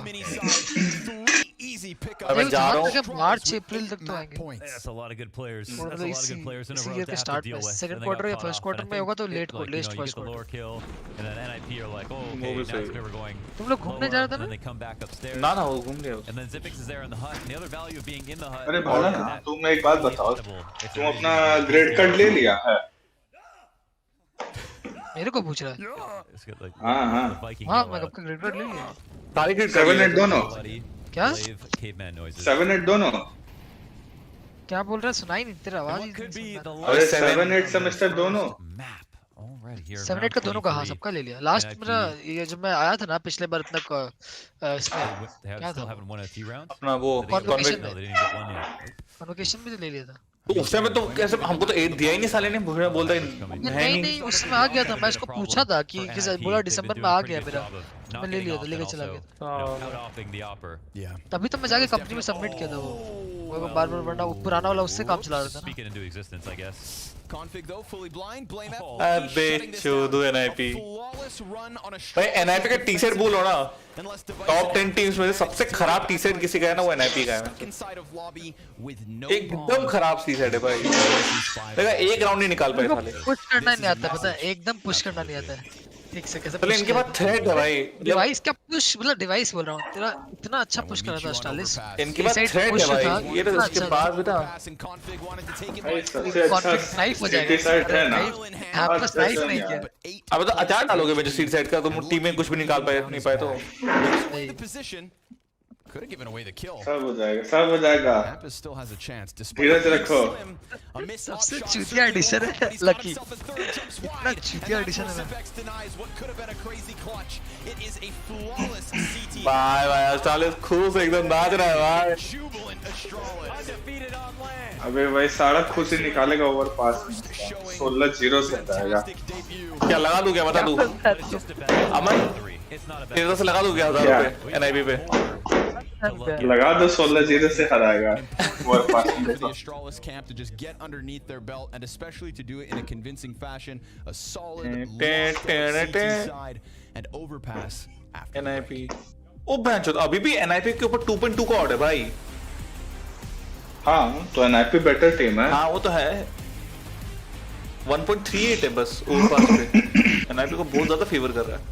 मैं जा रहा हूँ।
मार्च अप्रैल तक तो आएंगे।
That's a lot of good players. That's a lot of good players in a row to have to deal with.
Second quarter या फर्स्ट क्वार्टर में होगा तो let first
You get the lower kill, and then NIP are like, oh, okay, now it's never going.
तुम लोग घूमने जा रहे थे ना?
And then they come back upstairs.
ना वो घूम रहे हो।
And then Zipix is there in the hut. And the other value of being in the hut.
अरे भाला, तुम एक बात बताओ, तुम अपना ग्रेड कार्ड ले लिया है?
मेरे को पूछ रहा है।
हाँ हाँ।
हाँ मैं कब का ग्रेड कार्ड ले लिया।
सारी ग्रेड
7-8 दोनों।
क्या?
7-8 दोनों।
क्या बोल रहा है? सुनाई नहीं, तेरा आवाज ही नहीं।
अरे 7-8 सेमेस्टर दोनों।
7-8 का दोनों का, हाँ सबका ले लिया। लास्ट मेरा ये जब मैं आया था ना पिछले बार अपना इसमें क्या था
अपना वो
कन्वोकेशन में तो ले लिया था।
तो उस समय तो कैसे हमको तो 8 दिया ही नहीं साले ने, बोलता है
नहीं उसमें आ गया था। मैं इसको पूछा था कि बोला दिसंबर में आ गया मेरा, मैं ले लिया था, लेके चला गया। तभी तो मैं जाके कंपनी में सबमिट किया था। वो बार वरना पुराना वाला उससे काम चला रहा था ना।
Config though fully blind, blame F.
अबे चोदो NIP भाई, NIP का टी-शर्ट बोलो ना, टॉप 10 टीम्स में सबसे खराब टी-शर्ट किसी का है ना, वो NIP का है। एकदम खराब टी-शर्ट है भाई, देखा एक राउंड नहीं निकाल पाए साले।
पुश करना नहीं आता, पता है एकदम पुश करना नहीं आता है ठीक से। कैसे
इनके पास थ्रेड है भाई,
डिवाइस क्या पुश, मतलब डिवाइस बोल रहा हूँ, तेरा इतना अच्छा पुश कर रहा था Astralis।
इनके पास थ्रेड है भाई, ये तो उसके पास बेटा
सबसे अच्छा
नाइफ हो जाएगा
है ना।
आपका नाइफ नहीं किया।
अब तो अचार डालोगे मुझे सीट साइड का, तुम टीम में कुछ भी निकाल पाए नहीं पाए तो
Could have given away the kill.
सब हो जाएगा, सब हो जाएगा।
Apis still has a chance.
धीरज रखो।
सबसे चूतिया एडिशन है लकी, इतना चूतिया एडिशन है।
बाय बाय Astralis, खूब एकदम नाच रहा है भाई।
अबे भाई सारा खुशी निकालेगा ओवर पास में, 16-0 से जाएगा।
क्या लगा दूं, क्या बता दूं अमन, तेरे से लगा दूं क्या 1000 रुपए NIP पे
लगा दो, 16-0 से हराएगा ओवर पास में।
The Astralis camp to just get underneath their belt, and especially to do it in a convincing fashion, a solid side and overpass after
NIP। ओ बेंचो, अभी भी NIP के ऊपर 2.2 का ऑर्डर है भाई।
हाँ तो NIP बेटर टीम है।
हाँ वो तो है, 1.38 है बस ओवर पास पे। NIP को बहुत ज्यादा फेवर कर रहा है।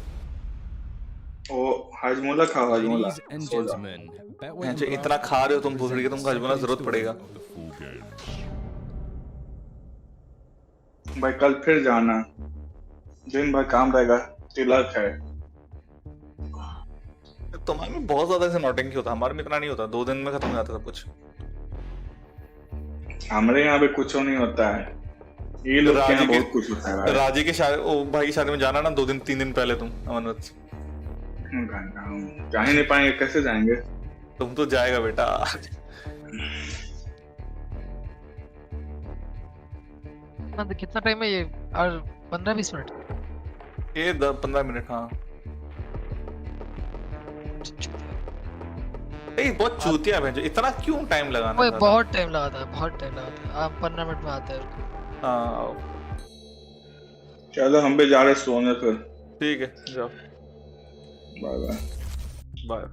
ओ हाजमोला खा, हाजमोला
इतना खा रहे हो तुम भूख रही, तुमको हाजमोला जरूरत पड़ेगा
भाई। कल फिर जाना, दिन भर काम रहेगा, तिलक है।
तुम्हारे में बहुत ज्यादा ऐसे नौटंकी होता, हमारे में इतना नहीं होता, 2 दिन में खत्म हो जाता सब कुछ।
हमारे यहाँ पे कुछ नहीं होता है, ये लोग के यहाँ बहुत कुछ होता है।
राजी की शादी, ओ भाई की शादी में जाना ना 2 दिन 3 दिन पहले तुम अमन।
जा ही नहीं पाएंगे, कैसे जाएंगे?
तुम तो जाएगा बेटा।
कितना टाइम है ये? और 15-20 मिनट?
ये 15 मिनट। हाँ बहुत चूतिया है, इतना क्यों टाइम लगाना?
बहुत टाइम लगाता है, बहुत टाइम लगाता है। आप 15 मिनट में आते हैं।
हाँ
चलो हम भी जा रहे सोने फिर।
ठीक है जाओ,
bye bye
bye.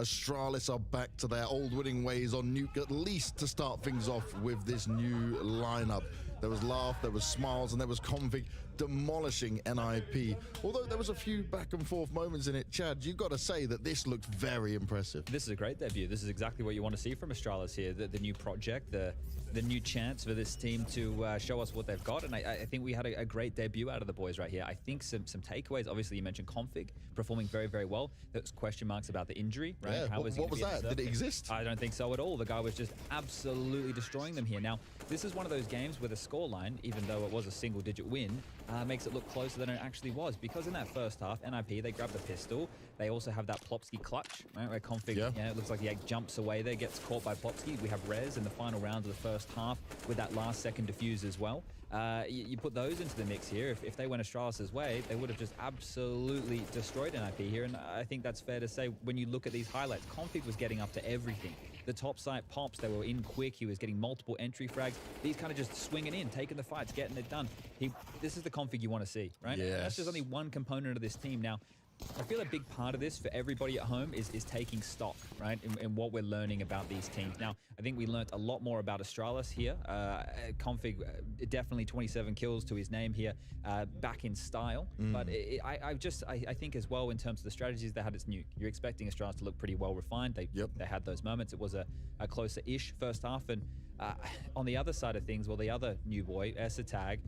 Astralis are back to their old winning ways on Nuke, at least to start things off with this new lineup. There was laugh, there was smiles, and there was config demolishing NIP. Although there was a few back and forth moments in it, Chad, you've got to say that this looked very impressive.
This is a great debut. This is exactly what you want to see from Astralis here. The new project, the new chance for this team to show us what they've got. And I think we had a great debut out of the boys right here. I think some takeaways. Obviously, you mentioned config performing very, very well. There's question marks about the injury, right?
Yeah,
How
what was that? Did it exist?
I don't think so at all. The guy was just absolutely destroying them here. Now, this is one of those games where the scoreline, even though it was a single-digit win, makes it look closer than it actually was. Because in that first half, NIP, they grabbed the pistol. They also have that Plopsky clutch, right? Where config, it looks like he jumps away there, gets caught by Plopsky. We have Rez in the final round of the first half with that last second defuse as well. You put those into the mix here. If they went Astralis' way, they would have just absolutely destroyed NIP here. And I think that's fair to say when you look at these highlights. Config was getting up to everything. The top site pops, they were in quick. He was getting multiple entry frags. These kind of just swinging in, taking the fights, getting it done. This is the config you want to see, right?
Yes.
That's just only one component of this team. Now, I feel a big part of this for everybody at home is taking stock, right, in what we're learning about these teams. Now, I think we learned a lot more about Astralis here. Config, definitely 27 kills to his name here, back in style. But I think as well in terms of the strategies they had, it's new. You're expecting Astralis to look pretty well refined. They had those moments. It was a closer-ish first half. And on the other side of things, well, the other new boy, Tag,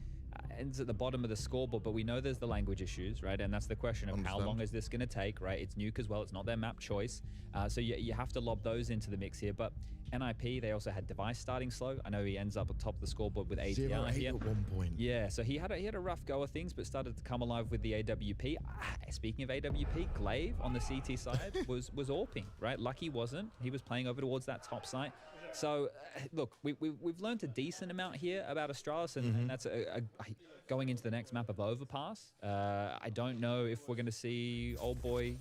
ends at the bottom of the scoreboard, but we know there's the language issues, right? And that's the question of how long is this going to take, right? It's Nuke as well. It's not their map choice. So you have to lob those into the mix here. But NIP, they also had Device starting slow. I know he ends up at top of the scoreboard with ATR here.
At one point.
Yeah, so he had a rough go of things, but started to come alive with the AWP. Speaking of AWP, Glaive on the CT side was AWPing, right? Lucky wasn't. He was playing over towards that top site. So, look, we've learned a decent amount here about Astralis, and that's going into the next map of Overpass. I don't know if we're going to see old boy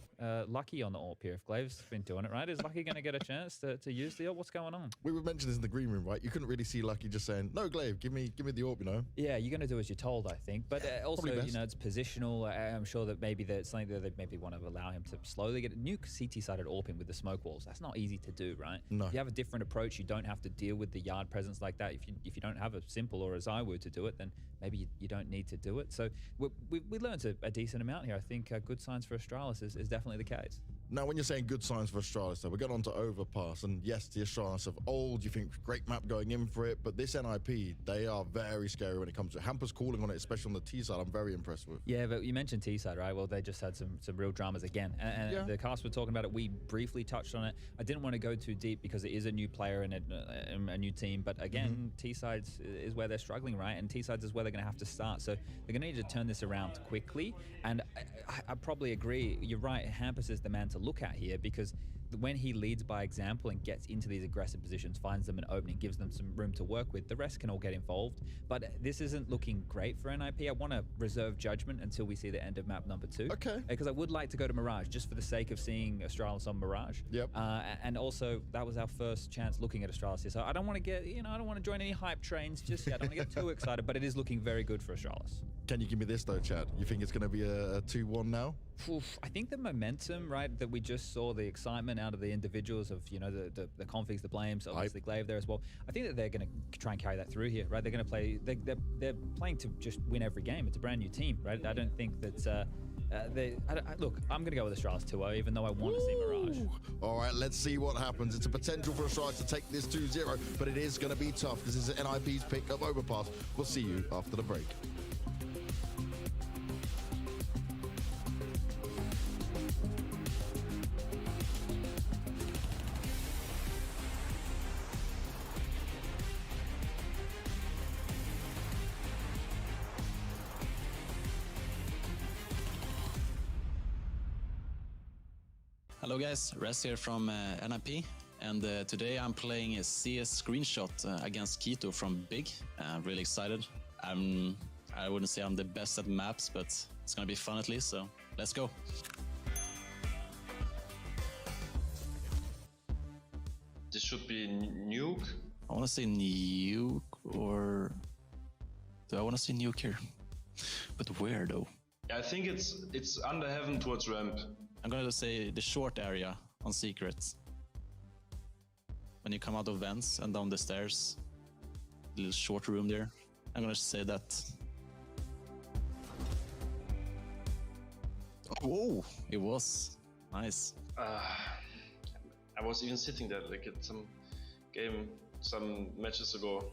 Lucky on the AWP here. If Glaive's been doing it, right? Is Lucky going to get a chance to use the AWP? What's going on?
We were mentioning this in the green room, right? You couldn't really see Lucky just saying, no, Glaive, give me the AWP, you know?
Yeah, you're going to do as you're told, I think. But also, you know, it's positional. I'm sure that maybe that's something that they maybe want to allow him to slowly get a new CT-sided AWPing with the smoke walls. That's not easy to do, right?
No.
If you have a different approach, you don't have to deal with the yard presence like that. If you don't have a simple or a Zywoo to do it, then maybe you don't need to do it. So we learned a decent amount here. I think good signs for Astralis is definitely the case.
Now, when you're saying good signs for Astralis, though, we're going on to Overpass. And yes, the Astralis of old, you think great map going in for it. But this NIP, they are very scary when it comes to it. Hamper's calling on it, especially on the T side. I'm very impressed with.
Yeah, but you mentioned T side, right? Well, they just had some real dramas again. And the cast were talking about it. We briefly touched on it. I didn't want to go too deep because it is a new player and a new team. But again, T sides is where they're struggling, right? And T sides is where they're going to have to start. So they're going to need to turn this around quickly. And I probably agree. You're right. Hampus is the man to look at here because when he leads by example and gets into these aggressive positions, finds them an opening, gives them some room to work with, the rest can all get involved. But this isn't looking great for NIP. I want to reserve judgment until we see the end of map number 2.
Okay.
Because I would like to go to Mirage just for the sake of seeing Astralis on Mirage.
Yep.
And also, that was our first chance looking at Astralis here. So I don't want to get, I don't want to join any hype trains just yet. I don't want to get too excited, but it is looking very good for Astralis.
Can you give me this though, Chad? You think it's going to be a 2-1 now?
I think the momentum, right, that we just saw, the excitement out of the individuals of, the configs, the blames, obviously Glaive there as well. I think that they're going to try and carry that through here, right? They're going to play, they're playing to just win every game. It's a brand new team, right? I don't think that, look, I'm going to go with Astralis 2-0, even though I want to see Mirage.
All right, let's see what happens. It's a potential for Astralis to take this 2-0, but it is going to be tough. This is NIP's pick of Overpass. We'll see you after the break.
Hello guys, Res here from NIP, and today I'm playing a CS screenshot against Keto from Big. I'm really excited. I wouldn't say I'm the best at maps, but it's gonna be fun at least, so let's go.
This should be Nuke.
I wanna say Nuke, or do I wanna say Nuke here? But where though?
I think it's under heaven towards ramp.
I'm gonna say the short area on secret. When you come out of vents and down the stairs, a little short room there. I'm gonna say that. Oh, it was nice.
I was even sitting there like at some game some matches ago,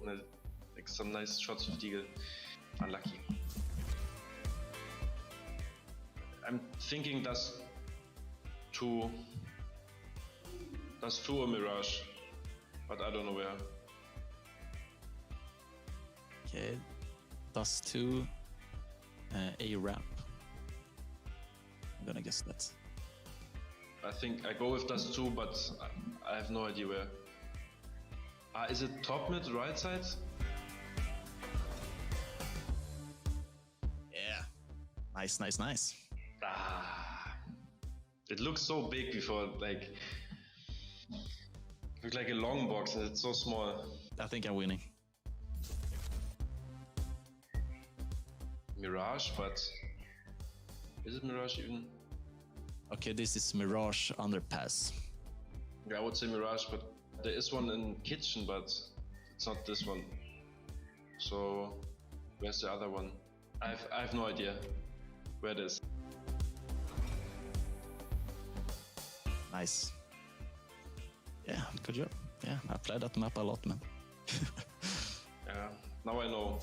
like some nice shots with Deagle. Unlucky. I'm thinking that's two or Mirage, but I don't know where.
Okay, Dust 2, A ramp. I'm gonna guess that.
I think I go with Dust 2, but I have no idea where. Is it top mid, right side?
Yeah. Nice, nice, nice.
It looks so big before, like, it looks like a long box and it's so small.
I think I'm winning.
Mirage, but is it Mirage even?
Okay, this is Mirage Underpass.
Yeah, I would say Mirage, but there is one in Kitchen, but it's not this one. So, where's the other one? I have no idea where it is.
Nice. Yeah, good job. Yeah, I played that map a lot, man.
Yeah, now I know.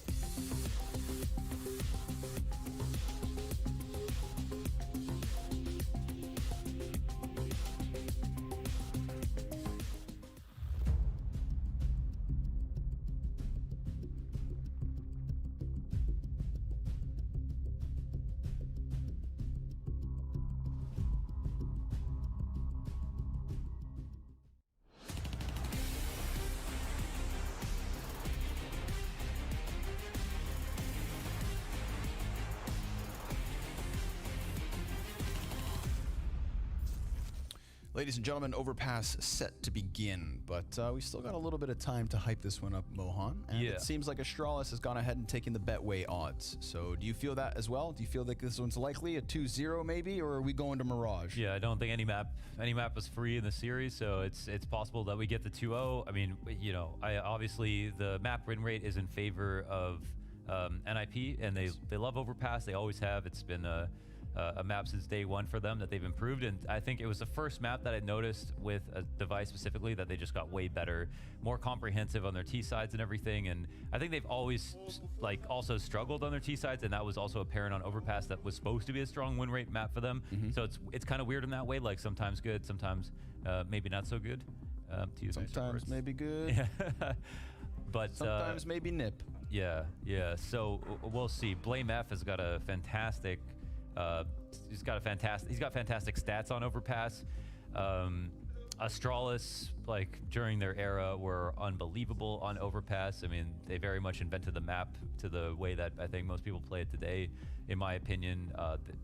Ladies and gentlemen, Overpass set to begin, but we still got a little bit of time to hype this one up, Mohan. And it seems like Astralis has gone ahead and taken the Betway odds. So do you feel that as well? Do you feel like this one's likely a 2-0 maybe, or are we going to Mirage?
Yeah, I don't think any map was free in the series, so it's possible that we get the 2-0. I mean, you know, obviously the map win rate is in favor of NIP, and they love Overpass. They always have. It's been a map since day one for them that they've improved, and I think it was the first map that I noticed with a device specifically that they just got way better, more comprehensive on their T sides and everything. And I think they've always like also struggled on their T sides, and that was also apparent on Overpass. That was supposed to be a strong win rate map for them. So it's kind of weird in that way, like sometimes good, sometimes maybe not so good. To use
sometimes maybe good,
yeah. But
sometimes maybe nip.
Yeah. So we'll see. Blame F has got a fantastic. He's got fantastic stats on Overpass. Astralis, like during their era, were unbelievable on Overpass. I mean, they very much invented the map to the way that I think most people play it today. In my opinion,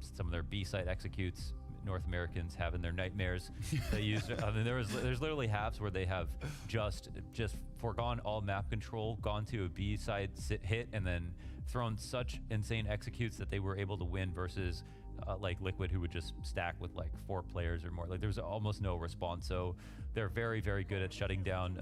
some of their B-site executes, North Americans have in their nightmares. They use. I mean, there's literally halves where they have just foregone all map control, gone to a B-side hit, and then thrown such insane executes that they were able to win versus like Liquid, who would just stack with like 4 players or more. Like there's almost no response. So they're very, very good at shutting down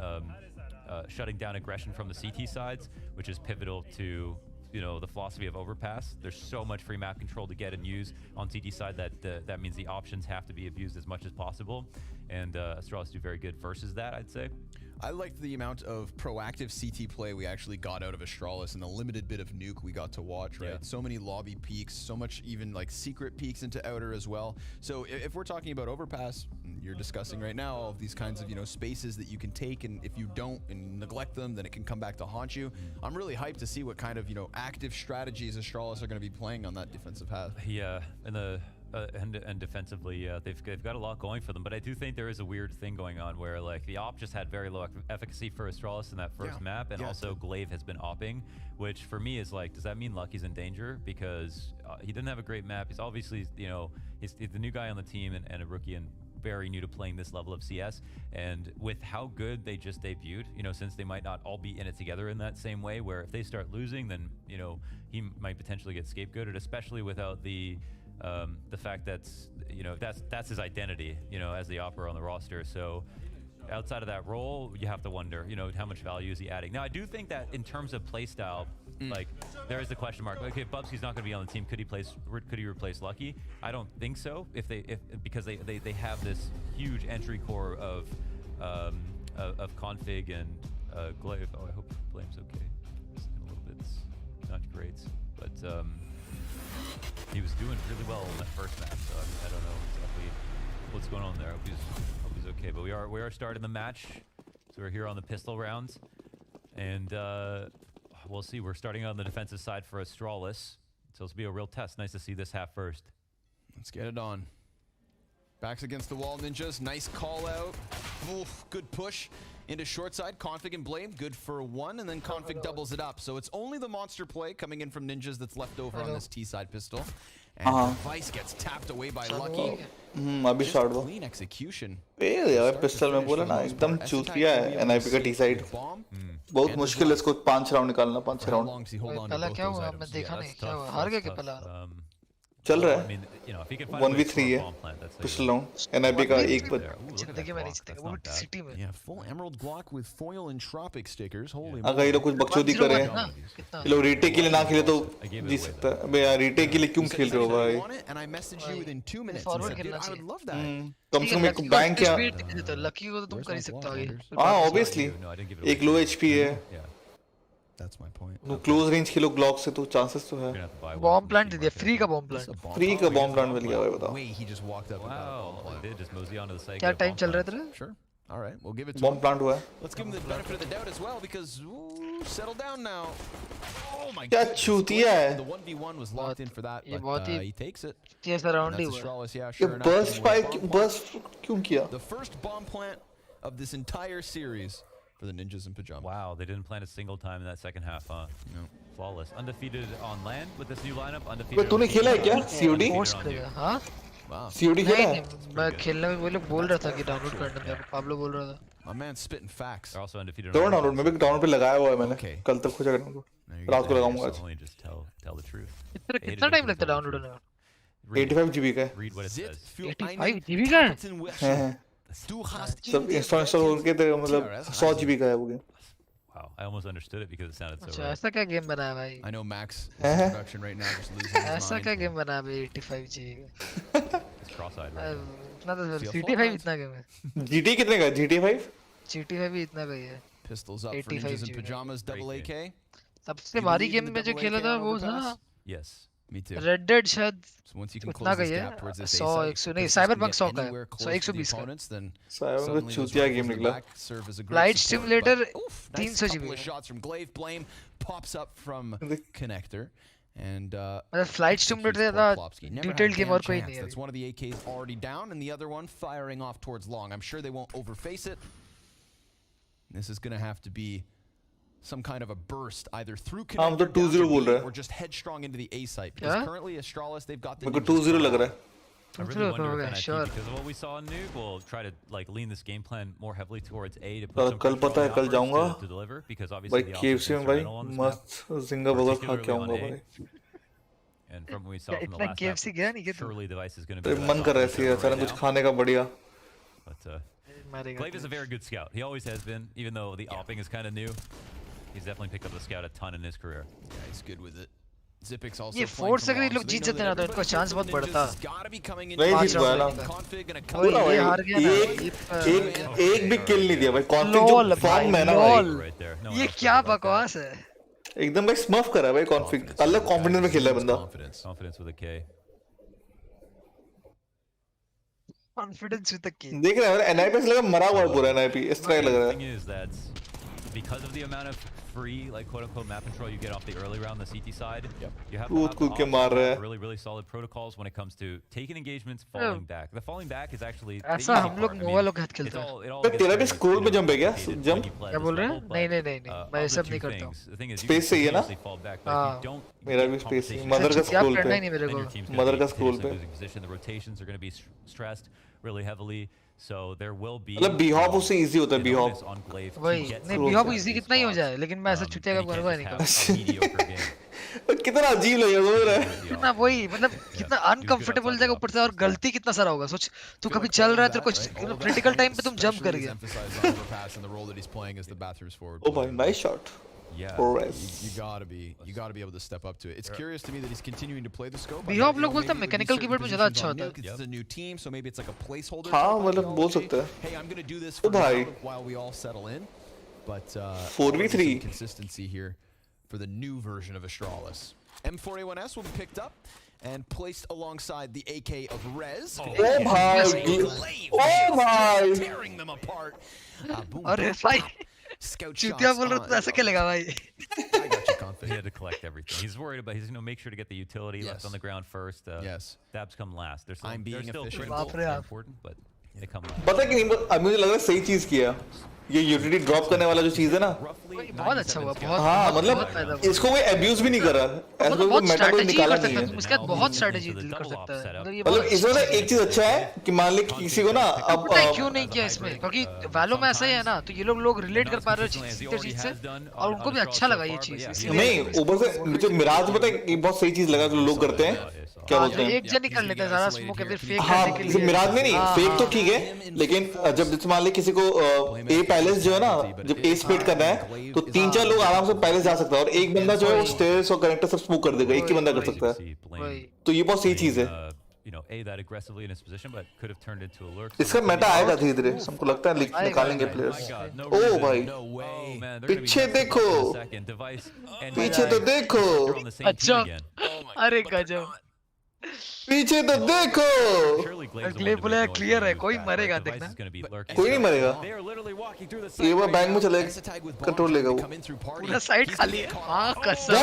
aggression from the CT sides, which is pivotal to the philosophy of Overpass. There's so much free map control to get and use on CT side that means the options have to be abused as much as possible. And Astralis do very good versus that, I'd say.
I liked the amount of proactive CT play we actually got out of Astralis and the limited bit of nuke we got to watch, right? Yeah. So many lobby peeks, so much even like secret peeks into outer as well. So if we're talking about Overpass, you're discussing right now all of these kinds of, spaces that you can take, and if you don't and neglect them, then it can come back to haunt you. I'm really hyped to see what kind of, active strategies Astralis are going to be playing on that defensive half.
Yeah, and defensively, they've got a lot going for them, but I do think there is a weird thing going on where like the op just had very low efficacy for Astralis in that first map, and also Glaive has been opping, which for me is like, does that mean Lucky's in danger? Because he didn't have a great map. He's obviously, he's the new guy on the team and a rookie and very new to playing this level of CS, and with how good they just debuted, since they might not all be in it together in that same way, where if they start losing, then he might potentially get scapegoated, especially without the The fact that's his identity, as the opera on the roster. So outside of that role, you have to wonder, how much value is he adding? Now, I do think that in terms of playstyle, like there is the question mark. Like, if Bubsy's not going to be on the team, could he replace Lucky? I don't think so. Because they have this huge entry core of Config and Glaive. Oh, I hope Blame's okay. It's a little bit not great, but he was doing really well in that first match. So I don't know exactly what's going on there. I hope he's okay. But we are starting the match. So we're here on the pistol rounds, and we'll see. We're starting on the defensive side for Astralis. So it's be a real test. Nice to see this half first.
Let's get it on. Backs against the wall, Ninjas. Nice call out. Oof, good push into short side. Config and Blame, good for one, and then Config doubles it up. So it's only the monster play coming in from Ninjas that's left over on this T-side pistol. And Vice gets tapped away by Lucky.
अभी shot दो.
Clean execution.
यार pistol में बोला ना एकदम चूतिया है NIP का टी साइड. बहुत मुश्किल है इसको 5 राउंड निकालना 5 राउंड.
पहला क्या हुआ मैं देखा नहीं क्या हुआ हार गया क्या पहला.
चल रहा है 1v3 है पिछले राउंड एनआईपी का एक पर
जिंदगी में नहीं जीतेगा वो सिटी में.
Yeah, full emerald Glock with foil and tropic stickers. Holy.
अगर ये लोग कुछ बकचोदी करें ये लोग रीटेक के लिए ना खेले तो जीत सकता है. अबे यार रीटेक के लिए क्यों खेल रहे हो भाई?
And I messaged you within 2 minutes. I would love that.
कम से कम एक बैंक क्या
लकी को तो तुम कर ही सकते हो.
हां ऑब्वियसली एक लो एचपी है.
That's my point.
No close range खेलो ग्लॉक से तो चांसेस तो है.
बॉम्ब प्लांट दे दिया फ्री का बॉम्ब प्लांट.
फ्री का बॉम्ब प्लांट मिल गया भाई बताओ.
क्या टाइम चल रहा है तेरा?
Sure. All right, we'll give it to
bomb plant हुआ है.
Let's give him the benefit of the doubt as well because settle down now. Oh my god.
क्या चूतिया है.
The 1v1 was locked in for that, but he takes it.
Yes, around ही हुआ.
ये burst spike burst क्यों किया?
The first bomb plant of this entire series for the Ninjas in pajamas.
Wow, they didn't plant a single time in that second half, huh?
No.
Flawless. Undefeated on land with this new lineup. Undefeated.
तूने खेला है क्या? COD?
हाँ?
Wow.
COD खेला है?
मैं खेलने में वो लोग बोल रहा था कि डाउनलोड करने में पाब्लो बोल रहा था.
My man spitting facts.
They're also undefeated.
तो डाउनलोड मैं भी डाउनलोड पे लगाया हुआ है मैंने. कल तक खोजा करूंगा. रात को लगाऊंगा आज.
Only just tell the truth.
कितना टाइम लगता है डाउनलोड होने में?
85 GB का है.
Read what it says.
85 GB का है?
सब इंस्टॉल होके तो मतलब 100 GB का है वो game.
Wow, I almost understood it because it sounded so
अच्छा
right.
ऐसा क्या गेम बनाया भाई?
I know Max is in production right now just losing his mind.
ऐसा क्या गेम बनाया भाई 85 GB का?
It's cross-eyed right now.
इतना तो GTA 5 इतना गेम है.
GTA कितने का है? GTA 5?
GTA 5 भी इतना का ही है.
Pistols up for Ninjas in pajamas double AK.
सबसे भारी गेम में जो खेला था वो था.
Yes.
Me too.
Red Dead शायद
So once you can
उतना
close
का
this
ही
gap towards
है.
this
100 100 नहीं Cyberpunk 100 का है. 120 का.
then
Cyberpunk चूतिया गेम निकला.
Flight Simulator 300 GB.
Shots from Glaive Blame pops up from connector and
मतलब Flight Simulator था detailed game और कोई नहीं है.
That's one of the AKs already down and the other one firing off towards long. I'm sure they won't overface it. This is going to have to be some kind of a burst either through connector or just headstrong into the A site because currently Astralis they've got the
मेरे को 2-0 लग रहा है.
I really wonder if NIP, because of what we saw in Noob, will try to like lean this game plan more heavily towards A to put some pressure on the offense to deliver because obviously the offense is instrumental on this map.
जिंगा burger खा के आऊंगा भाई.
And from what we saw from the last map, surely the device is going to be.
मन कर रहा है अचानक कुछ खाने का बढ़िया.
But Glaive is a very good scout. He always has been, even though the opping is kind of new. He's definitely picked up the scout a ton in his career.
Yeah, he's good with it. Zipix also.
ये force अगर ये लोग जीत जाते हैं ना तो इनका chance बहुत बढ़ता.
नहीं जीत पाया ना. पूरा भाई एक भी किल नहीं दिया भाई. कॉन्फिग जो फॉर्म में ना भाई.
ये क्या बकवास है.
एकदम भाई स्मफ कर रहा है भाई कॉन्फिग. अलग कॉन्फिडेंस में खेल रहा है बंदा.
Confidence with a K.
Confidence with a K.
देख रहे हैं एनआईपी से लगा मरा हुआ है पूरा एनआईपी. इस तरह लग रहा है.
Because of the amount of free, like quote unquote, map control you get off the early round, the CT side, you have really solid protocols when it comes to taking engagements, falling back. The falling back is actually.
ऐसा हम लोग नोवा लोग हाथ खेलते हैं.
तो तेरा भी स्क्रोल पे जंप है क्या? जंप?
क्या बोल रहे हैं? नहीं मैं ये सब नहीं करता हूँ.
स्पेस से ही है ना?
हाँ.
मेरा भी स्पेस ही. मदर का स्क्रोल पे. मदर का स्क्रोल पे.
The rotations are going to be stressed really heavily. So there will be.
मतलब B-hop उससे easy होता है B-hop.
वही नहीं B-hop easy कितना ही हो जाए लेकिन मैं ऐसा चुतिया का करूँगा नहीं करूँगा.
कितना अजीब लगेगा बोल रहा है.
कितना वही मतलब कितना अनकंफर्टेबल जाएगा ऊपर से और गलती कितना सारा होगा. सोच तू कभी चल रहा है तेरे को क्रिटिकल टाइम पे तुम जंप कर गया.
Oh भाई nice shot.
Yeah, you gotta be able to step up to it. It's curious to me that he's continuing to play the scope.
B-hop लोग बोलते हैं मैकेनिकल कीबोर्ड में ज़्यादा अच्छा होता है.
It's a new team, so maybe it's like a placeholder.
हाँ मतलब बोल सकते हैं.
Hey, I'm gonna do this for now while we all settle in. But
4v3
consistency here for the new version of Astralis. M4A1S will be picked up and placed alongside the AK of Rez.
Oh my!
Tearing them apart.
अरे भाई चुतिया बोल रहा तो ऐसा क्या लगा भाई.
I got you confident.
He had to collect everything. He's worried about. He's going to make sure to get the utility left on the ground first.
Yes.
Dabs come last. They're still,
I'm being
they're still
efficient.
critical, important, but they come last.
पता है कि नहीं अब मुझे लग रहा है सही चीज किया. ये यूटिलिटी ड्रॉप करने वाला जो चीज है ना
बहुत अच्छा हुआ. बहुत
हाँ मतलब इसको कोई अब्यूज भी नहीं कर रहा. ऐसा कोई मेटा कोई निकाला नहीं है.
उसके बाद बहुत स्ट्रेटजी डील कर सकता है.
मतलब इसमें ना एक चीज अच्छा है कि मान ले किसी को ना अब
क्यों नहीं किया इसमें क्योंकि वैलो में ऐसा ही है ना तो ये लोग रिलेट कर पा रहे हैं चीज से और उनको भी अच्छा लगा ये चीज.
नहीं ऊपर से मुझे मिराज पता है बहुत सही चीज लगा जो लोग करते हैं. क्या बोलते हैं
एक जन ही कर लेते हैं सारा स्मोक फिर फेक
हाँ मिराज में नहीं फेक तो ठीक है लेकिन जब जैसे मान ले किसी को ए पैलेस जो है ना जब ए स्प्लिट करना है तो 3-4 लोग आराम से पैलेस जा सकता है और एक बंदा जो है वो स्टेयर्स और कनेक्टर सब स्मोक कर देगा. एक ही बंदा कर सकता है. तो ये बहुत सही चीज है. इसका मेटा आएगा धीरे धीरे. हमको लगता है निकालेंगे प्लेयर्स. ओ भाई पीछे देखो पीछे तो देखो.
अच्छा अरे गजब
पीछे तो देखो.
अगले बोले क्लियर है कोई मरेगा देखना.
कोई नहीं मरेगा. ये वो बैंक में चलेगा कंट्रोल लेगा वो.
पूरा साइड खाली है. हाँ कसम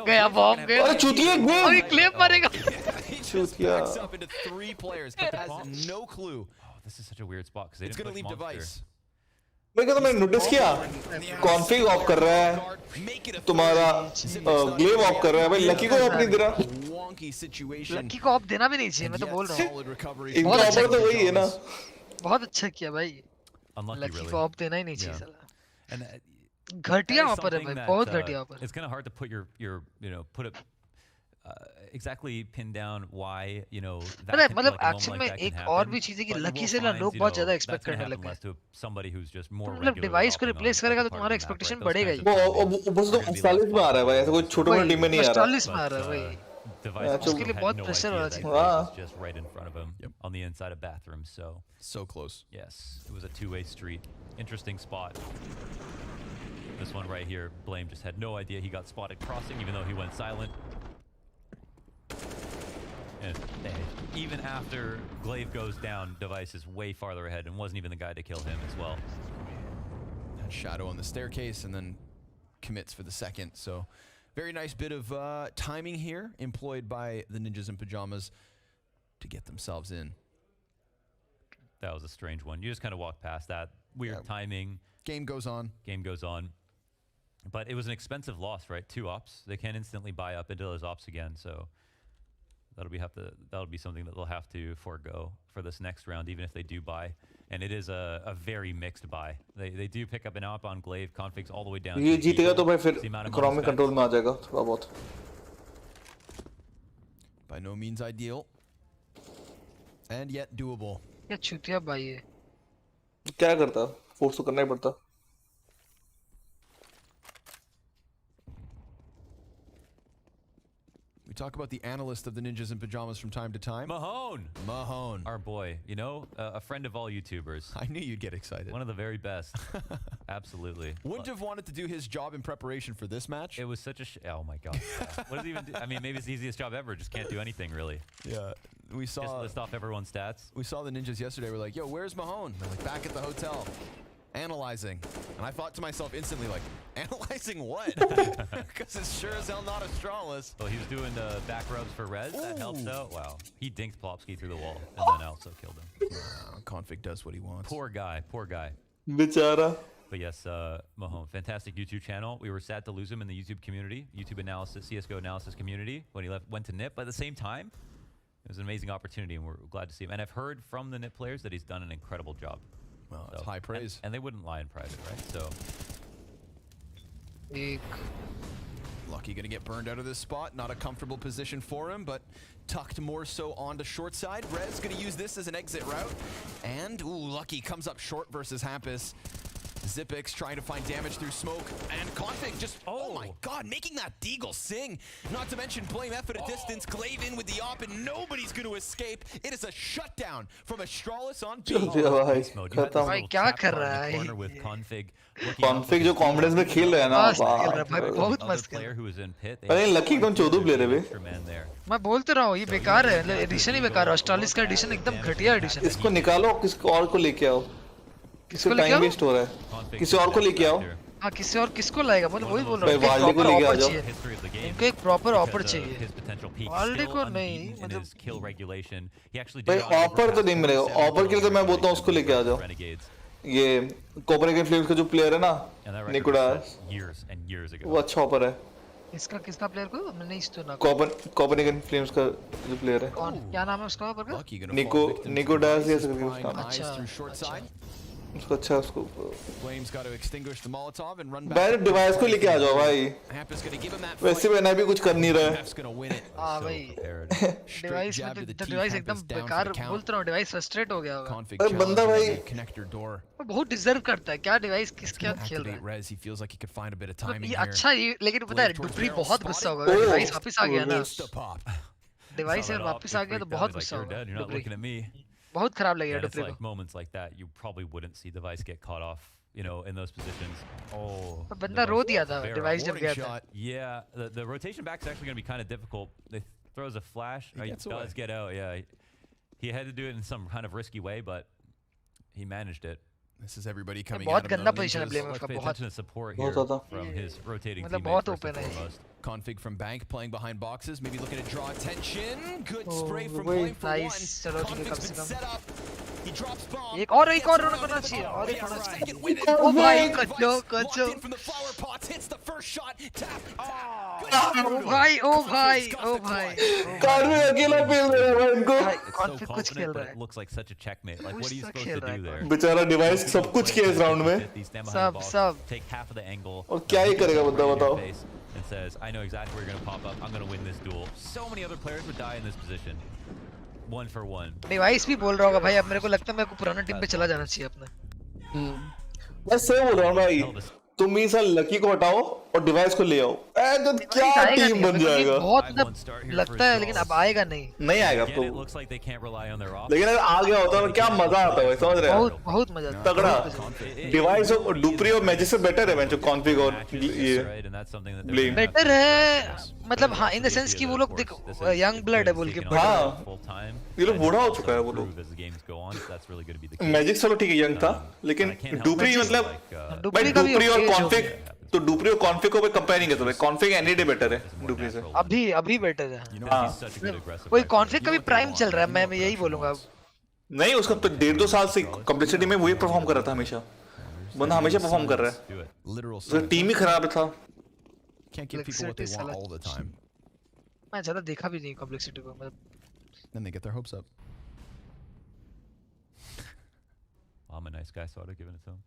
गया बॉम्ब गया.
अरे चूतिया
अरे क्लेम मरेगा.
चूतिया.
This is such a weird spot because they didn't push monster.
मैं कहता मैंने नोटिस किया कॉन्फिग ऑफ कर रहा है तुम्हारा ग्लेव ऑफ कर रहा है. भाई लकी को ऑफ नहीं दे रहा.
लकी को ऑफ देना भी नहीं चाहिए. मैं तो बोल रहा हूँ
बहुत अच्छा तो वही है ना.
बहुत अच्छा किया भाई. लकी को ऑफ देना ही नहीं चाहिए साला. घटिया ऑफर है भाई. बहुत घटिया offer.
It's kind of hard to put your put it exactly pin down why
मतलब एक्चुअली में एक और भी चीज है कि लकी से ना लोग बहुत ज्यादा एक्सपेक्ट करने लग गए. मतलब डिवाइस को रिप्लेस करेगा तो तुम्हारा एक्सपेक्टेशन बढ़ेगा ही.
वो बस तो Astralis में आ रहा है भाई. ऐसा कोई छोटे मोटे टीम में नहीं आ रहा.
Astralis में आ रहा है भाई. उसके लिए बहुत प्रेशर हो रहा
है. Just right in front of him on the inside of bathroom.
So close.
Yes, it was a two-way street. Interesting spot. This one right here, Blame just had no idea he got spotted crossing, even though he went silent. And even after Glaive goes down, Device is way farther ahead and wasn't even the guy to kill him as well.
And Shadow on the staircase and then commits for the second. So very nice bit of timing here employed by the Ninjas in Pajamas to get themselves in.
That was a strange one. You just kind of walk past that. Weird timing.
Game goes on.
Game goes on. But it was an expensive loss, right? 2 ops. They can't instantly buy up into those ops again, so that'll be something that they'll have to forego for this next round, even if they do buy. And it is a very mixed buy. They do pick up an op on Glaive configs all the way down.
ये जीतेगा तो भाई फिर economic control में आ जाएगा थोड़ा बहुत.
By no means ideal, and yet doable.
ये चूतिया भाई है.
क्या करता? फोर्स तो करना ही पड़ता.
We talk about the analyst of the Ninjas in Pajamas from time to time. Mahone.
Our boy, a friend of all YouTubers.
I knew you'd get excited.
One of the very best. Absolutely.
Wouldn't have wanted to do his job in preparation for this match.
It was such a oh my god. Yeah. What does he even do? I mean, maybe it's the easiest job ever. Just can't do anything really.
Yeah. We saw
just list off everyone's stats.
We saw the Ninjas yesterday. We're like, yo, where's Mahone? They're like, back at the hotel. Analyzing. And I thought to myself instantly, like, analyzing what? Because it's sure as hell not Astralis.
Well, he was doing the back rubs for Rez. That helps out. Wow. He dinked Plopsky through the wall and then also killed him.
Config does what he wants.
Poor guy.
Bichara.
But yes, Mahone, fantastic YouTube channel. We were sad to lose him in the YouTube community, YouTube analysis, CSGO analysis community when he went to NIP. But at the same time, It was an amazing opportunity, and we're glad to see him. And I've heard from the NIP players that he's done an incredible job.
Well, that's high praise.
And they wouldn't lie in private, right? So.
Lucky gonna get burned out of this spot. Not a comfortable position for him, but tucked more so onto short side. Rez gonna use this as an exit route. And, ooh, Lucky comes up short versus Hampus. Zipix trying to find damage through smoke, and Config just, oh my god, making that Deagle sing. Not to mention Blame F at a distance, Glaive in with the op, and nobody's going to escape. It is a shutdown from Astralis on B.
भाई क्या कर रहा है?
Config जो confidence में खेल रहा है ना,
भाई बहुत मस्त खेल
रहा है।
अरे लकी एकदम 14 प्लेयर है बे।
मैं बोलते रहा हूँ ये बेकार है, एडिशन ही बेकार है। ऑस्ट्रेलिस का एडिशन एकदम घटिया एडिशन है।
इसको निकालो, किसको और को लेके आओ।
किसको लेके आओ?
टाइम वेस्ट हो रहा है। किसी और को लेके आओ।
हाँ किसी और किसको लाएगा? मतलब वही बोल रहा हूँ।
वाल्डी को लेके आ जाओ।
इनको एक प्रॉपर ऑफर चाहिए। वाल्डी को नहीं, मतलब
भाई ऑफर तो नहीं मिलेगा। ऑफर के लिए तो मैं बोलता हूँ उसको लेके आ जाओ। ये कोपरेगन फ्लेम्स का जो प्लेयर है ना, निकोडास, वो अच्छा ऑफर है।
किसका प्लेयर को? मैंने नहीं सुना।
कोपरेगन फ्लेम्स का जो प्लेयर है।
कौन? क्या नाम है उसका ऑफर का?
निकोडास या उसका नाम।
अच्छा।
उसको अच्छा उसको
Flames got to extinguish the Molotov and run back.
Direct device को लेके आ जाओ भाई। वैसे भी एनआईबी कुछ कर नहीं रहा है।
हाँ भाई। डिवाइस में तो डिवाइस एकदम बेकार, बोलता हूँ डिवाइस फ्रस्ट्रेट हो गया होगा।
अरे बंदा भाई
वो बहुत डिजर्व करता है। क्या डिवाइस किसके साथ खेल रहा है?
He feels like he could find a bit of timing
ये
here.
अच्छा ये, लेकिन पता है डुप्री बहुत गुस्सा होगा। डिवाइस वापस आ गया ना। डिवाइस से वापस आ गया तो बहुत गुस्सा होगा। बहुत खराब लगेगा डुप्री को।
Like moments like that, you probably wouldn't see device get caught off, you know, in those positions. Oh.
बंदा रो दिया था डिवाइस जब गया था।
Yeah, the rotation back is actually going to be kind of difficult. They throws a flash. He does get out. Yeah, he had to do it in some kind of risky way, but he managed it.
This is everybody coming
बहुत
out
गंदा position है blame उसका।
बहुत support here from his rotating
मतलब
teammates.
बहुत open है।
Config from Bank playing behind boxes, maybe looking to draw attention. Good spray from Blame for one. Config's been set up. He drops bomb.
एक और run करना चाहिए, और एक होना चाहिए। ओ भाई कच्चो
from the flower pots, hits the first shot. Tap.
ओ भाई
कारवे अकेला खेल रहा है भाई इनको।
कॉन्फिग कुछ खेल रहा है।
Looks like such a checkmate. Like what are you supposed to do there?
बेचारा डिवाइस सब कुछ किया इस राउंड में।
सब
take half of the angle.
और क्या ही करेगा बंदा बताओ।
And says, I know exactly where you're going to pop up. I'm going to win this duel. So many other players would die in this position. 1 for 1.
Device भी बोल रहा होगा भाई अब मेरे को लगता है मेरे को पुराना टीम पे चला जाना चाहिए अपने।
मैं सही बोल रहा हूँ भाई। तुम ही साल लकी को हटाओ और डिवाइस को ले आओ। तो क्या टीम बन जाएगा?
बहुत लगता है लेकिन अब आएगा नहीं।
नहीं आएगा तो। लेकिन अगर आ गया होता तो क्या मजा आता है समझ रहे हो?
बहुत मजा आता है।
तगड़ा। डिवाइस और डुप्री और मैजिक से बेटर है जो कॉन्फिग और ये ब्लेम।
बेटर है मतलब हाँ इन द सेंस कि वो लोग देखो यंग ब्लड है बोल के।
हाँ ये लोग बूढ़ा हो चुका है वो लोग। मैजिक चलो ठीक है यंग था लेकिन डुप्री मतलब भाई डुप्री और कॉन्फिग तो डुप्री और कॉन्फिग को कंपेयर नहीं कर सकते। कॉन्फिग एनी डे बेटर है डुप्री से।
अभी बेटर है। कोई कॉन्फिग का भी प्राइम चल रहा है मैं यही बोलूंगा।
नहीं उसका तो 1.5-2 साल से कॉम्प्लेक्सिटी में वही परफॉर्म कर रहा था हमेशा। बंदा हमेशा परफॉर्म कर रहा है। उसका टीम ही खराब था।
Can't give people what they want all the time.
मैं ज़्यादा देखा भी नहीं कॉम्प्लेक्सिटी को मतलब।
Then they get their hopes up.
I'm a nice guy, so I'd have given it to him.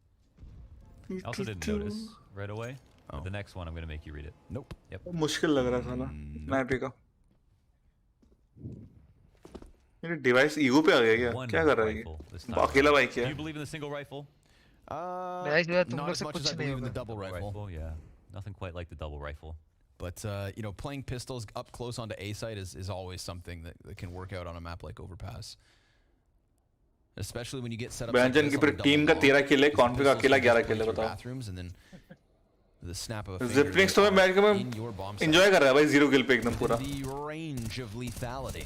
I also didn't notice right away. But the next one, I'm going to make you read it.
Nope.
Yep.
मुश्किल लग रहा था ना नाइपी का। ये device ego पे आ गया क्या? क्या कर रहा है ये? अकेला भाई क्या?
Do you believe in the single rifle?
Not as much as I believe in the double rifle.
Yeah. Nothing quite like the double rifle.
But, you know, playing pistols up close onto A site is always something that can work out on a map like Overpass. Especially when you get set up.
Banyan की पूरी team का 13 किल है, config अकेला 11 किल है बताओ।
The snap of a
Zipnix तो मैं match में एंजॉय कर रहा है भाई 0 किल पे एकदम पूरा।
The range of lethality,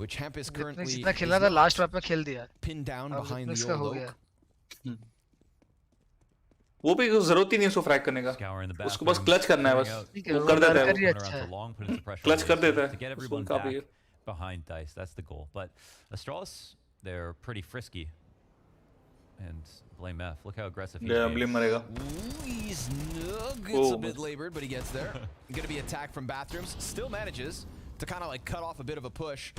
which Hampus currently
जितना खेला था लास्ट मैप में खेल दिया।
Pinned down behind the old oak.
वो भी जरूरत ही नहीं है उसको फ्रैग करने का। उसको बस क्लच करना है बस। वो कर देता है। क्लच कर देता है। काफी
behind dice. That's the goal. But Astralis, they're pretty frisky. And Blame F. Look how aggressive he is.
Yeah, Blame marega.
He's a bit labored, but he gets there. Gonna be attacked from bathrooms. Still manages to kind of like cut off a bit of a push.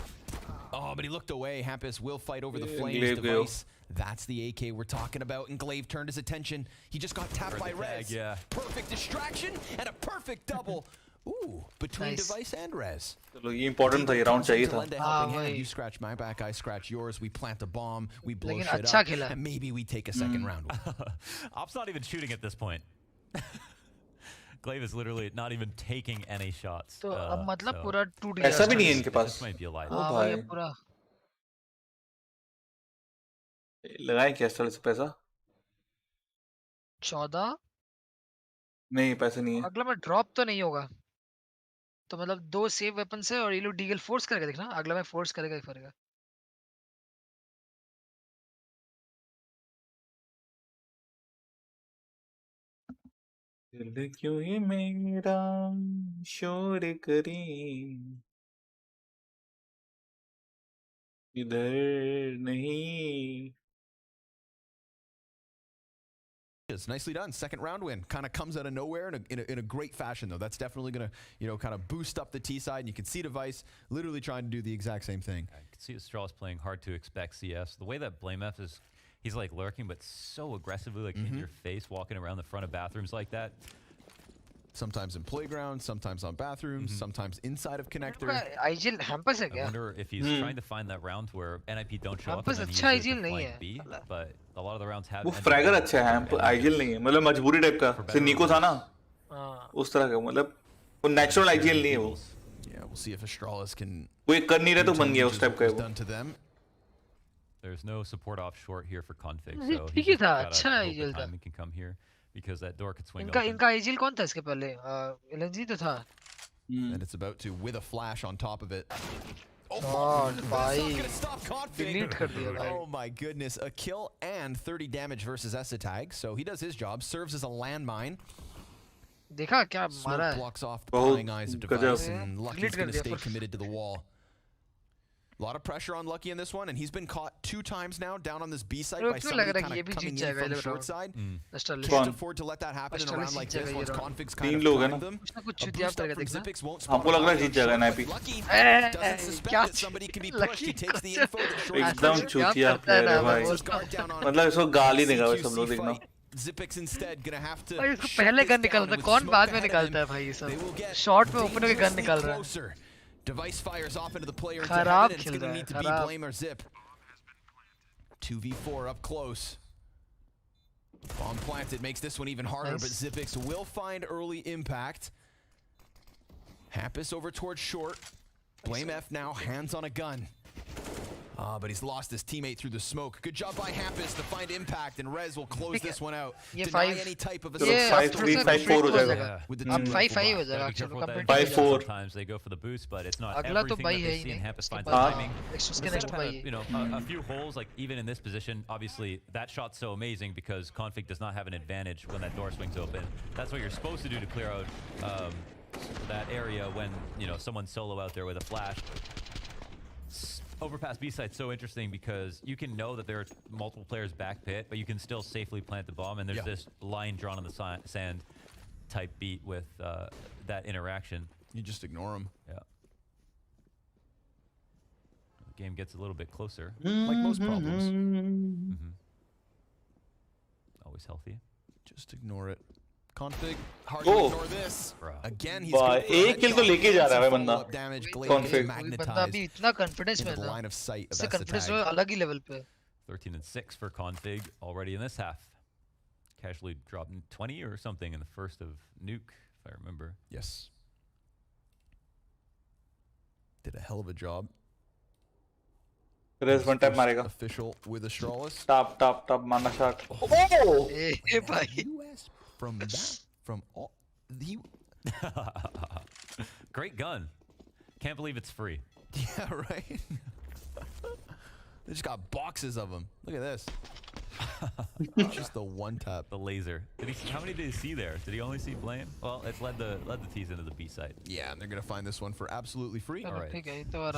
Oh, but he looked away. Hampus will fight over the flames device. That's the AK we're talking about, and Glaive turned his attention. He just got tapped by Rez.
Yeah.
Perfect distraction and a perfect double. Ooh, between device and Rez.
चलो ये important था, ये round चाहिए था.
You scratch my back, I scratch yours. We plant a bomb, we blow shit up, and maybe we take a second round.
Op's not even shooting at this point. Glaive is literally not even taking any shots.
तो अब मतलब पूरा टूट
गया. ऐसा भी नहीं है इनके पास.
This might be a lie.
हाँ भाई पूरा.
लगाएं क्या Astralis पैसा?
14
नहीं पैसे नहीं है.
अगला में ड्रॉप तो नहीं होगा. तो मतलब 2 सेव वेपन से और ये लोग डीगल फोर्स करके देखना. अगला में फोर्स करेगा ही करेगा.
दिल क्यों ये मेरा शोर करे इधर नहीं.
Nicely done. Second round win. Kind of comes out of nowhere in a great fashion, though. That's definitely going to, kind of boost up the T side. And you can see Device literally trying to do the exact same thing.
I can see Astralis playing hard to expect CS. The way that BlameF is, he's like lurking, but so aggressively, like in your face, walking around the front of bathrooms like that.
Sometimes in playgrounds, sometimes on bathrooms, sometimes inside of connector.
I
wonder if he's trying to find that round where NIP don't show up and then
अच्छा
he uses the flank B, but a lot of the rounds have.
वो fragger अच्छा है, Hamp आइजिल नहीं है. मतलब मजबूरी type का. जैसे निको था ना. उस तरह का. मतलब वो नेचुरल आइजिल नहीं है वो.
Yeah, we'll see if Astralis can.
वो एक कर नहीं रहे तो बन गया उस टाइप का वो.
There's no support off short here for config, so
ठीक ही था. अच्छा आइजिल था.
He can come here because that door could swing
इनका आइजिल कौन था इसके पहले? LNG तो था.
And it's about to with a flash on top of it.
Oh,
Delete कर दिया भाई. Oh my goodness, a kill and 30 damage versus Esatag. So he does his job, serves as a landmine.
देखा क्या मारा है?
Blocks off the prying eyes of Device, and Lucky's going to stay committed to the wall. A lot of pressure on Lucky in this one, and he's been caught 2 times now down on this B side by somebody kind of coming in from the short side. Can't afford to let that happen in a round like this once Config's kind of trying them. A boost up from Zippix won't spawn.
हमको लग रहा है जीत जाएगा NIP.
Lucky doesn't suspect that somebody can be pushed. He takes the info that short
एकदम चूतिया player है भाई. मतलब इसको गाली देगा वो सब लोग देखना.
Zippix instead gonna have to.
भाई इसको पहले गन निकालता है. कौन बाद में निकालता है भाई ये सब? शॉट में ओपन होके गन निकाल रहा है.
Device fires off into the player into heaven, and it's going to need to be Blame or Zip. 2v4 up close. Bomb planted makes this one even harder, but Zippix will find early impact. Hampus over towards short. Blame F now, hands on a gun. But he's lost his teammate through the smoke. Good job by Hampus to find impact, and Rez will close this one out. Deny any type of a
5-3, 5-4 हो जाएगा.
अब 5-5 हो जाएगा actually.
5-4.
Sometimes they go for the boost, but it's not
अगला तो
everything
भाई
that
है
they
he
see, and
नहीं.
Hampus finds the timing.
उसके next भाई.
You know, a few holes, like even in this position, obviously that shot's so amazing because Config does not have an advantage when that door swings open. That's what you're supposed to do to clear out that area when, you know, someone's solo out there with a flash. Overpass B site's so interesting because you can know that there are multiple players back pit, but you can still safely plant the bomb, and there's this line drawn on the sand type beat with that interaction.
You just ignore them.
Yeah. The game gets a little bit closer.
Like most problems.
Always healthy.
Just ignore it. Config, hard to ignore this. Again, he's going
एक kill तो लेके जा रहा है बंदा.
Config
बंदा अभी इतना confidence में था.
line of sight of
इससे confidence अलग ही level पे.
13-6 for Config already in this half. Casually dropped 20 or something in the first of Nuke, if I remember.
Yes. Did a hell of a job.
Rez one tap मारेगा.
Official with Astralis.
Top मारना shot.
Oh! ए भाई.
From that, from all the
great gun. Can't believe it's free.
Yeah, right. They just got boxes of them. Look at this. Just the one tap.
The laser. How many did he see there? Did he only see Blame? Well, it's led the T's into the B side.
Yeah, and they're gonna find this one for absolutely free.
All right. This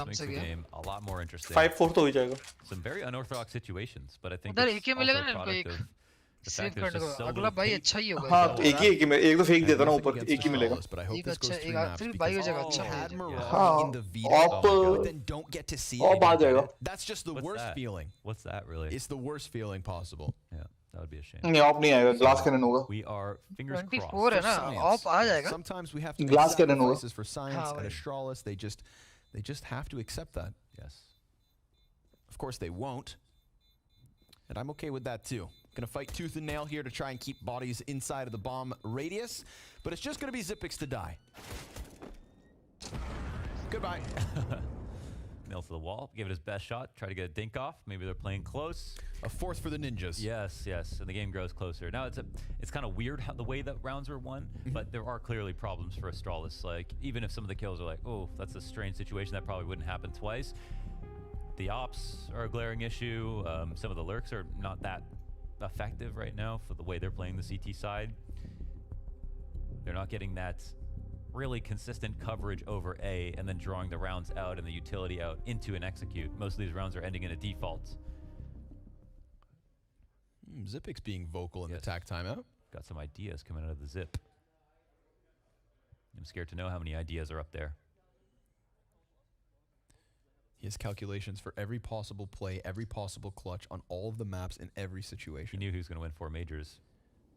makes the game a lot more interesting.
5-4 तो हो जाएगा.
Some very unorthodox situations, but I think
उधर
it's
AK
also
मिलेगा
a
ना इनको
product
एक.
of
save करने को अगला भाई अच्छा ही होगा।
हाँ एक ही में एक तो फेंक देता ना ऊपर एक ही मिलेगा।
एक अच्छा एक फिर भाई हो जाएगा अच्छा।
हाँ ऑप आ जाएगा।
That's just the worst feeling.
What's that really?
It's the worst feeling possible.
Yeah, that would be a shame.
नहीं ऑप नहीं आएगा, ग्लास कैनन होगा।
We are fingers crossed.
24 है ना, ऑप आ जाएगा।
Sometimes we have to
glass cannon
sacrifices for science and Astralis. They just have to accept that.
Yes.
Of course they won't. And I'm okay with that too. Gonna fight tooth and nail here to try and keep bodies inside of the bomb radius, but it's just gonna be Xyp9x to die. Goodbye.
Nails to the wall, give it his best shot, try to get a dink off. Maybe they're playing close.
A fourth for the ninjas.
Yes, yes, and the game grows closer. Now it's kind of weird how the way that rounds were won, but there are clearly problems for Astralis. Like even if some of the kills are like, oh, that's a strange situation, that probably wouldn't happen twice. The ops are a glaring issue. Some of the lurks are not that effective right now for the way they're playing the CT side. They're not getting that really consistent coverage over A and then drawing the rounds out and the utility out into an execute. Most of these rounds are ending in a default.
Xyp9x being vocal in the attack timeout.
Got some ideas coming out of the Zip. I'm scared to know how many ideas are up there.
He has calculations for every possible play, every possible clutch on all of the maps in every situation.
He knew he was going to win 4 majors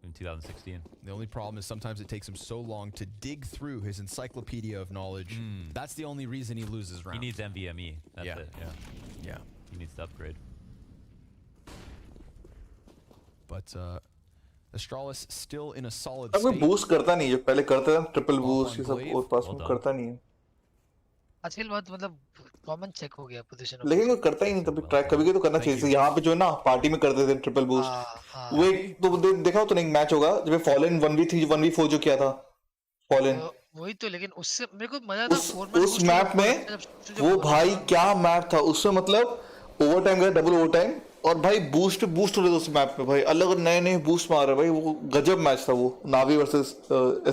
in 2016.
The only problem is sometimes it takes him so long to dig through his encyclopedia of knowledge. That's the only reason he loses rounds.
He needs NVMe. That's it.
Yeah.
He needs to upgrade.
But Astralis still in a solid
state. boost करता नहीं है, जो पहले करते थे triple boost ये सब और पास में करता नहीं है।
आजकल बहुत मतलब कॉमन चेक हो गया पोजीशन।
लेकिन वो करता ही नहीं, तभी ट्रैक कभी तो करना चाहिए। यहाँ पे जो है ना पार्टी में करते थे ट्रिपल बूस्ट, वो एक तो देखा हो तो नहीं मैच होगा जब फॉलन 1v3 1v4 जो किया था फॉलन,
वही तो। लेकिन उससे मेरे को मजा था
उस मैप में। वो भाई क्या मैप था उसमें, मतलब ओवर टाइम गया, डबल ओवर टाइम, और भाई बूस्ट हो रहे थे उस मैप में भाई, अलग नए बूस्ट मार रहे भाई। वो गजब मैच था वो, नावी वर्सेस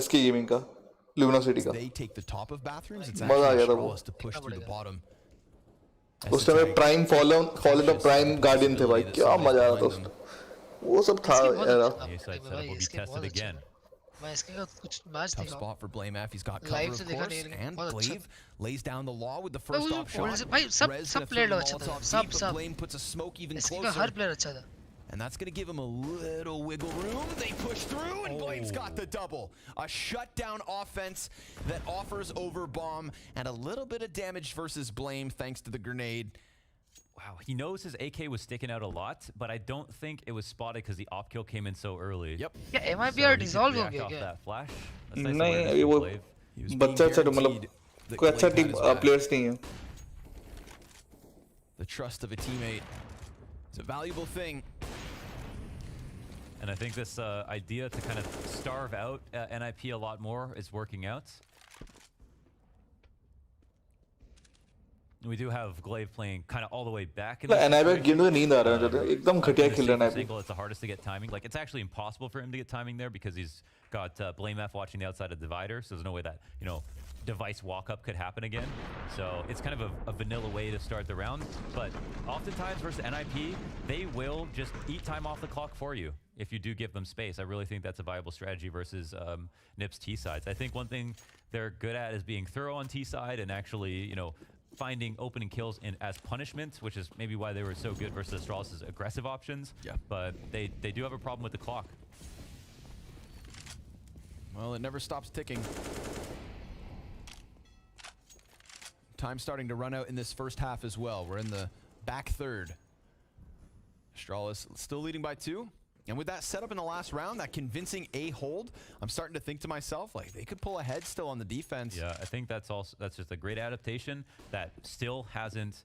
एसके गेमिंग का, Luna City का। मजा आ गया था वो। उस time prime fallen the prime guardian थे भाई, क्या मजा आया था उसमें। वो सब था यार।
मैं इसके का कुछ मैच
देखा। Tough spot for BlameF. He's got cover of course, and Glaive lays down the law with the first off shot.
भाई सब प्लेयर अच्छा था, सब
Blame puts a smoke even
इसके का
closer.
हर प्लेयर अच्छा था।
And that's going to give him a little wiggle room. They push through, and Blame's got the double. A shutdown offense that offers over bomb and a little bit of damage versus Blame thanks to the grenade.
Wow, he knows his AK was sticking out a lot, but I don't think it was spotted because the op kill came in so early.
Yep.
Yeah, MIBR dissolve हो गया क्या?
That flash.
नहीं वो बच्चा अच्छा मतलब कोई अच्छा टीम प्लेयर्स नहीं है.
The trust of a teammate is a valuable thing.
And I think this idea to kind of starve out NIP a lot more is working out. We do have Glaive playing kind of all the way back.
NIP गिन तो नींद आ रहा है, एकदम घटिया खेल रहा है NIP.
It's the hardest to get timing. Like it's actually impossible for him to get timing there because he's got BlameF watching the outside of the divider, so there's no way that device walk-up could happen again. So it's kind of a vanilla way to start the round. But oftentimes versus NIP, they will just eat time off the clock for you if you do give them space. I really think that's a viable strategy versus NIP's T-sides. I think one thing they're good at is being thorough on T-side and actually, finding opening kills as punishment, which is maybe why they were so good versus Astralis' aggressive options.
Yeah.
But they do have a problem with the clock.
Well, it never stops ticking. Time starting to run out in this first half as well. We're in the back third. Astralis still leading by 2. And with that setup in the last round, that convincing A hold, I'm starting to think to myself, like, they could pull ahead still on the defense.
Yeah, I think that's just a great adaptation that still hasn't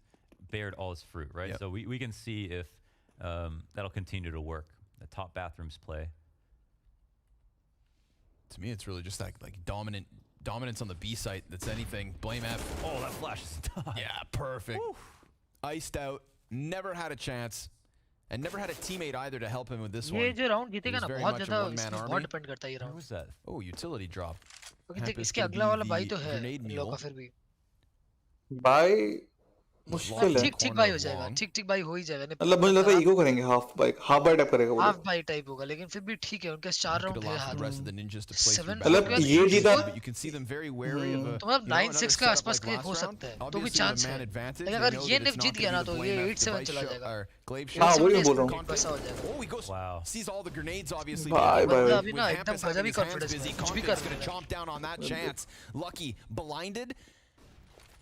bared all its fruit, right?
Yep.
So we can see if that'll continue to work. The top bathrooms play.
To me, it's really just like dominance on the B site that's anything. BlameF.
Oh, that flash is done.
Yeah, perfect. Woo. Iced out. Never had a chance. And never had a teammate either to help him with this one.
ये जो round जीतेगा ना बहुत ज़्यादा इसमें बहुत depend करता है ये round.
What was that? Oh, utility drop.
क्योंकि इसके अगला वाला भाई तो है लोग का फिर भी.
भाई
मुश्किल है
ठीक भाई हो जाएगा, ठीक भाई हो ही जाएगा।
मतलब मुझे लगता है ईगो करेंगे हाफ बाई टाइप करेगा वो,
हाफ बाई टाइप होगा, लेकिन फिर भी ठीक है, उनके 4 राउंड है हाथ। 7
मतलब ये जीता
तो मतलब 9-6 का आसपास के हो सकता है, तो भी चांस है। लेकिन अगर ये निप जीत गया ना तो ये 8-7 चला जाएगा।
हाँ वही मैं बोल रहा हूँ।
पैसा हो जाएगा।
Wow. Sees all the grenades obviously.
बंदा अभी ना एकदम गजब ही कॉन्फिडेंस है, कुछ भी कर
gonna chomp down on that chance. Lucky blinded.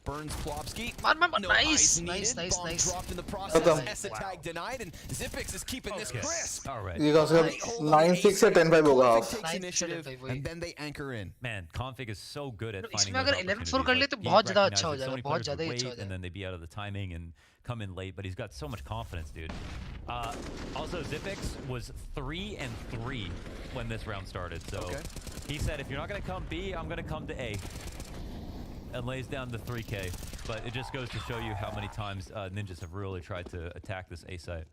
Burns Plopsky.
Nice.
Dropped in the process. Essa tag denied, and Zipix is keeping this crisp.
All right.
ये कौन सा 9-6 या 10-5 होगा half.
Takes initiative, and then they anchor in.
Man, config is so good at finding
इसमें अगर 11-4 कर ले तो बहुत ज़्यादा अच्छा हो जाएगा, बहुत ज़्यादा ही अच्छा हो जाएगा।
And then they be out of the timing and come in late, but he's got so much confidence, dude. Also, Zipix was 3-3 when this round started, so he said, if you're not going to come B, I'm going to come to A. And lays down the 3K, but it just goes to show you how many times ninjas have really tried to attack this A site.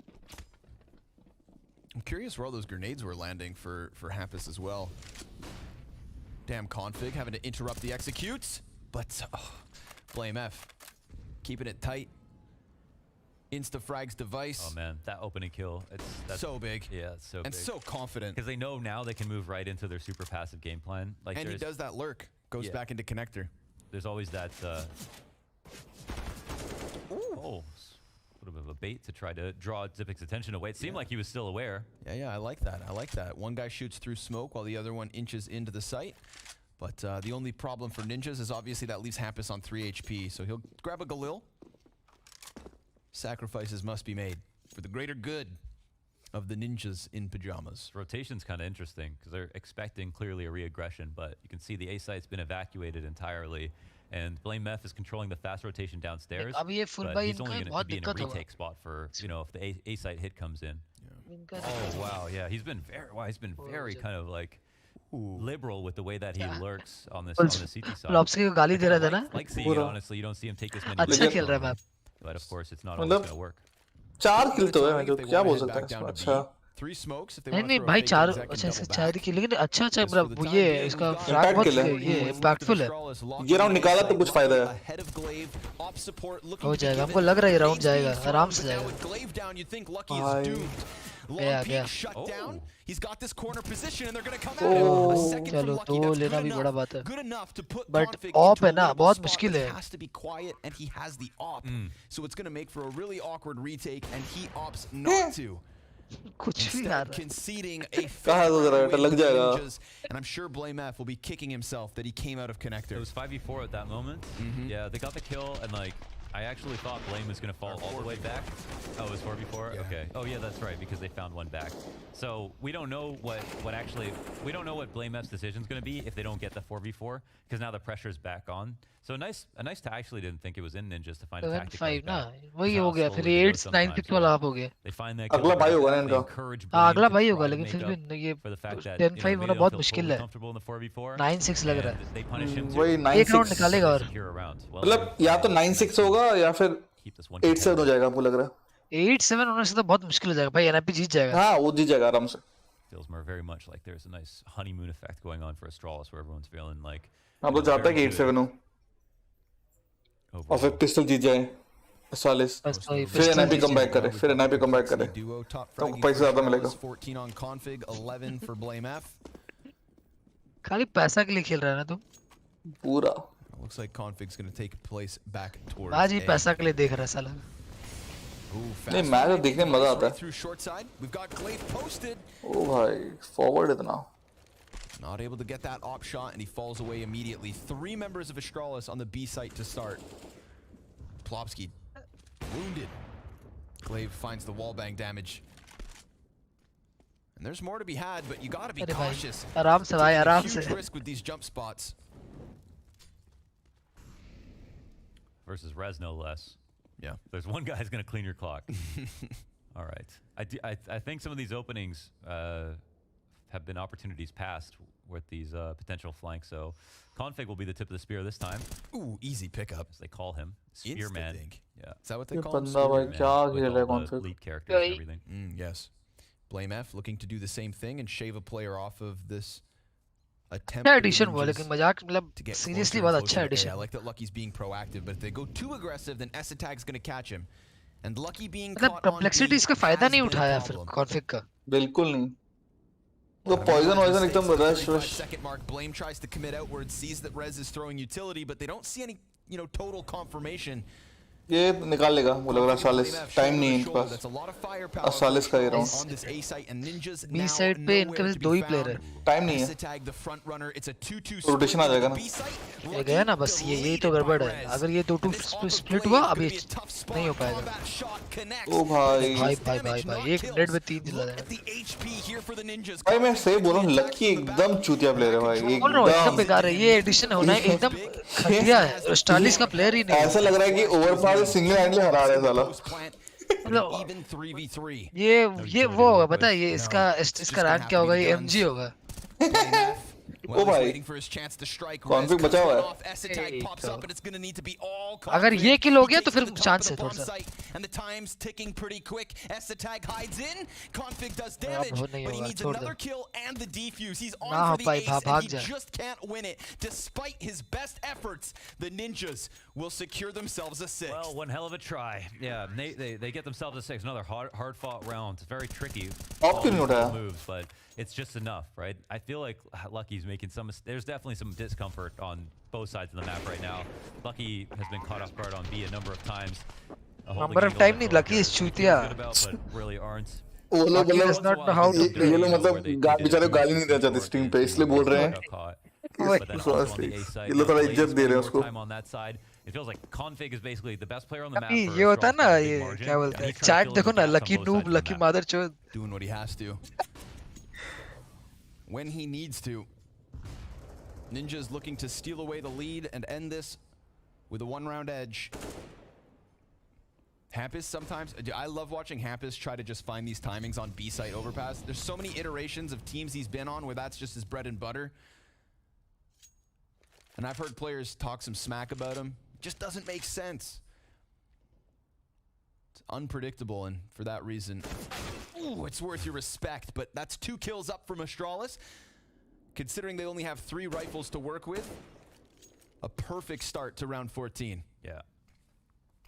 I'm curious where all those grenades were landing for Hampus as well. Damn config having to interrupt the executes, but Blame F keeping it tight. Insta-frags device.
Oh man, that opening kill, that's
so big.
Yeah, it's so
and
big.
so confident.
Because they know now they can move right into their super passive game plan. Like,
and he does that lurk, goes back into connector.
There's always that little bit of a bait to try to draw Zipix's attention away. It seemed like he was still aware.
Yeah, I like that. One guy shoots through smoke while the other one inches into the site. But the only problem for ninjas is obviously that leaves Hampus on 3 HP. So he'll grab a Galil. Sacrifices must be made for the greater good of the ninjas in pajamas.
Rotation's kind of interesting because they're expecting clearly a re-aggression, but you can see the A site's been evacuated entirely, and Blame F is controlling the fast rotation downstairs. But he's only going to be in a retake spot for, you know, if the A site hit comes in. Yeah. Oh wow, yeah, he's been very kind of like liberal with the way that he lurks on this CT side.
Plopsky को गाली दे रहा था ना?
Like seeing it, honestly, you don't see him take this many.
अच्छा खेल रहा है map.
But of course, it's not always going to work.
4 किल तो है, मैं जो क्या बोल सकता हूँ अच्छा।
3 smokes if they want to
नहीं भाई 4 अच्छा इसके 4 की, लेकिन अच्छा मतलब ये इसका फ्रैग बहुत ये इम्पैक्टफुल है।
ये राउंड निकाला तो कुछ फायदा है।
हो जाएगा, हमको लग रहा है ये राउंड जाएगा, आराम से जाएगा। Yeah.
He's got this corner position and they're going to come out. A second from Lucky, that's good enough to put config
op है ना, बहुत मुश्किल है.
He has to be quiet and he has the op. So it's going to make for a really awkward retake and he opts not to. Instead, conceding a ninjas, and I'm sure Blame F will be kicking himself that he came out of connector.
It was 5v4 at that moment. Yeah, they got the kill and like I actually thought Blame was going to fall all the way back. Oh, it was 4v4?
Yeah.
Okay. Oh, yeah, that's right, because they found one back. So we don't know what Blame F's decision is going to be if they don't get the 4v4, because now the pressure is back on. So a nice I actually didn't think it was in ninjas to find a tactic like that.
वही हो गया, फिर 8-9 वाला आप हो गया.
They find that
अगला भाई होगा ना इनका.
हाँ अगला भाई होगा, लेकिन फिर भी ये 10-5 होना बहुत मुश्किल है. 9-6 लग रहा है.
वही 9-6
एक राउंड निकालेगा और.
मतलब या तो 9-6 होगा या फिर 8-7 हो जाएगा हमको लग रहा है.
8-7 होने से तो बहुत मुश्किल हो जाएगा भाई, एनआईपी जीत जाएगा.
हाँ वो जीत जाएगा आराम से.
Feels very much like there's a nice honeymoon effect going on for Astralis where everyone's feeling like.
हम लोग चाहते हैं कि 8-7 हो. और फिर पिस्टल जीत जाए Astralis. फिर एनआईपी कम बैक करे, तो हमको पैसा ज़्यादा मिलेगा.
14 on config, 11 for Blame F.
खाली पैसा के लिए खेल रहा है ना तुम?
पूरा.
Looks like config's going to take place back towards.
आज ही पैसा के लिए देख रहा है साला.
नहीं मैच तो देखने में मजा आता है. ओ भाई फॉरवर्ड इतना.
Not able to get that op shot and he falls away immediately. 3 members of Astralis on the B site to start. Plopsky wounded. Glaive finds the wallbang damage. And there's more to be had, but you gotta be cautious.
आराम से भाई, आराम से.
Huge risk with these jump spots.
Versus Res no less.
Yeah.
There's one guy who's going to clean your clock. All right. I think some of these openings have been opportunities passed with these potential flanks. So config will be the tip of the spear this time.
Ooh, easy pickup.
As they call him. Spearman.
Yeah. Is that what they call him?
Spearman, with all the lead characters and everything.
Yes. Blame F looking to do the same thing and shave a player off of this attempt
addition हुआ लेकिन मजाक मतलब seriously बहुत अच्छा addition.
I like that Lucky's being proactive, but if they go too aggressive, then Esatag's going to catch him. And Lucky being
मतलब complexity इसका फायदा नहीं उठाया फिर कॉन्फिग का.
बिल्कुल नहीं. वो poison एकदम rush.
Second mark, Blame tries to commit outwards, sees that Rez is throwing utility, but they don't see any, total confirmation.
ये निकाल लेगा वो लग रहा Astralis. टाइम नहीं है इनके पास. Astralis का ये राउंड.
बी साइड पे इनके पास 2 ही प्लेयर है.
टाइम नहीं है. रोटेशन आ जाएगा ना.
ये गया ना बस यही तो गड़बड़ है. अगर ये 2-2 स्प्लिट हुआ अभी नहीं हो पाएगा.
ओ भाई
भाई 1 मिनट में 3 जिला है.
भाई मैं सही बोल रहा हूँ लकी एकदम चूतिया प्लेयर है भाई.
एकदम बेकार है. ये एडिशन होना है एकदम घटिया है. Astralis का प्लेयर ही नहीं.
ऐसा लग रहा है कि ओवरपावर सिंगल हैंडली हरा रहा है साला.
ये वो होगा पता है. ये इसका रैंक क्या होगा. ये MG होगा.
ओ भाई कॉन्फिग बचा हुआ है.
अगर ये किल हो गया तो फिर चांस है थोड़ा सा.
And the time's ticking pretty quick. Esatag hides in. Config does damage, but he needs another kill and the defuse. He's on for the ace and he just can't win it. Despite his best efforts, the Ninjas will secure themselves a 6.
Well, one hell of a try. Yeah, they get themselves a 6. Another hard fought round. It's very tricky. Moves, but it's just enough, right? I feel like Lucky's making there's definitely some discomfort on both sides of the map right now. Lucky has been caught off guard on B a number of times.
Number of time नहीं. Lucky is चूतिया.
But really aren't.
वो लोग मतलब बेचारे गाली नहीं देना चाहते स्ट्रीम पे इसलिए बोल रहे हैं. ये लोग थोड़ा इज्जत दे रहे हैं उसको.
It feels like Config is basically the best player on the map.
ये होता है ना ये क्या बोलते हैं चैट देखो ना. Lucky noob, Lucky motherchode.
Doing what he has to. When he needs to. Ninja's looking to steal away the lead and end this with a 1-round edge. Hampus sometimes, I love watching Hampus try to just find these timings on B site overpass. There's so many iterations of teams he's been on where that's just his bread and butter. And I've heard players talk some smack about him. It just doesn't make sense. It's unpredictable, and for that reason, it's worth your respect. But that's 2 kills up from Astralis. Considering they only have 3 rifles to work with, a perfect start to round 14.
Yeah.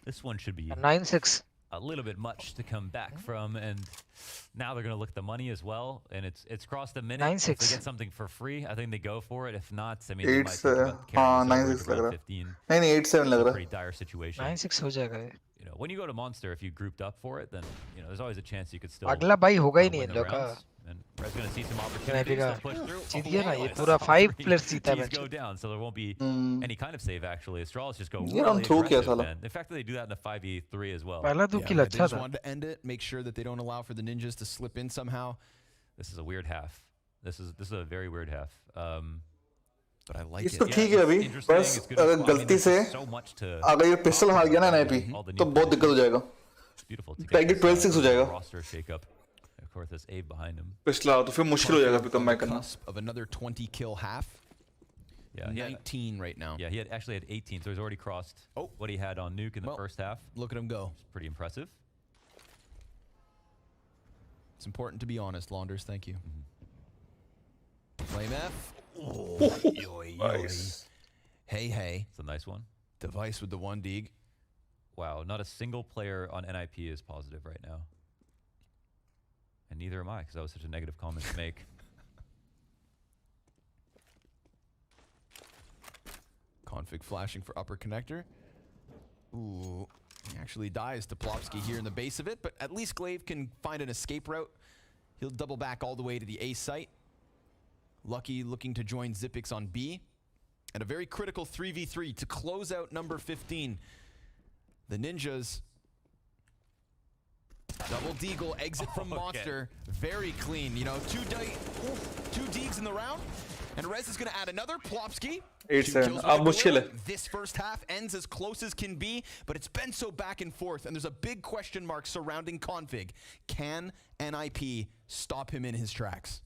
This one should be
9-6.
A little bit much to come back from, and now they're going to look at the money as well, and it's crossed a minute.
9-6.
If they get something for free, I think they go for it. If not, I mean, they might think about carrying
9-6 लग रहा.
15.
नहीं 8-7 लग रहा.
Pretty dire situation.
9-6 हो जाएगा.
When you go to Monster, if you grouped up for it, then there's always a chance you could still.
अगला भाई होगा ही नहीं इन लोग का.
And Red's going to see some opportunities to push through.
जीत गया ना ये पूरा 5 players जीता match.
Go down, so there won't be any kind of save actually. Astralis just go
really aggressive.
The fact that they do that in a 5v3 as well.
पहला 2 kill अच्छा था.
They just wanted to end it, make sure that they don't allow for the Ninjas to slip in somehow.
This is a weird half. This is a very weird half.
But I like it.
इसको ठीक है अभी. बस अगर गलती से अगर ये पिस्टल हार गया ना NIP तो बहुत दिक्कत हो जाएगा. Peggy 12-6 हो जाएगा.
Roster shake-up. Of course, there's Abe behind him.
पिछला तो फिर मुश्किल हो जाएगा फिर कम बैक करना.
Of another 20 kill half.
Yeah,
19 right now.
Yeah, he actually had 18, so he's already crossed what he had on Nuke in the first half.
Look at him go.
It's pretty impressive.
It's important to be honest, Launders. Thank you. Flame F.
Nice.
Hey.
It's a nice one.
Device with the 1 dig.
Wow, not a single player on NIP is positive right now. And neither am I, because that was such a negative comment to make.
Config flashing for upper connector. Ooh, he actually dies to Plopsky here in the base of it, but at least Glaive can find an escape route. He'll double back all the way to the A site. Lucky looking to join Zipix on B. And a very critical 3v3 to close out number 15. The Ninjas... Double deagle exit from Monster. Very clean. 2 digs in the round. And Rez is going to add another. Plopsky.
8-7. अब मुश्किल है.
This first half ends as close as can be, but it's been so back and forth, and there's a big question mark surrounding Config. Can NIP stop him in his tracks?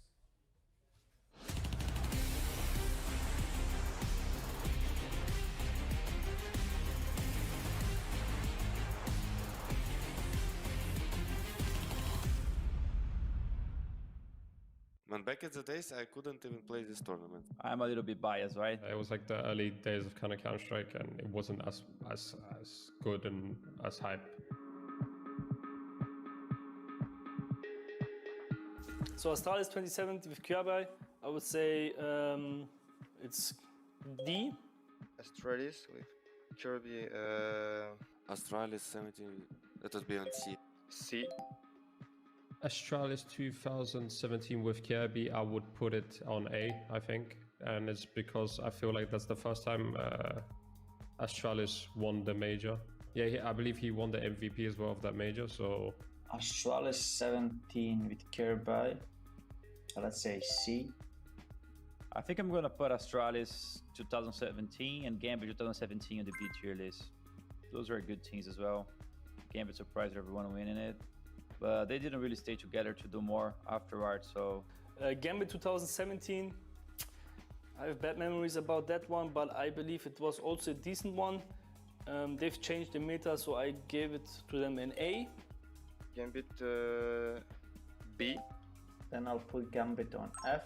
When back in the days, I couldn't even play this tournament.
I'm a little bit biased, right?
It was like the early days of kind of Counter-Strike, and it wasn't as good and as hype.
So Astralis 2070 with Gpay, I would say it's D.
Astralis with Kirby.
Astralis 17, that would be on C.
C.
Astralis 2017 with Kirby, I would put it on A, I think. And it's because I feel like that's the first time Astralis won the major. Yeah, I believe he won the MVP as well of that major, so...
Astralis 17 with Kirby, let's say C.
I think I'm gonna put Astralis 2017 and Gambit 2017 on the B tier list. Those are good teams as well. Gambit surprised everyone winning it, but they didn't really stay together to do more afterwards, so...
Gambit 2017, I have bad memories about that one, but I believe it was also a decent one. They've changed the meta, so I gave it to them an A.
Gambit B.
Then I'll put Gambit on F.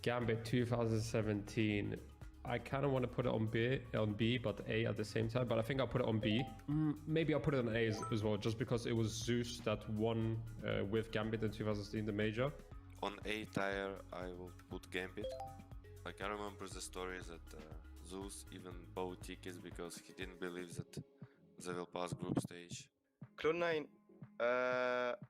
Gambit 2017, I kind of want to put it on B, but A at the same time. But I think I'll put it on B. Maybe I'll put it on A as well, just because it was Zeus that won with Gambit in 2016, the major.
On A tier, I will put Gambit. Like, I remember the story that Zeus even bought tickets because he didn't believe that they will pass group stage.
Cloud9,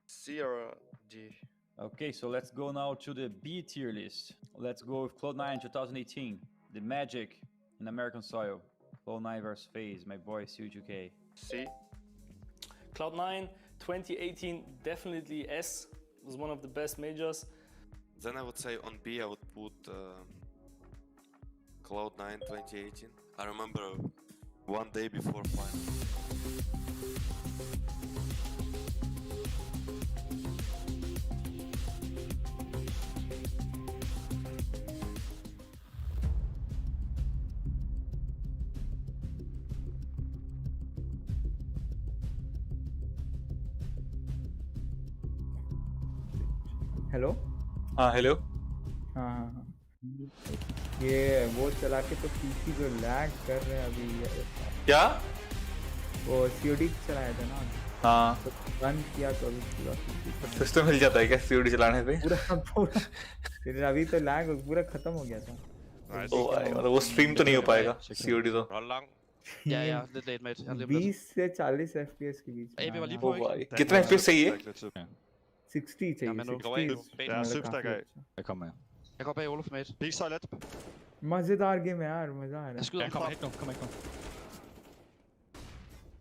C or D?
Okay, so let's go now to the B tier list. Let's go with Cloud9 2018, the Magic in American soil. Cloud9 versus FaZe, my boy Csgo.
C.
Cloud9 2018, definitely S. It was one of the best majors.
Then I would say on B I would put Cloud9 2018. I remember one day before final.
Hello
हाँ hello
हाँ ये वो चला के तो PC जो lag कर रहे हैं अभी
क्या
वो सीओडी चलाया था ना
हाँ
तो रन किया तो अभी पूरा
सिस्टम हिल जाता है क्या सीओडी चलाने पे
पूरा अभी तो लैग पूरा खत्म हो गया था
मतलब वो स्ट्रीम तो नहीं हो पाएगा सीओडी तो
Ja, ja, det er med.
20 से 40 fps के बीच
AB var lige på, ikke?
कितना fps चाहिए
60 चाहिए 60
Ja, jeg kommer med. Jeg går bag Olaf med et.
Peace toilet.
मजेदार गेम है यार मजा आ रहा है
Jeg skyder ham. Kommer ikke nu, kommer ikke nu.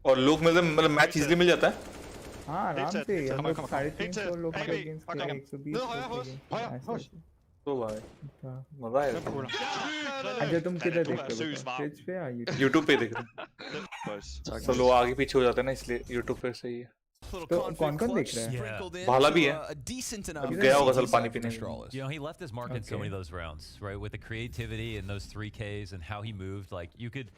और लोग मतलब मैच इजीली मिल जाता है
हाँ आराम से हम लोग 350 लोग के अगेंस्ट 120
तो भाई मजा आएगा
अच्छा तुम किधर देखते हो स्विच पे या
YouTube पे देख रहे हैं तो लोग आगे पीछे हो जाते हैं ना इसलिए YouTube पे सही है
तो कौन-कौन देख रहा है
भाला भी है अब गया होगा सल पानी पीने
You know, he left his mark in so many of those rounds, right? With the creativity and those 3Ks and how he moved, like you could.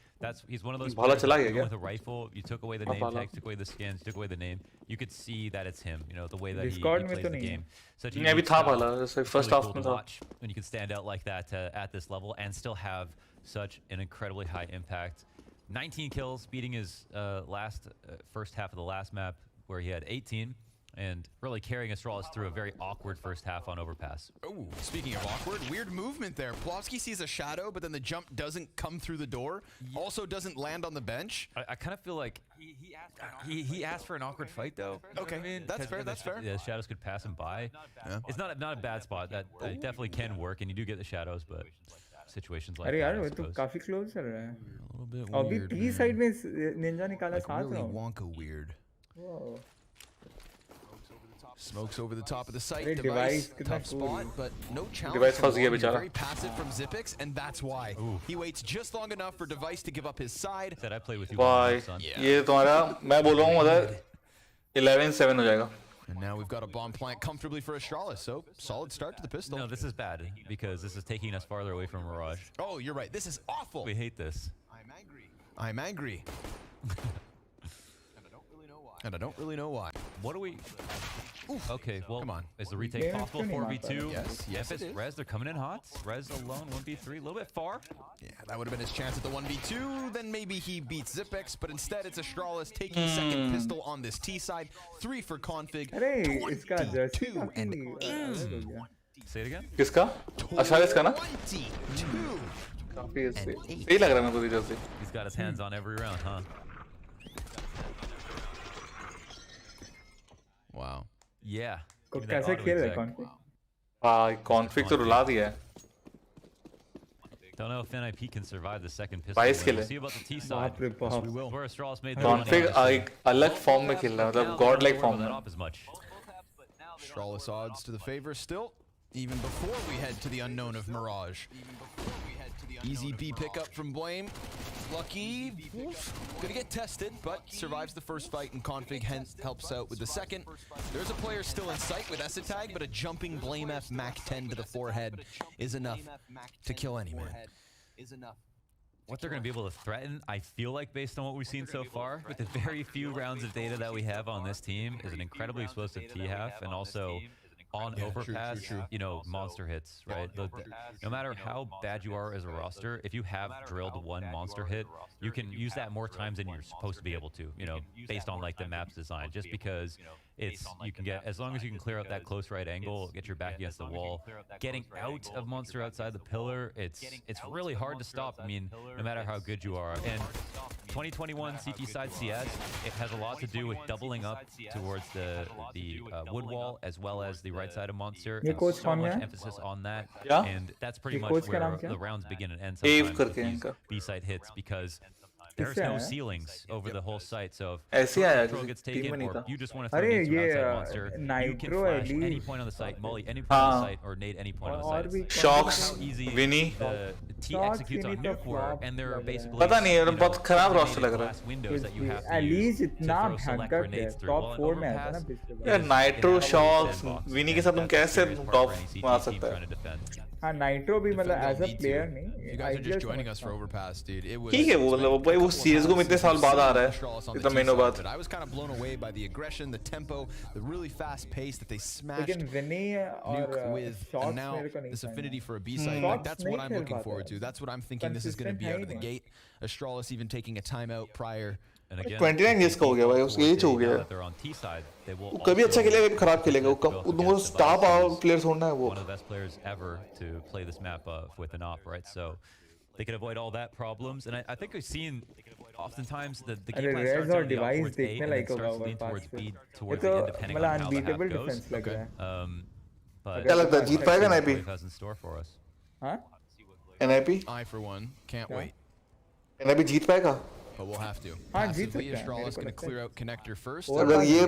He's one of those players with a rifle. You took away the name tag, took away the skins, took away the name. You could see that it's him. You know the way that he plays the game. Such a
unique style.
First half to watch when you can stand out like that at this level and still have such an incredibly high impact. 19 kills, beating his first half of the last map where he had 18. And really carrying Astralis through a very awkward first half on overpass.
Oh, speaking of awkward, weird movement there. Plovsky sees a shadow, but then the jump doesn't come through the door. Also doesn't land on the bench.
I kind of feel like he asked for an awkward fight, though.
Okay,
I mean,
that's fair. That's fair.
Yeah, the shadows could pass him by. Yeah. It's not a bad spot. That definitely can work, and you do get the shadows, but situations like
अरे
that.
यार वो तो काफी close चल रहा है.
A little bit
अभी
weird.
T side में निंजा निकाला साथ
really
में.
Wonka weird.
Whoa.
Smokes over the top of the site.
Device
Tough spot, but no challenge.
Device फंस गया बेचारा.
Very passive from Xipix, and that's why he waits just long enough for Device to give up his side.
Said I play with you.
Bye. ये तुम्हारा मैं बोल रहा हूँ मतलब 11-7 हो जाएगा.
And now we've got a bomb plant comfortably for Astralis, so solid start to the pistol.
No, this is bad because this is taking us farther away from Mirage.
Oh, you're right. This is awful.
We hate this.
I'm angry. I'm angry. And I don't really know why.
What do we? Okay, well,
come on.
Is the retake possible? 4v2.
Yes, it is.
Rez, they're coming in hot. Rez alone, 1v3, a little bit far.
Yeah, that would have been his chance at the 1v2. Then maybe he beats Zipex, but instead it's Astralis taking second pistol on this T side. 3 for config.
22
and
Say it again.
किसका? Astralis का ना? काफी सही लग रहा है मेरे को ये Jersey.
He's got his hands on every round, huh?
Wow.
Yeah.
कैसे खेल रहा है config?
हाँ, config तो रुला दिया है.
Don't know if NIP can survive the second pistol. We'll see about the T side.
Yes, we will.
Where Astralis made the
Config अलग form में खेल रहा है, मतलब god-like form में.
Astralis odds to the favor still, even before we head to the unknown of Mirage. Easy B pickup from Blame. Lucky. Gonna get tested, but survives the first fight, and config hence helps out with the second. There's a player still in sight with Esatag, but a jumping Blame F Mac 10 to the forehead is enough to kill any man.
What they're going to be able to threaten, I feel like, based on what we've seen so far, with the very few rounds of data that we have on this team, is an incredibly explosive T-half, and also on overpass, you know, monster hits, right? No matter how bad you are as a roster, if you have drilled one monster hit, you can use that more times than you're supposed to be able to, you know, based on like the map's design, just because you can get, as long as you can clear out that close right angle, get your back against the wall, getting out of monster outside the pillar, it's really hard to stop. I mean, no matter how good you are. And 2021 CT side CS, it has a lot to do with doubling up towards the wood wall as well as the right side of monster. And so much emphasis on that.
Yeah.
And that's pretty much where the rounds begin and end sometimes with these B-side hits, because there's no ceilings over the whole site, so if control gets taken or you just want to throw nades from outside monster, you can flash any point on the site, molly any point on the site, or nade any point on the site.
Shocks, Vinny.
The T executes on nuke war, and there are basically
पता नहीं यार बहुत खराब roster लग रहा
glass windows that you have to
At
use
least
to
इतना
throw select
भयंकर
grenades through.
top
Well,
4
in
में आता ना
overpass,
पिछले
यार Nitro Shocks, Vinny के साथ तुम कैसे top आ सकता है?
हाँ Nitro भी मतलब as a player नहीं.
You guys are just joining us for Overpass, dude. It was.
ठीक है वो मतलब भाई वो CSGO में इतने साल बाद आ रहा है, इतना महीनों बाद.
I was kind of blown away by the aggression, the tempo, the really fast pace that they smashed.
लेकिन Vinny
Nuke with, and now this affinity for a B side. Like, that's what I'm looking forward to. That's what I'm thinking this is going to be out of the gate. Astralis even taking a timeout prior.
And again,
29 years का हो गया भाई, उसकी as हो गया. वो कभी अच्छा खेलेगा, कभी खराब खेलेगा. वो स्टार प्लेयर छोड़ना है वो.
One of the best players ever to play this map with Anup, right? So they could avoid all that problems. And I think we've seen oftentimes the game plan starts on the up towards A and then starts to lean towards B towards the end, depending on how the half goes. But
क्या लगता है जीत पाएगा NIP?
has in store for us.
हाँ?
NIP?
I for one can't wait.
NIP जीत पाएगा?
But we'll have to.
हाँ जीत सकते हैं.
Astralis going to clear out connector first.
अगर ये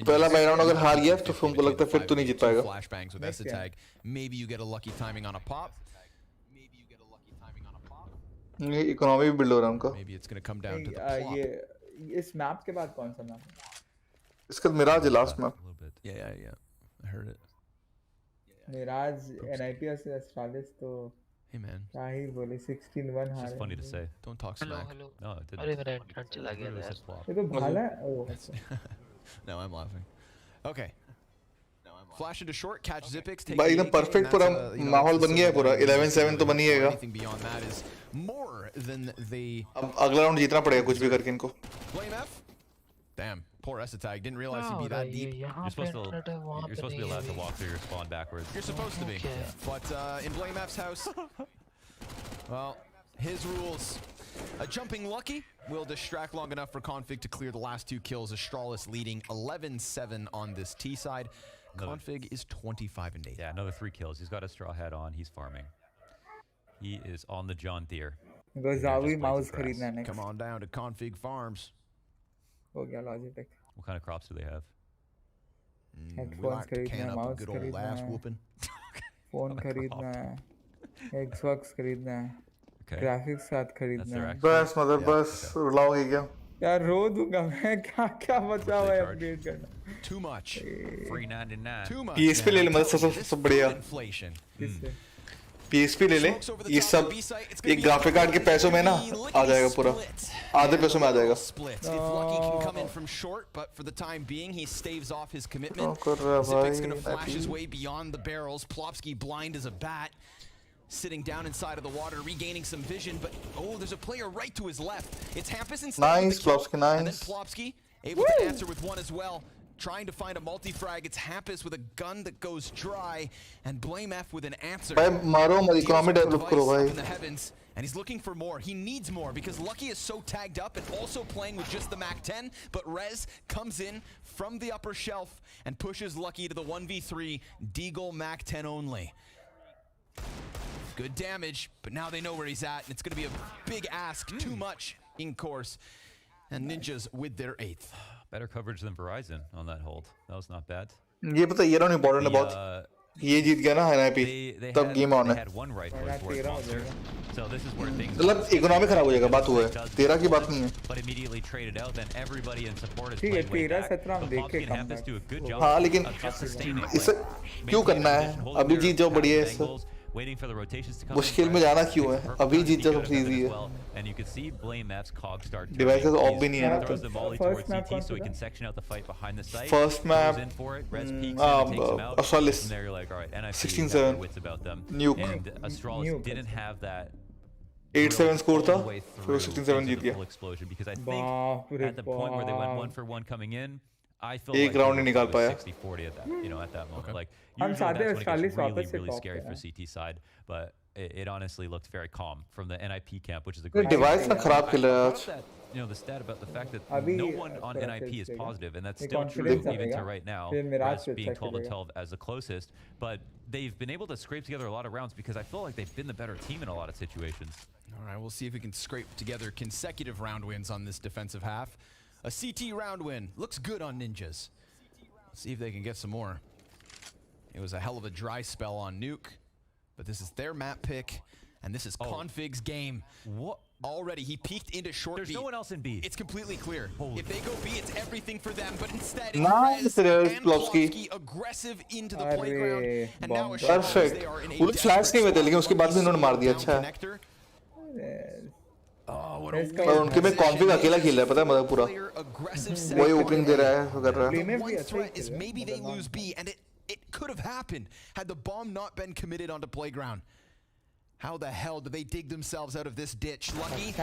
पहला राउंड अगर हार गया तो तुमको लगता है फिर तो नहीं जीत पाएगा.
Flashbangs with Esatag. Maybe you get a lucky timing on a pop.
ये इकोनॉमी भी बिल्ड हो रहा है उनका.
Maybe it's going to come down to the plot.
ये इस मैप के बाद कौन सा मैप है?
इसका मिराज है last map.
Yeah. I heard it.
Mirage NIP से Astralis तो.
Hey man.
क्या ही बोले 16-1 हारे.
It's funny to say.
Don't talk smack.
No, it didn't.
अरे मेरा इंटरनेट चला गया यार.
ये तो भाला है.
No, I'm laughing. Okay. Flash into short, catch Zipex.
भाई एकदम परफेक्ट पूरा माहौल बन गया है पूरा. 11-7 तो बन ही जाएगा.
Anything beyond that is more than the.
अब अगला राउंड जीतना पड़ेगा कुछ भी करके इनको.
Blame F. Damn, poor Esatag. Didn't realize he'd be that deep.
You're supposed to be allowed to walk through your spawn backwards.
You're supposed to be. Yeah. But in Blame F's house, well, his rules. A jumping Lucky will distract long enough for config to clear the last 2 kills. Astralis leading 11-7 on this T side. Config is 25-8.
Yeah, another 3 kills. He's got a straw hat on. He's farming. He is on the John Deere.
Mouse खरीदना next.
Come on down to config farms.
हो गया Logitech.
What kind of crops do they have?
Headphones खरीदना है, mouse खरीदना है, phone खरीदना है, Xbox खरीदना है, graphics साथ खरीदना है.
बस मतलब बस रुलाओगे क्या?
यार रो दूंगा मैं. क्या बचा हुआ है अपडेट करना.
Too much.
$3.99.
Too much.
PS पे ले ले मतलब सब बढ़िया.
Inflation.
PSP ले ले, ये सब एक ग्राफिक कार्ड के पैसों में ना आ जाएगा पूरा, आधे पैसों में आ जाएगा।
If Lucky can come in from short, but for the time being he staves off his commitment. Zipic's gonna flash his way beyond the barrels. Plopsky blind as a bat, sitting down inside of the water, regaining some vision, but oh, there's a player right to his left. It's Hampus instead.
Nice, Plopsky, nice.
And then Plopsky able to answer with one as well. Trying to find a multi-frag, it's Hampus with a gun that goes dry, and Blame F with an answer.
मारो मत economy develop करो भाई.
In the heavens, and he's looking for more. He needs more because Lucky is so tagged up and also playing with just the Mac-10. But Rez comes in from the upper shelf and pushes Lucky to the 1v3. Deagle Mac-10 only. Good damage, but now they know where he's at, and it's going to be a big ask. Too much in course, and Ninjas with their 8th.
Better coverage than Verizon on that hold. That was not bad.
ये पता ये रहा important है बहुत. ये जीत गया ना NIP. तब गेम ऑन है.
So this is where things.
मतलब इकोनॉमी खराब हो जाएगा बात हुआ है. 13 की बात नहीं है.
But immediately traded out, then everybody in support is
ठीक है
playing way
13
back.
17 हम देख के कम
बैक.
हाँ लेकिन इसे क्यों करना है? अभी जीत जाओ बढ़िया है.
Waiting for the rotations to come.
मुश्किल में जाना क्यों है? अभी जीत जाओ सबसे इजी है.
And you can see Blame F's cog start.
Devices off भी नहीं है.
Throws the volley towards CT so he can section out the fight behind the site.
First map.
Goes in for it. Res peeks and takes him out.
Astralis.
And there you're like, all right, NIP
16-7.
wits about them.
Nuke.
And Astralis didn't have that.
8-7 score था. फिर 16-7 जीत गया.
Explosion because I think at the point where they went 1-for-1 coming in, I felt
एक
like
round नहीं निकाल पाया.
60-40 at that, at that moment. Like
हम
usually
सादे
that's when it
Astralis
gets really, really
वापस
scary
से
for CT side, but it honestly looked very calm from the NIP camp, which is a
great. Device ना खराब खेला
आज. The stat about the fact that no one on NIP is positive, and that's still true even to right now. Rest being 12-12 as the closest, but they've been able to scrape together a lot of rounds because I feel like they've been the better team in a lot of situations.
All right, we'll see if we can scrape together consecutive round wins on this defensive half. A CT round win looks good on Ninjas. Let's see if they can get some more. It was a hell of a dry spell on Nuke, but this is their map pick, and this is Config's game. What? Already, he peeked into short B.
There's no one else in B.
It's completely clear. If they go B, it's everything for them, but instead
it's Rez and
Plopsky aggressive into the playground, and now
perfect. वो लोग flash नहीं हुए थे, लेकिन उसके बाद भी इन्होंने मार दिया. अच्छा है. और उनके में कॉन्फिग अकेला खेल रहा है, पता है मतलब पूरा. वही ओपनिंग दे रहा है, वो कर रहा है.
One threat is maybe they lose B, and it could have happened had the bomb not been committed onto playground. How the hell do they dig themselves out of this ditch? Lucky?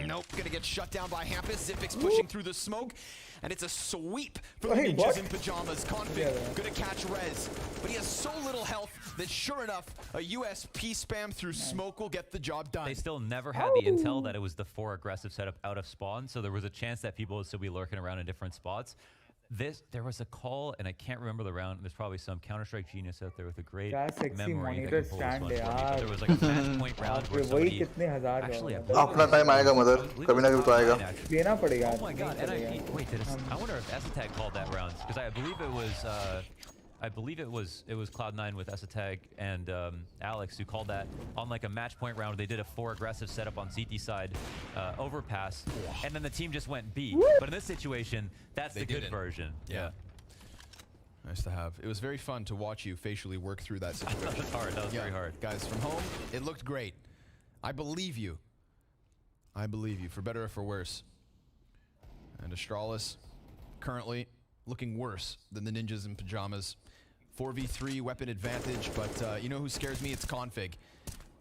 Nope, gonna get shut down by Hampus. Zipic's pushing through the smoke, and it's a sweep for the Ninjas in pajamas. Config gonna catch Rez, but he has so little health that sure enough, a USP spam through smoke will get the job done.
They still never had the intel that it was the 4 aggressive setup out of spawn, so there was a chance that people would still be lurking around in different spots. There was a call, and I can't remember the round. There's probably some Counter-Strike genius out there with a great memory that can pull this one for me. But there was like a match point round where somebody actually
अपना time आएगा mother, कभी ना कभी तो आएगा.
देना पड़ेगा.
Oh my God! NIP, wait, I wonder if Esatag called that round because I believe it was Cloud9 with Esatag and Alex who called that on like a match point round. They did a 4 aggressive setup on CT side overpass, and then the team just went B. But in this situation, that's the good version.
Yeah. Nice to have. It was very fun to watch you facially work through that situation.
That was hard. That was very hard.
Guys, from home, it looked great. I believe you. I believe you, for better or for worse. And Astralis, currently looking worse than the Ninjas in pajamas. 4v3 weapon advantage, but you know who scares me? It's Config.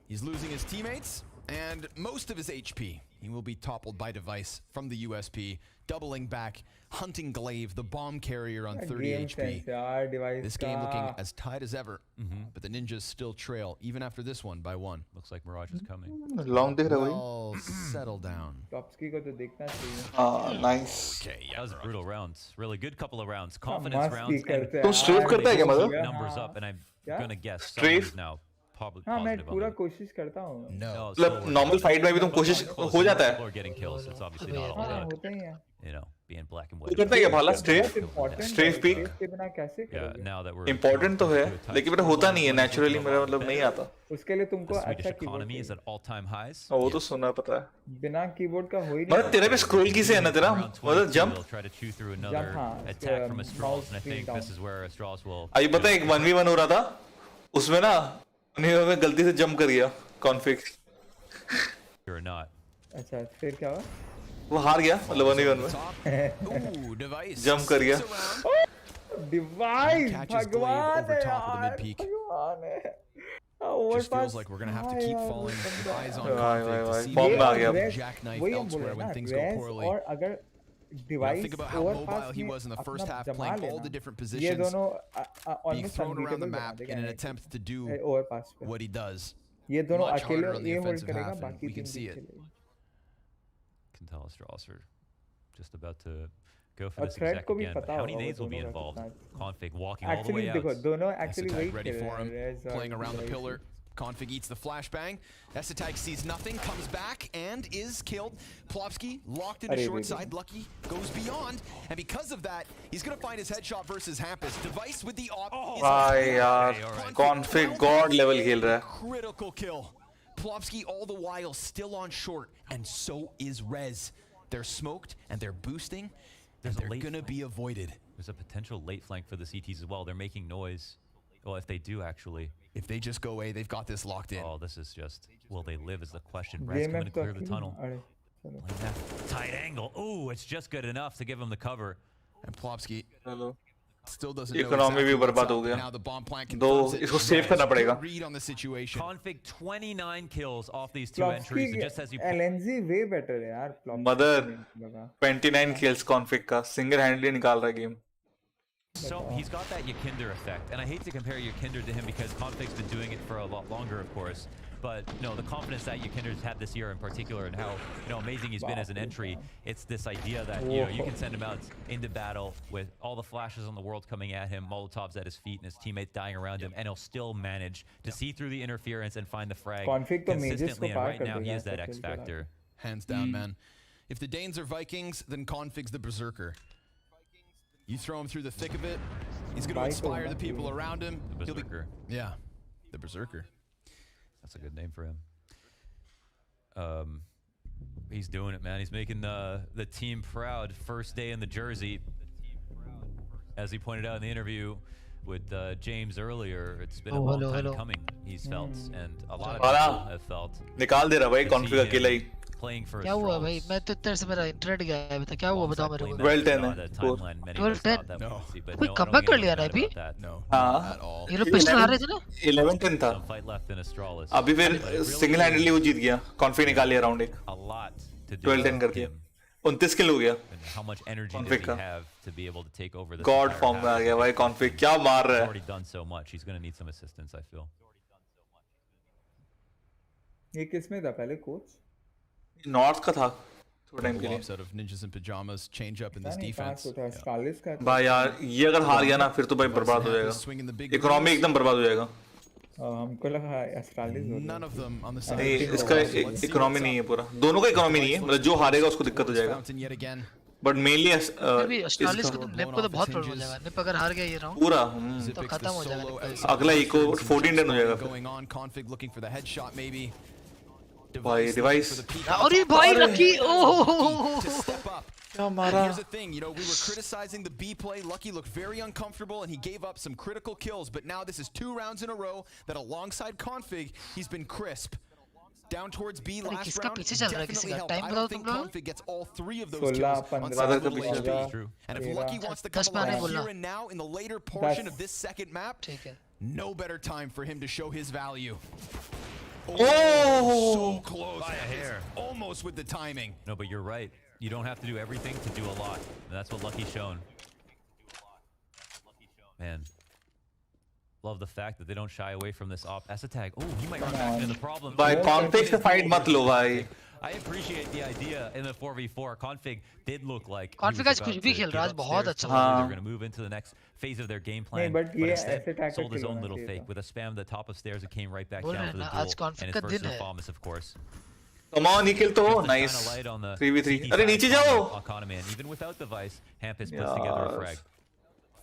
He's losing his teammates and most of his HP. He will be toppled by device from the USP, doubling back, hunting Glaive, the bomb carrier on 30 HP. This game looking as tight as ever, but the Ninjas still trail, even after this one, by 1.
Looks like Mirage is coming.
Long दिख रहा है.
Well, settle down.
Plopsky को तो देखना चाहिए.
Nice.
Okay, that was brutal rounds. Really good couple of rounds. Confidence rounds.
तुम strafe करता है क्या मतलब?
Numbers up, and I'm gonna guess
strafe
now.
हाँ मैं पूरा कोशिश करता हूँ.
No. मतलब normal fight में भी तुम कोशिश हो जाता है.
People are getting kills. It's obviously not all
हाँ
that.
होते ही हैं.
Being black and white.
तू करता है क्या भाला strafe? Strafe peak?
के बिना कैसे करोगे?
Now that we're
important तो है, लेकिन मेरा होता नहीं है naturally मेरा मतलब नहीं आता.
उसके लिए तुमको अच्छा
Swedish economy is at all-time highs.
वो तो सुना पता है.
बिना कीबोर्ड का हो ही नहीं.
मतलब तेरे पे scroll की से है ना तेरा? मतलब jump.
Try to chew through another attack from Astralis, and I think this is where Astralis will.
अभी पता है एक 1v1 हो रहा था, उसमें ना
नहीं मैं गलती से जंप कर गया कॉन्फिग
Or not.
अच्छा फिर क्या हुआ?
वो हार गया मतलब 1v1 में जंप कर गया
डिवाइस भगवान है यार भगवान है
Just feels like we're gonna have to keep falling with eyes on config to see
form में आ गया
jackknife elsewhere when things go poorly.
और अगर device
think about how mobile he was in the first half, playing all the different positions,
ये दोनों
being thrown around the map in an attempt to do what he does.
ये दोनों
Much
अकेले
harder on the
ये hold
offensive
करेगा
half, and
बाकी
we can
team
see it.
Can tell Astralis are just about to go for this exact again. But how many nades will be involved? Config walking all the way out.
दोनों actually wait
ready for him, playing around the pillar. Config eats the flashbang. Esatag sees nothing, comes back, and is killed. Plopsky locked in a short side. Lucky goes beyond, and because of that, he's going to find his headshot versus Hampus. Device with the op.
भाई यार Config god level खेल रहा है.
Critical kill. Plopsky all the while still on short, and so is Rez. They're smoked and they're boosting, and they're going to be avoided.
There's a potential late flank for the CTs as well. They're making noise. Well, if they do actually.
If they just go away, they've got this locked in.
Oh, this is just, will they live is the question. Rez coming to clear the tunnel. Tight angle. Ooh, it's just good enough to give him the cover.
And Plopsky still doesn't know
economy भी बर्बाद हो गया. दो इसको save करना पड़ेगा.
Read on the situation.
Config 29 kills off these two entries. And just as you
LNZ way better है यार.
Mother 29 kills Config का single handedly निकाल रहा है game.
So he's got that Yakinder effect, and I hate to compare Yakinder to him because Config's been doing it for a lot longer, of course. But the confidence that Yakinder's had this year in particular, and how amazing he's been as an entry. It's this idea that you can send him out into battle with all the flashes in the world coming at him, Molotovs at his feet, and his teammates dying around him, and he'll still manage to see through the interference and find the frag consistently. And right now he is that X factor.
Hands down, man. If the Danes are Vikings, then Config's the Berserker. You throw him through the thick of it, he's going to inspire the people around him.
The Berserker.
Yeah, the Berserker.
That's a good name for him. He's doing it, man. He's making the team proud. First day in the jersey. As he pointed out in the interview with James earlier, it's been a long time coming, he's felt. And a lot of people have felt.
निकाल दे रहा भाई Config अकेला ही.
Playing for
क्या हुआ भाई? मैं तो तेरे से मेरा इंटरनेट गया है अभी तक. क्या हुआ बताओ मेरे को?
12-10 है.
12-10. कोई कमबैक कर लिया ना अभी?
हाँ.
ये लोग पिछले हारे थे ना?
11-10 था. अभी फिर single handedly वो जीत गया. Config निकाल लिया राउंड एक. 12-10 करके. 29 किल हो गया.
How much energy does he have to be able to take over this?
God form में आ गया भाई Config. क्या मार रहा है?
He's already done so much. He's going to need some assistance, I feel.
ये किसमें था पहले कोच?
नॉर्थ का था थोड़ा टाइम के लिए.
Out of ninjas in pajamas, change up in this defense.
भाई
यार ये अगर हार गया ना फिर तो भाई बर्बाद हो जाएगा. इकोनॉमी एकदम बर्बाद हो जाएगा.
हमको लगा एस्ट्रालिस हो.
None of them on the side.
नहीं इसका इकोनॉमी नहीं है पूरा. दोनों का इकोनॉमी नहीं है. मतलब जो हारेगा उसको दिक्कत हो जाएगा. बट मेनली
एस्ट्रालिस को तो बहुत प्रॉब्लम हो जाएगा. निप अगर हार गया ये राउंड
पूरा
तो खत्म हो जाएगा.
अगला इको 14-10 हो जाएगा.
Going on, Config looking for the headshot maybe.
भाई डिवाइस.
अरे भाई लकी. ओह
क्या मारा.
Here's the thing, we were criticizing the B play. Lucky looked very uncomfortable and he gave up some critical kills, but now this is 2 rounds in a row that alongside Config, he's been crisp. Down towards B last round definitely helped. I don't think Config gets all 3 of those kills on HP. And if Lucky wants to come alive here and now in the later portion of this second map, no better time for him to show his value. So close.
By a hair.
Almost with the timing.
No, but you're right. You don't have to do everything to do a lot. And that's what Lucky's shown. Man. Love the fact that they don't shy away from this op. Esatag. Oh, he might run back into the problem.
By Config se fight mat lo bhai.
I appreciate the idea in the 4v4. Config did look like
Config आज कुछ भी खेल रहा है. आज बहुत अच्छा.
They're going to move into the next phase of their game plan.
But
instead sold his own little fake with a spam at the top of stairs and came right back down for the duel. And his first performance, of course.
Come on, kill to. Nice. 3v3. अरे नीचे जाओ.
Even without the vice, Hampus puts together a frag.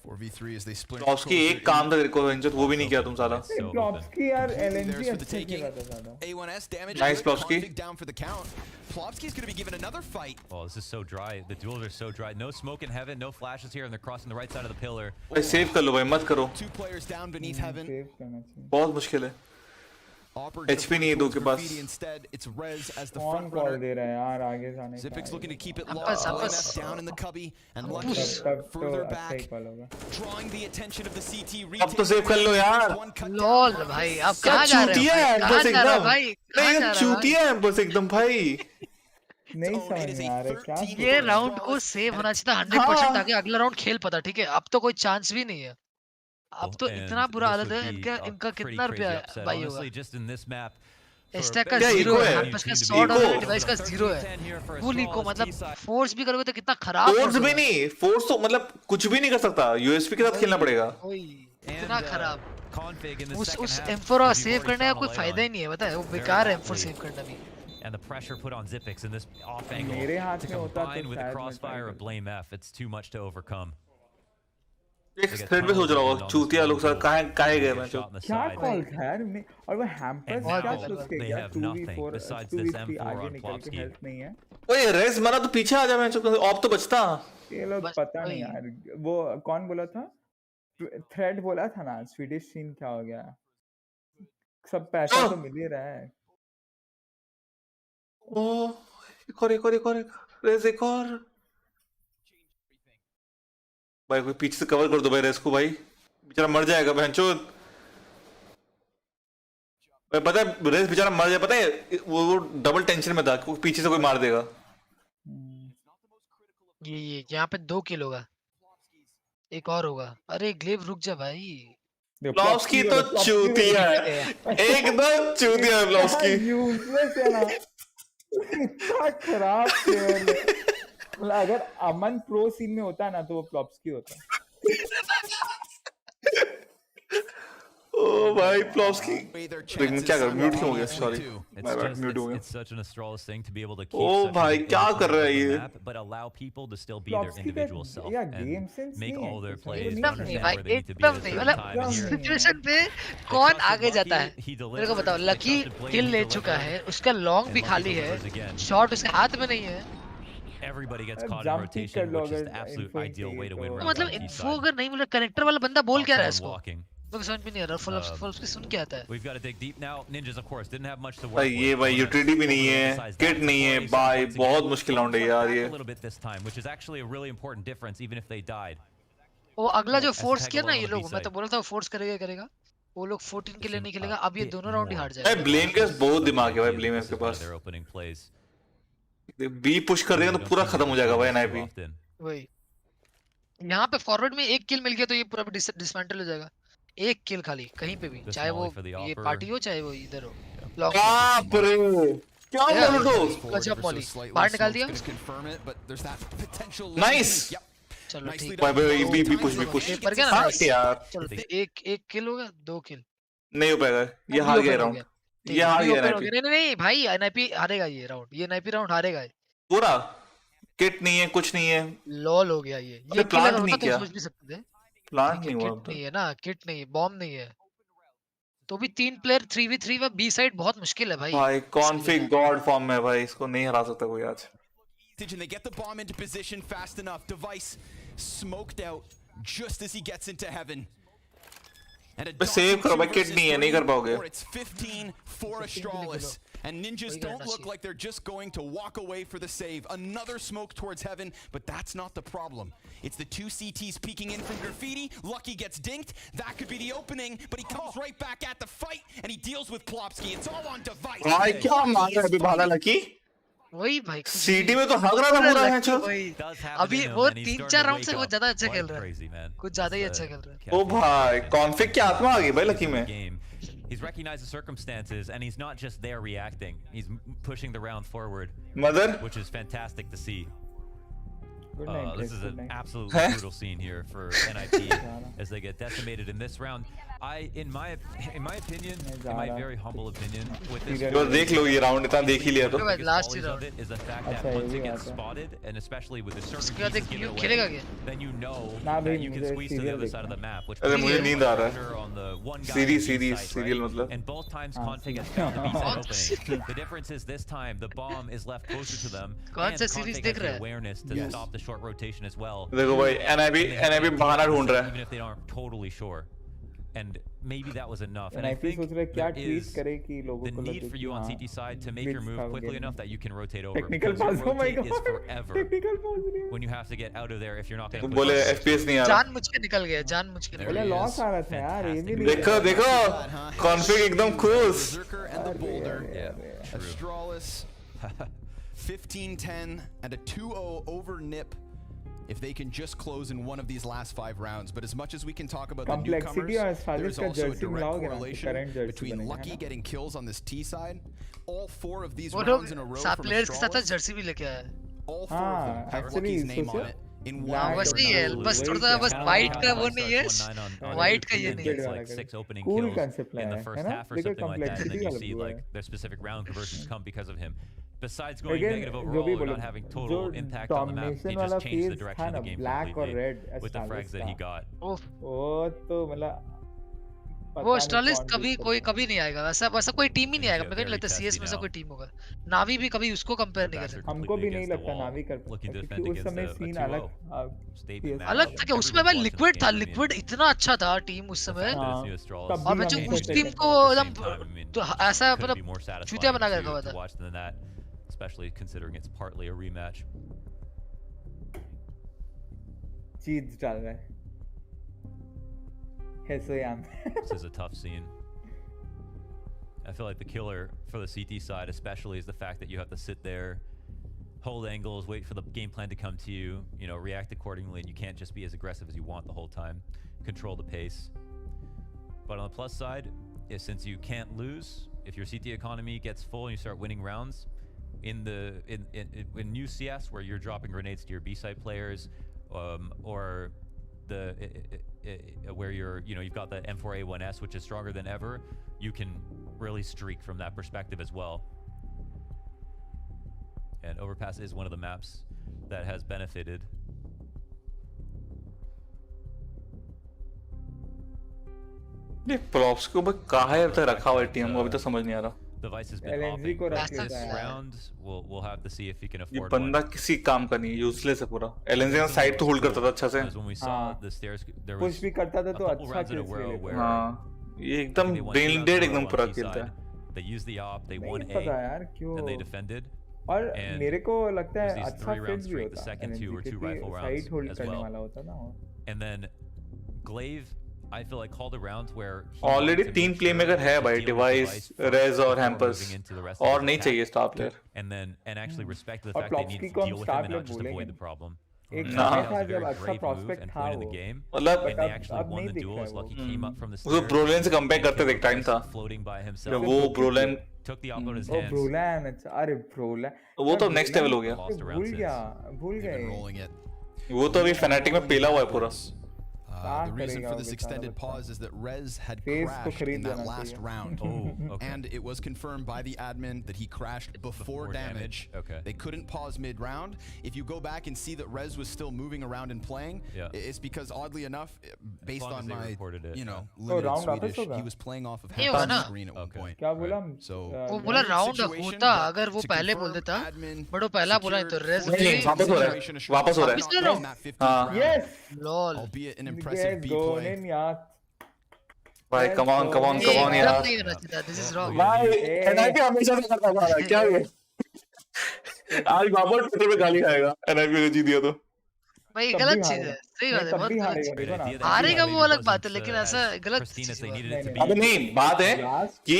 4v3 as they split.
Plopsky एक काम था तेरे को इंजर वो भी नहीं किया तुम साला.
Plopsky यार LNG अच्छे खेला था साला.
A1S damage.
Nice Plopsky.
Down for the count. Plopsky's going to be given another fight.
Oh, this is so dry. The duels are so dry. No smoke in heaven, no flashes here, and they're crossing the right side of the pillar.
भाई save कर लो भाई मत करो.
2 players down beneath heaven.
बहुत मुश्किल है.
HP नहीं है दो के पास।
Instead, it's Rez as the
कौन
front
कॉल
runner.
दे रहा है यार आगे जाने का?
Zipix looking to keep it low. Left down in the cubby and Lucky
तब तो
further
अच्छा ही
back,
कॉल होगा।
drawing the attention of the CT.
अब तो सेव कर लो यार।
लॉल भाई आप कहाँ जा रहे हो? कहाँ जा रहे हो भाई? कहाँ जा रहे हो?
चूतिया है बस एकदम भाई।
नहीं समझ में आ रहा क्या?
ये राउंड को सेव होना चाहिए था 100% ताकि अगला राउंड खेल पाता। ठीक है अब तो कोई चांस भी नहीं है। अब तो इतना बुरा हालत है इनका कितना रुपया भाई होगा? स्टैक का 0 है, इसका $100 डिवाइस का 0 है। फुल इको मतलब फोर्स भी करोगे तो कितना खराब।
फोर्स भी नहीं, फोर्स तो मतलब कुछ भी नहीं कर सकता। यूएसपी के साथ खेलना पड़ेगा।
इतना खराब। उस M4 को सेव करने का कोई फायदा ही नहीं है, पता है? वो बेकार है M4 सेव करना भी।
And the pressure put on Zipix in this off angle to combine with the crossfire of Blame F, it's too much to overcome.
एक थ्रेड पे सोच रहा हूँ चूतिया लोग सर कहाँ गए मैं तो
क्या कॉल था यार मैं और वो हैम्पर्स क्या सोच के गया 2v4 आगे निकल के हेल्प नहीं है।
ओए रेस मारा तो पीछे आ जा मैं ऑफ तो बचता।
ये लोग पता नहीं यार वो कौन बोला था? थ्रेड बोला था ना। स्वीडिश सीन क्या हो गया? सब पैसा तो मिल ही रहा है।
ओ एक और रेस एक और भाई कोई पीछे से कवर कर दो भाई रेस को भाई बेचारा मर जाएगा बहनचोद। भाई पता है रेस बेचारा मर जाए पता है वो डबल टेंशन में था कि पीछे से कोई मार देगा।
ये यहाँ पे 2 किल होगा एक और होगा। अरे ग्लेव रुक जा भाई।
ब्लॉस्की तो चूतिया है एकदम चूतिया है ब्लॉस्की।
यूजलेस है ना इतना खराब प्लेयर है। अगर अमन प्रो सीन में होता ना तो वो प्लॉप्सकी होता।
ओ भाई प्लॉप्सकी क्या कर म्यूट क्यों हो गया? सॉरी मैं म्यूट हो गया।
It's such an Astralis thing to be able to keep
ओ भाई क्या कर रहा है ये?
but allow people to still be their individual self and make all their plays
एकदम नहीं भाई एकदम नहीं। मतलब सिचुएशन पे कौन आगे जाता है मेरे को बताओ? लकी किल ले चुका है, उसका लॉन्ग भी खाली है, शॉट उसके हाथ में नहीं है।
Everybody gets caught in rotation, which is the absolute ideal way to win rounds.
मतलब इन्फो अगर नहीं मिला कनेक्टर वाला बंदा बोल क्या रहा है इसको? मुझे समझ में नहीं आ रहा। फुल उसकी सुन क्या आता है?
We've got to dig deep now. Ninjas of course didn't have much to work with.
ये भाई यूटिलिटी भी नहीं है, किट नहीं है भाई, बहुत मुश्किल राउंड है यार ये।
A little bit this time, which is actually a really important difference even if they died.
वो अगला जो फोर्स किया ना ये लोग, मैं तो बोल रहा था फोर्स करेगा वो लोग 14 के लिए नहीं खेलेगा। अब ये दोनों राउंड ही हार जाएंगे।
भाई ब्लेम के बहुत दिमाग है भाई, ब्लेम है उसके पास। बी पुश कर देगा तो पूरा खत्म हो जाएगा भाई एनआईपी।
वही यहाँ पे फॉरवर्ड में एक किल मिल गया तो ये पूरा डिसमेंटल हो जाएगा। एक किल खाली कहीं पे भी, चाहे वो ये पार्टी हो चाहे वो इधर हो।
बाप रे क्या बोल
गजब मॉली बाहर निकाल दिया।
नाइस
चलो ठीक
भाई बी पुश
पर क्या ना
यार।
चलो एक किल होगा 2 किल
नहीं हो पाएगा ये हार गया राउंड। ये हार गया एनआईपी।
नहीं भाई एनआईपी हारेगा ये राउंड। ये एनआईपी राउंड हारेगा
पूरा। किट नहीं है कुछ नहीं है,
लॉल हो गया ये
प्लांट नहीं किया।
सोच भी सकते थे
प्लांट नहीं हुआ।
किट नहीं है ना, किट नहीं है, बॉम्ब नहीं है तो भी 3 प्लेयर 3v3 व बी साइड बहुत मुश्किल है भाई।
भाई कॉन्फिग गॉड फॉर्म में भाई, इसको नहीं हरा सकता कोई आज।
They get the bomb into position fast enough. Device smoked out just as he gets into heaven. And
save करो भाई, किट नहीं है, नहीं कर पाओगे।
It's 15 for Astralis. And Ninjas don't look like they're just going to walk away for the save. Another smoke towards heaven, but that's not the problem. It's the 2 CTs peeking in from Graffiti. Lucky gets dinked. That could be the opening, but he comes right back at the fight, and he deals with Plopsky. It's all on Device.
भाई क्या मार रहा है अभी भाला lucky?
वही भाई
सीटी में तो हग रहा था पूरा है जो।
अभी वो 3-4 राउंड से वो ज्यादा अच्छा खेल रहा है, कुछ ज्यादा ही अच्छा खेल रहा है।
ओ भाई कॉन्फिग की आत्मा आ गई भाई लकी में।
He's recognized the circumstances and he's not just there reacting. He's pushing the round forward.
Mother,
which is fantastic to see. This is an absolutely brutal scene here for NIP as they get decimated in this round. In my opinion, in my very humble opinion, with this,
देख लो ये round इतना देख ही लिया तो।
Last round is the fact that once it gets spotted, and especially with the circumstances
खेलेगा क्या?
then you know that you can squeeze to the other side of the map. Which
अरे मुझे नींद आ रहा है। सीरीज मतलब।
And both times config has found the B-side opening. The difference is this time the bomb is left closer to them.
कौन सा series देख रहा है?
Awareness to stop the short rotation as well.
देखो भाई NIP बहाना ढूंढ रहा है।
Even if they aren't totally sure. And maybe that was enough. And I think there is the need for you on CT side to make your move quickly enough that you can rotate over.
Technical
because
pause, oh my
rotate is
God.
forever
Technical pause
when you have to get out of there if you're not going to
बोले FPS नहीं आ रहा
जान मुझ के निकल गया जान मुझ के निकल
बोले
गया
लॉस आ रहा था यार ये भी नहीं
देखो देखो config एकदम खुश
and the boulder. Astralis 15-10 and a 2-0 over NIP if they can just close in one of these last 5 rounds. But as much as we can talk about the newcomers, there's also a direct correlation between Lucky getting kills on this T side. All 4 of these rounds in a row from Astralis, all 4 of them have Lucky's name on it. In one
बस नहीं है बस थोड़ा बस white का वो नहीं है वाइट का ये नहीं है
like 6 opening
Cool
kills
concept
in the
है
first
ना?
half or
देखो
something like that, and then you
complexity
see
वाला
like
है।
their specific round conversions come because of him. Besides going
Again,
negative
जो
overall
भी
or
बोलो,
not having
जो
total impact on the map, he
domination वाला
just changed the
phase
direction
था
of
ना,
the game
black और
completely
red
with the frags that he got.
वो तो मतलब
वो एस्ट्रालिस कभी नहीं आएगा वैसा कोई टीम ही नहीं आएगा। मुझे नहीं लगता सीएस में ऐसा कोई टीम होगा। नावी भी कभी उसको कंपेयर नहीं कर सकता।
हमको भी नहीं लगता नावी कर सकता क्योंकि उस समय सीन
अलग था कि उसमें भाई लिक्विड था लिक्विड इतना अच्छा था टीम उस समय और मैं जो उस टीम को एकदम ऐसा मतलब चूतिया बना के रखा हुआ था।
Especially considering it's partly a rematch.
चीज डाल रहा है
This is a tough scene. I feel like the killer for the CT side especially is the fact that you have to sit there, hold angles, wait for the game plan to come to you, you know, react accordingly, and you can't just be as aggressive as you want the whole time. Control the pace. But on the plus side, since you can't lose, if your CT economy gets full and you start winning rounds, in new CS where you're dropping grenades to your B side players, or where you've got the M4A1S, which is stronger than ever, you can really streak from that perspective as well. And Overpass is one of the maps that has benefited.
ये props को बस कहाँ है तक रखा हुआ है team को अभी तक समझ नहीं आ रहा।
Device has been hopping. This round, we'll have to see if he can afford.
ये बंदा किसी काम का नहीं, useless है पूरा। LNZ का साइड तो होल्ड करता था अच्छा से।
पुश भी करता था तो अच्छा चीज खेलता।
हाँ, ये एकदम brain dead एकदम पूरा खेलता है।
They used the op, they won A, and they defended.
और मेरे को लगता है अच्छा फिट भी होता।
The second 2 were 2 rifle rounds as well. And then Glaive, I feel like called a round where
already 3 playmaker है भाई, Device, Rez और Hampers, और नहीं चाहिए star player.
And actually respect the fact they need to deal with him and not just avoid the problem.
एक था जब अच्छा prospect था वो,
मतलब
they actually won the duel as Lucky came up from the
वो Brolan से compare करते थे एक time था, जब वो Brolan
took the op out of his
hands. Brolan, अरे Brolan,
वो तो next level हो गया,
भूल गए,
वो तो अभी Fnatic में पेला हुआ है पूरा।
The reason for this extended pause is that Rez had crashed in that last round. And it was confirmed by the admin that he crashed before damage. They couldn't pause mid-round. If you go back and see that Rez was still moving around and playing, it's because oddly enough, based on my, limited Swedish, he was playing off of Hampton's screen at one point.
क्या बोला?
So
वो बोला round होता अगर वो पहले बोल देता, बट वो पहला बोला तो Rez
वापस हो रहा है। हाँ।
Yes.
Lol. Albeit an impressive B play.
भाई come on यार।
This is wrong.
भाई NIP हमेशा से करता था क्या ये? आज वापस ट्विटर पे गाली खाएगा NIP ने जीत दिया तो।
भाई गलत चीज है, सही बात है, बहुत गलत चीज है। हारेगा वो अलग बात है, लेकिन ऐसा गलत चीज है।
अबे नहीं, बात है कि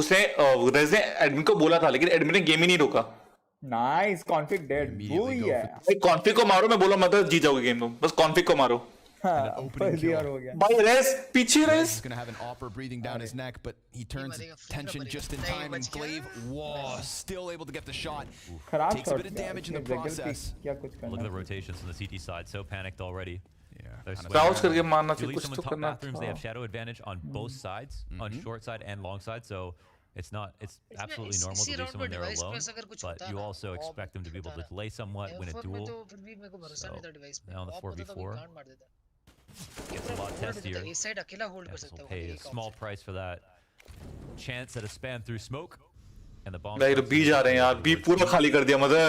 उसने रेज ने एडमिन को बोला था, लेकिन एडमिन ने गेम ही नहीं रोका।
नाइस, कॉन्फिग डेड, वो ही है।
भाई कॉन्फिग को मारो, मैं बोला मतलब जीत जाओगे गेम तुम, बस कॉन्फिग को मारो। भाई रेस पीछे race
is going to have an opera breathing down his neck, but he turns attention just in time, and Glaive still able to get the shot. Takes a bit of damage in the process.
Look at the rotations on the CT side, so panicked already.
Crouch करके मारना चाहिए, कुछ तो करना।
Bathrooms, they have shadow advantage on both sides, on short side and long side, so it's absolutely normal to leave someone there alone, but you also expect them to be able to delay somewhat, win a duel. So now on the 4v4, gets a lot testier. Will pay a small price for that chance at a spam through smoke, and the bomb.
भाई तो B जा रहे हैं यार, B पूरा खाली कर दिया mother.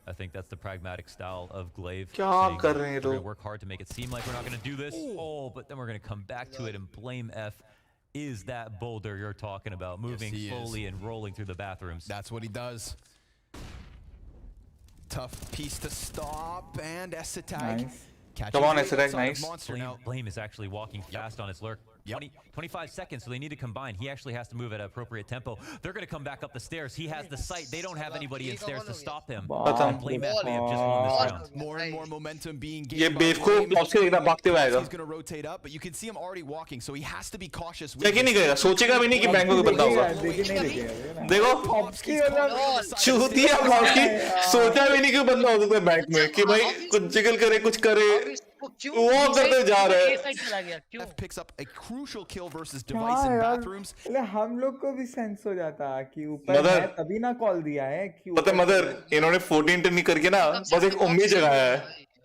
I think that's the pragmatic style of Glaive.
क्या कर रहे हैं
We're going to work hard to make it seem like we're not going to do this. Oh, but then we're going to come back to it and blame F. Is that boulder you're talking about, moving slowly and rolling through the bathrooms?
That's what he does. Tough piece to stop, and S-Attack.
Nice. Come on, S-Attack, nice.
Blame is actually walking fast on his lurk. 25 seconds, so they need to combine. He actually has to move at an appropriate tempo. They're going to come back up the stairs. He has the sight. They don't have anybody in stairs to stop him. And Blame F may have just won this round.
More and more momentum being
ये
gained.
बेव को option देखना भागते हुए आएगा.
He's going to rotate up, but you can see him already walking, so he has to be cautious.
Check ही नहीं करेगा, सोचेगा भी नहीं कि बैंगो के बंदा होगा. देखो, चूतिया भागी, सोचा भी नहीं कि बंदा हो सकता है बैंक में, कि भाई कुछ जिगल करे, कुछ करे. वो करते जा रहे हैं.
F picks up a crucial kill versus device in bathrooms.
हम लोग को भी सेंस हो जाता कि ऊपर है तभी ना कॉल दिया है कि
पता है मदर इन्होंने 14 टन नहीं करके ना बस एक उम्मीद जगाया है.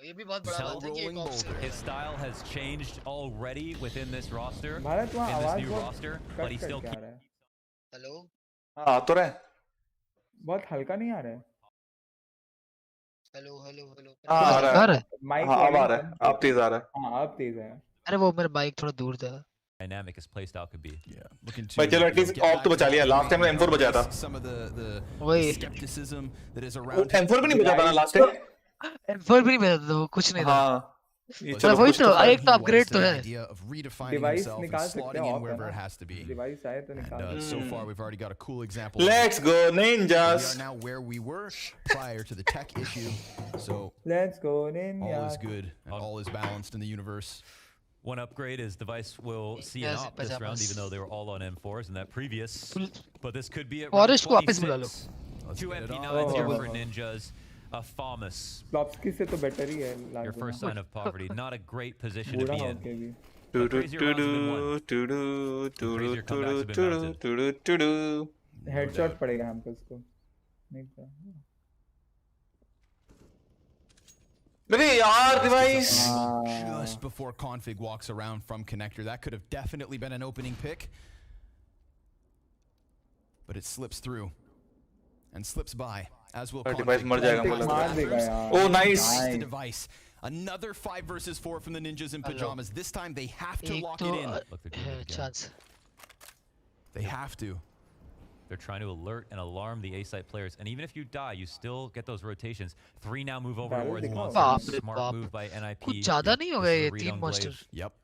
ये भी बहुत बड़ा बात है कि एक option.
His style has changed already within this roster.
Bharat वहाँ
in this
आवाज
new
बहुत
roster, but he still
cut cut के आ रहा है.
हेलो.
हाँ तो रहे.
बहुत हल्का नहीं आ रहा है.
Hello hello hello.
हाँ आ रहा है.
माइक
हाँ अब आ रहा है. अब तेज आ रहा है.
हाँ अब तेज है.
अरे वो मेरा माइक थोड़ा दूर था.
Dynamic as play style could be.
Yeah, looking to.
भाई चलो एटलीस्ट ऑफ तो बचा लिया. लास्ट टाइम में M4 बचा था.
Some of the skepticism that is around.
M4 भी नहीं बचा था ना लास्ट टाइम.
M4 भी नहीं बचा था, कुछ नहीं था.
हाँ.
चलो वही तो एक तो अपग्रेड तो है.
डिवाइस निकाल सकते हैं
wherever it has to be.
Device आए तो निकाल.
So far we've already got a cool example.
Let's go ninjas.
We are now where we were prior to the tech issue. So
let's go ninjas.
All is good and all is balanced in the universe.
One upgrade is Device will see an op this round, even though they were all on M4s in that previous. But this could be at round 26. 2 MP9s here for Ninjas. A Famas.
Flopsky से तो better ही है.
Your first sign of poverty. Not a great position to be in.
Headshot पड़ेगा हमको इसको. नहीं पता.
अरे यार Device.
Just before config walks around from connector, that could have definitely been an opening pick. But it slips through and slips by. As will
Device मर जाएगा मतलब. Oh nice.
The Device. Another 5 versus 4 from the Ninjas in pajamas. This time they have to lock it in.
Chance.
They have to.
They're trying to alert and alarm the A-site players. And even if you die, you still get those rotations. 3 now move over towards monsters. Smart move by NIP.
कुछ ज़्यादा नहीं हो गए ये 3 monsters.
Yep.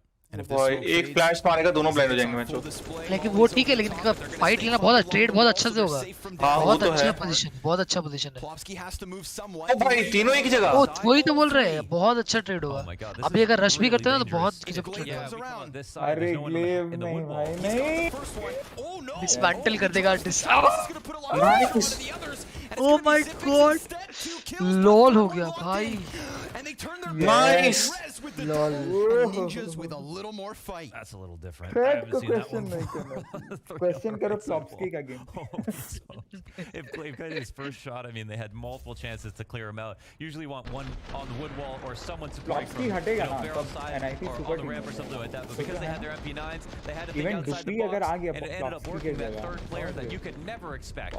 भाई एक flash मारेगा दोनों ब्लाइंड हो जाएंगे मैचों.
लेकिन वो ठीक है, लेकिन इनका फाइट लेना बहुत ट्रेड बहुत अच्छा से होगा. बहुत अच्छा पोजीशन, बहुत अच्छा पोजीशन है.
ओ भाई तीनों एक ही जगह.
ओ वही तो बोल रहे हैं, बहुत अच्छा ट्रेड होगा. अभी अगर रश भी करते हैं ना तो बहुत गजब ट्रेड होगा.
अरे ग्लेव नहीं भाई नहीं.
डिसमेंटल कर देगा. Oh my God. लॉल हो गया भाई.
Nice.
Lol.
Ninjas with a little more fight.
That's a little different.
Question नहीं करना. Question करो Flopsky का game.
If Glaive got his first shot, I mean, they had multiple chances to clear him out. Usually want one on the wood wall or someone supporting from barrel side or on the ramp or something like that. But because they had their MP9s, they had to think outside the box, and it ended up working. That third player that you could never expect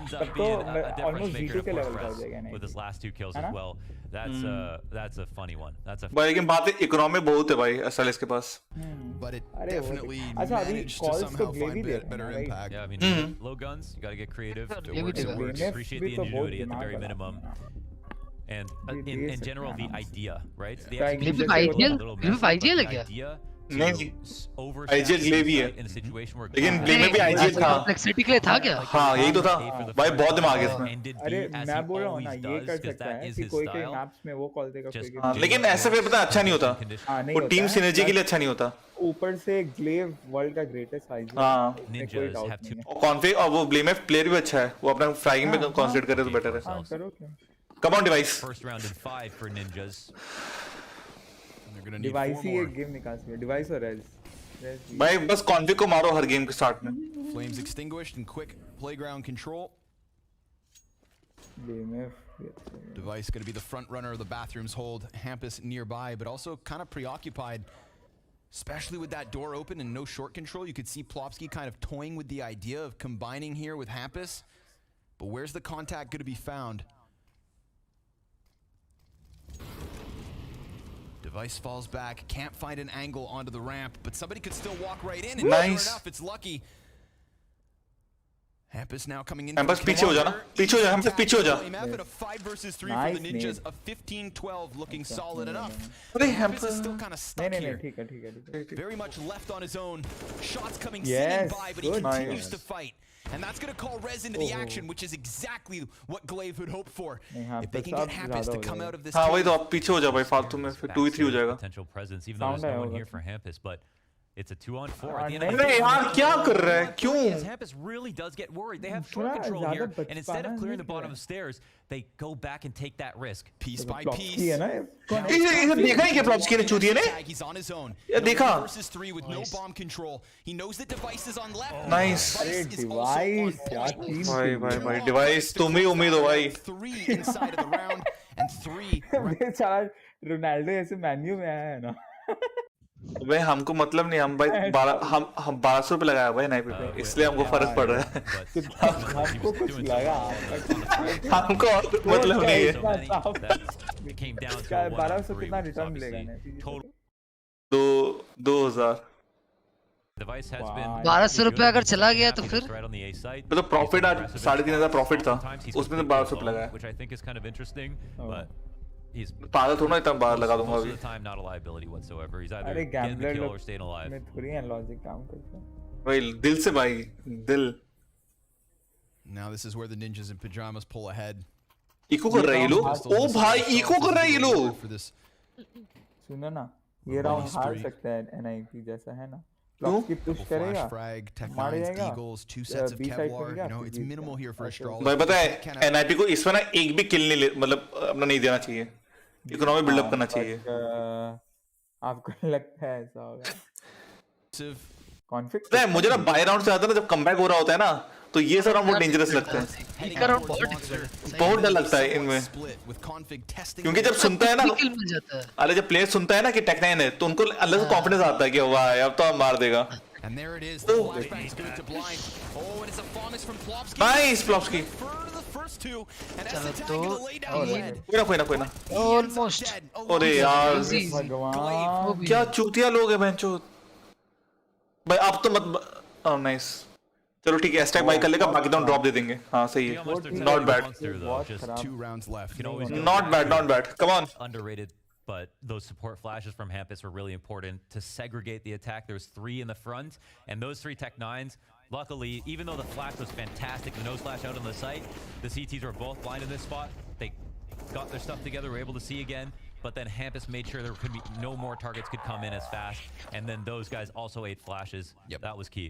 ends up being a difference maker. Of course, with his last 2 kills as well. That's a funny one. That's a.
भाई लेकिन बात economy बहुत है भाई Astralis के पास.
But it definitely managed to somehow find better impact.
Yeah, I mean, low guns, you got to get creative. Appreciate the ingenuity at the very minimum. And in general, the idea, right? The
ideal है क्या?
नहीं IGL ग्लेव ही है. लेकिन ग्लेव में भी IGL था.
Flexibility के लिए था क्या?
हाँ यही तो था. भाई बहुत दिमाग है इसमें.
अरे मैं बोल रहा हूँ ना ये कर सकता है कि कोई मैप्स में वो कॉल देगा कोई.
लेकिन ऐसा फिर पता अच्छा नहीं होता. वो टीम सिनर्जी के लिए अच्छा नहीं होता.
ऊपर से ग्लेव वर्ल्ड का ग्रेटेस्ट आईजीएल.
हाँ.
कोई डाउट नहीं है.
और कॉन्फिग और वो ब्लेम प्लेयर भी अच्छा है. वो अपना फ्राइंग में कंसंट्रेट करे तो बेटर है.
हाँ करो क्या.
Come on Device.
First round in 5 for Ninjas.
Device ही एक गेम निकाल सकते हैं. डिवाइस और रेज.
भाई बस कॉन्फिग को मारो हर गेम के स्टार्ट में.
Flames extinguished and quick playground control. Device going to be the front runner of the bathrooms hold. Hampus nearby, but also kind of preoccupied, especially with that door open and no short control. You could see Plopsky kind of toying with the idea of combining here with Hampus. But where's the contact going to be found? Device falls back, can't find an angle onto the ramp, but somebody could still walk right in, and sure enough, it's lucky. Hampus now coming in.
Hampus पीछे हो जाना, पीछे हो जा, Hampus पीछे हो जा.
A 5 versus 3 for the Ninjas, a 15-12 looking solid enough.
अरे
Hampus is still kind of stuck here.
ठीक है.
Very much left on his own. Shots coming singing by, but he continues to fight. And that's going to call Rez into the action, which is exactly what Glaive would hope for. If they can get Hampus to come out of this.
हाँ वही तो आप पीछे हो जा भाई फालतू में फिर 2-3 हो जाएगा.
Potential presence, even though there's no one here for Hampus, but it's a 2-on-4 at the end of the
day. यार क्या कर रहा है? क्यों?
Hampus really does get worried. They have short control here, and instead of clearing the bottom of stairs, they go back and take that risk.
Piece by piece.
इसे देखा ही क्या Plopsky ने चूतिए ने?
He's on his own.
ये देखा?
Versus 3 with no bomb control. He knows that device is on left.
Nice. भाई device तुम ही उम्मीद हो भाई.
3 inside of the round and 3.
बेचारा रोनाल्डो ऐसे मेन्यू में आया है ना.
भाई हमको मतलब नहीं हम भाई 1200 रुपए लगाया भाई नाइप पे इसलिए हमको फर्क पड़ रहा है
हमको कुछ लगा
हमको और मतलब नहीं है
1200 कितना रिटर्न मिलेगा ना
2000
1200 रुपए अगर चला गया तो फिर
तो प्रॉफिट आज 3500 प्रॉफिट था उसमें तो 1200 रुपए लगाया
which I think is kind of interesting but he's
पागल थोड़ा इतना बाहर लगा दूंगा अभी
time not a liability whatsoever he's either getting the kill or staying alive
में थोड़ी है लॉजिक काम करता है
भाई दिल से भाई दिल
now this is where the ninjas in pajamas pull ahead
eco कर रहे हैं लोग ओ भाई इको कर रहे हैं ये लोग
सुनो ना ये राउंड हार सकता है एनआईपी जैसा है ना Plopsky push करेगा मार जाएगा
two sets of Kevlar you know it's minimal here for Astralis
भाई पता है एनआईपी को इसमें ना एक भी किल नहीं मतलब अपना नहीं देना चाहिए इकोनॉमी बिल्डअप करना चाहिए
आपको लगता है ऐसा होगा कॉन्फ्लिक्ट
है मुझे ना बाय राउंड से आता है ना जब कमबैक हो रहा होता है ना तो ये सब राउंड बहुत डेंजरस लगते हैं बहुत डर लगता है इनमें क्योंकि जब सुनता है ना अरे जब प्लेयर सुनता है ना कि टेक9 है तो उनको अलग से कॉन्फिडेंस आता है कि वाह अब तो हम मार देगा नाइस Plopsky कोई ना
ऑलमोस्ट
अरे यार क्या चूतिया लोग हैं बेंचो भाई आप तो मत नाइस चलो ठीक है स्टैक बाय कर लेगा बाकी तो हम ड्रॉप दे देंगे हां सही है not bad come on
underrated but those support flashes from Hampus were really important to segregate the attack. There was 3 in the front and those 3 Tech9s luckily even though the flash was fantastic the nose flash out on the site the CTs were both blind in this spot they got their stuff together were able to see again but then Hampus made sure there could be no more targets could come in as fast and then those guys also ate flashes. That was key.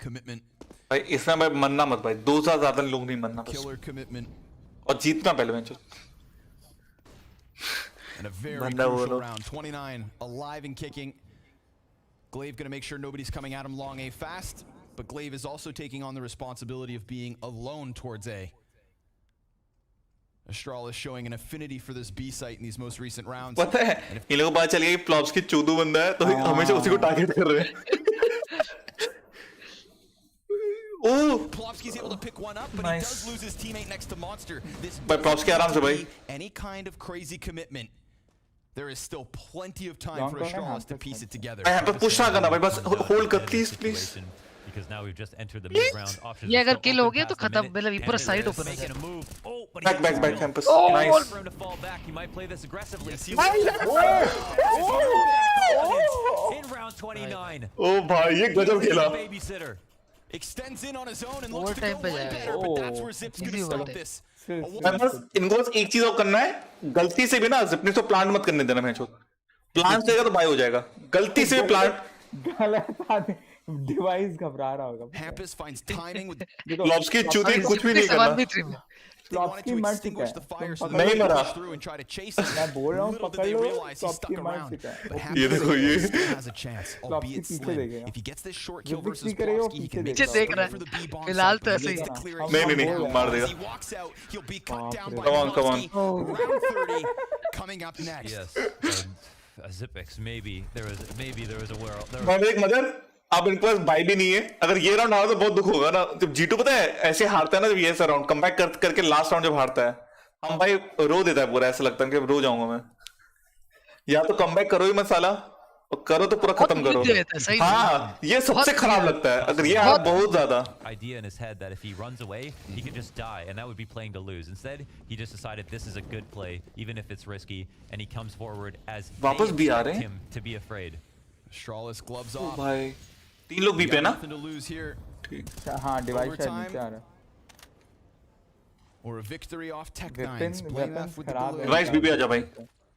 Commitment
भाई इसमें भाई मरना मत भाई 2000 ज्यादा लोग नहीं मरना बस
killer commitment
और जीतना पहले बेंचो
and a very crucial round 29 alive and kicking Glaive gonna make sure nobody's coming at him long A fast but Glaive is also taking on the responsibility of being alone towards A. Astralis showing an affinity for this B site in these most recent rounds.
पता है इन लोगों को पता चल गया कि Plopsky चूदू बंदा है तो हमेशा उसी को टारगेट कर रहे हैं
Oh, Plopsky's able to pick one up, but he does lose his teammate next to Monster. This
Plopsky आराम से भाई.
Any kind of crazy commitment. There is still plenty of time for Astralis to piece it together.
मैं यहाँ पे push ना करना भाई बस होल्ड कर please.
Because now we've just entered the mid-round options.
ये अगर किल हो गया तो खत्म मतलब ये पूरा साइड ओपन हो
गया. Back Hampus. Nice.
For him to fall back, he might play this aggressively. In round 29.
Oh भाई ये गजब खेला.
Babysitter.
Extends in on his own and looks to go way better, but that's where Zip's gonna stop this.
इनको बस एक चीज और करना है गलती से भी ना जिपने तो प्लांट मत करने देना भैंचो प्लांट देगा तो बाय हो जाएगा गलती से प्लांट
गलत डिवाइस घबरा रहा होगा
Hampus finds timing with
Plopsky चूती कुछ भी नहीं करना
Plopsky मर चुका है
नहीं मरा
मैं बोल रहा हूँ पकड़ लो Plopsky मर चुका है
ये देखो ये
Plopsky पीछे देखेगा
if he gets this short kill versus
Plopsky
he can
पीछे देख रहा है फिलहाल तो ऐसे ही
नहीं मार देगा
he walks out he'll be cut down by
come on
round 30 coming up next
yes Zipix maybe there was a world
मैं एक मदर अब इनके पास बाई भी नहीं है अगर ये राउंड हारा तो बहुत दुख होगा ना जब G2 पता है ऐसे हारता है ना जब ये ऐसा राउंड कमबैक करके लास्ट राउंड जब हारता है हम भाई रो देता है पूरा ऐसा लगता है कि रो जाऊंगा मैं या तो कमबैक करो ही मत साला, और करो तो पूरा खत्म करो। हाँ, ये सबसे खराब लगता है अगर ये आया बहुत ज्यादा।
Idea in his head that if he runs away, he could just die, and that would be playing to lose. Instead, he just decided this is a good play, even if it's risky, and he comes forward as
वापस भी आ रहे हैं।
him to be afraid.
Astralis gloves off.
भाई 3 लोग भी पे ना?
हाँ, डिवाइस शायद नीचे आ रहा है।
Or a victory off Tech9's blame F with the blue.
Device भी आ जा भाई।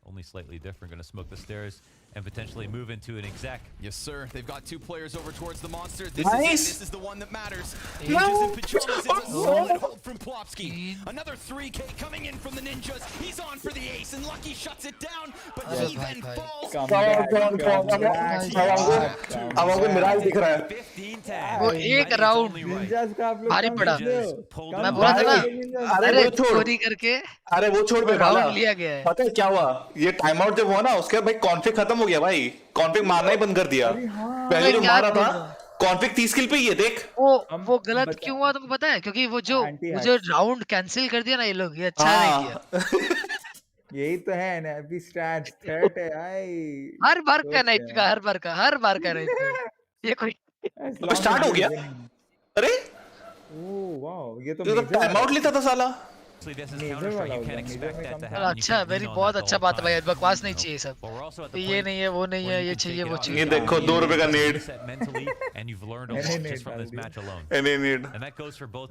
Only slightly different, going to smoke the stairs and potentially move into an exec.
Yes, sir. They've got 2 players over towards the monster. This is the one that matters. Ninjas and pajamas. It's a solid hold from Plopsky. Another 3K coming in from the ninjas. He's on for the ace, and Lucky shuts it down. But he then falls.
अब आपको मिराज दिख रहा है।
15 tag.
वो एक round भारी पड़ा। मैं बोला था ना, अरे चोरी करके
अरे वो छोड़ दे,
राउंड लिया गया है।
पता है क्या हुआ? ये टाइम आउट जब हुआ ना, उसके बाद भाई कॉन्फ्लिक्ट खत्म हो गया भाई। कॉन्फ्लिक्ट मारना ही बंद कर दिया। पहले जो मारा था कॉन्फ्लिक्ट 30 किल पे ही है, देख।
वो गलत क्यों हुआ तुमको पता है? क्योंकि वो जो राउंड कैंसिल कर दिया ना ये लोग, ये अच्छा नहीं किया।
यही तो है ना, अभी स्टार्ट थर्ड है भाई।
हर बार का नाइट का, हर बार का नाइट का। ये कोई
अब स्टार्ट हो गया। अरे
ओह वाओ, ये तो
टाइम आउट लेता था साला।
अच्छा, वेरी बहुत अच्छा बात है भाई, बकवास नहीं चाहिए सब। ये नहीं है, वो नहीं है, ये चाहिए, वो चाहिए।
ये देखो 2 रुपए का नीड।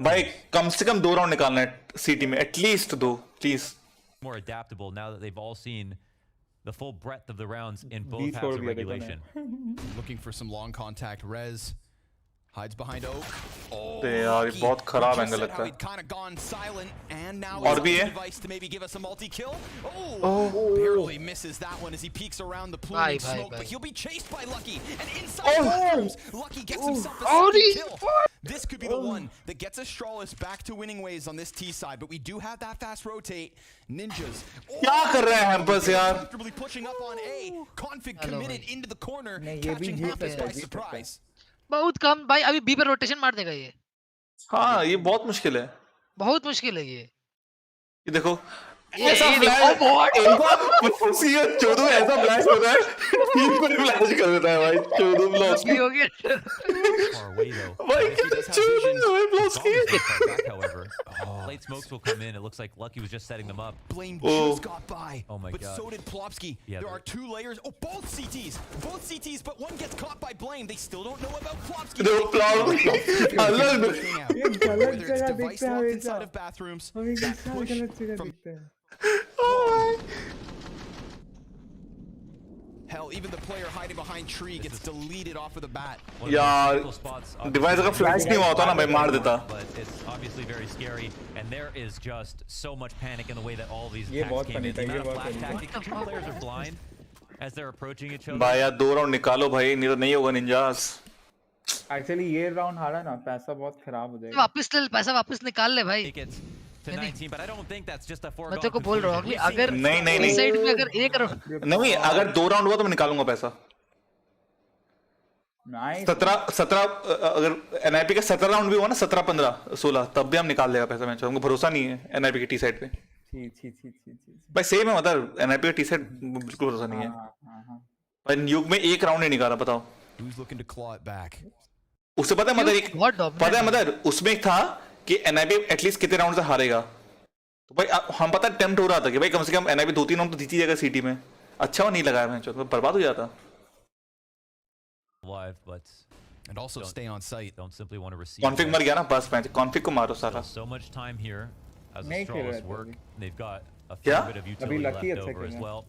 भाई कम से कम 2 राउंड निकालना है सिटी में, at least 2 please.
More adaptable now that they've all seen the full breadth of the rounds in both halves of regulation.
Looking for some long contact. Rez hides behind Oak.
यार ये बहुत खराब angle लगता है। और भी है।
To maybe give us a multi-kill. Oh, barely misses that one as he peeks around the plume of smoke, but he'll be chased by Lucky. And inside the arms, Lucky gets himself a second kill. This could be the one that gets Astralis back to winning ways on this T side, but we do have that fast rotate. Ninjas.
क्या कर रहे हैं हम बस यार?
Comfortably pushing up on A. Config committed into the corner, catching Hampus by surprise.
बहुत कम भाई, अभी बी पे रोटेशन मार देगा ये।
हाँ, ये बहुत मुश्किल है।
बहुत मुश्किल है ये।
ये देखो ऐसा फ्लैश, चोदू ऐसा फ्लैश होता है, टीम को फ्लैश कर देता है भाई। चोदू ब्लॉक
हो गया
भाई, चोदू block
However, late smokes will come in. It looks like Lucky was just setting them up.
Blame just got by.
Oh my
but
god.
So did Plopsky.
Yeah,
there are 2 layers. Oh, both CTs, but one gets caught by Blame. They still don't know about Plopsky.
ये गलत
Whether it's
जगह
device
दिखता है
locked inside of bathrooms. That push
गलत जगह
from
दिखता है।
Hell, even the player hiding behind tree gets deleted off of the bat.
यार डिवाइस अगर फ्लैश नहीं हुआ होता ना मैं मार देता।
But it's obviously very scary, and there is just so much panic in the way that all these attacks came in. The amount of flash tactics, 2 players are blind as they're approaching each other.
भाई यार 2 round निकालो भाई, नहीं तो नहीं होगा ninjas.
Actually ये round हारा ना, पैसा बहुत खराब हो जाएगा।
पैसा वापस निकाल ले भाई।
To 19, but I don't think that's just a foregone
मैं तेरे को बोल रहा हूँ कि अगर
नहीं
साइड में अगर एक
नहीं, अगर 2 राउंड हुआ तो मैं निकालूंगा पैसा। 17 अगर एनआईपी का 17 राउंड भी हुआ ना, 17 15 16 तब भी हम निकाल लेगा पैसा। मैं हमको भरोसा नहीं है एनआईपी की टी साइड पे। भाई सेम है, मतलब एनआईपी का टी साइड बिल्कुल भरोसा नहीं है भाई। न्यूक में 1 राउंड नहीं निकाला, बताओ। उससे पता है मदर उसमें था कि एनआईपी एटलीस्ट कितने राउंड से हारेगा। तो भाई हम पता है टेम्प्ट हो रहा था कि भाई कम से कम एनआईपी 2-3 राउंड तो जीती जाएगा सिटी में। अच्छा वो नहीं लगाया, मैं तो बर्बाद हो जाता।
Live, but
and also stay on site.
Don't simply want to receive.
Config मर गया ना, बस मैच कॉन्फिग को मारो सारा।
So much time here as Astralis work. They've got a
fair
bit of utility left over as well.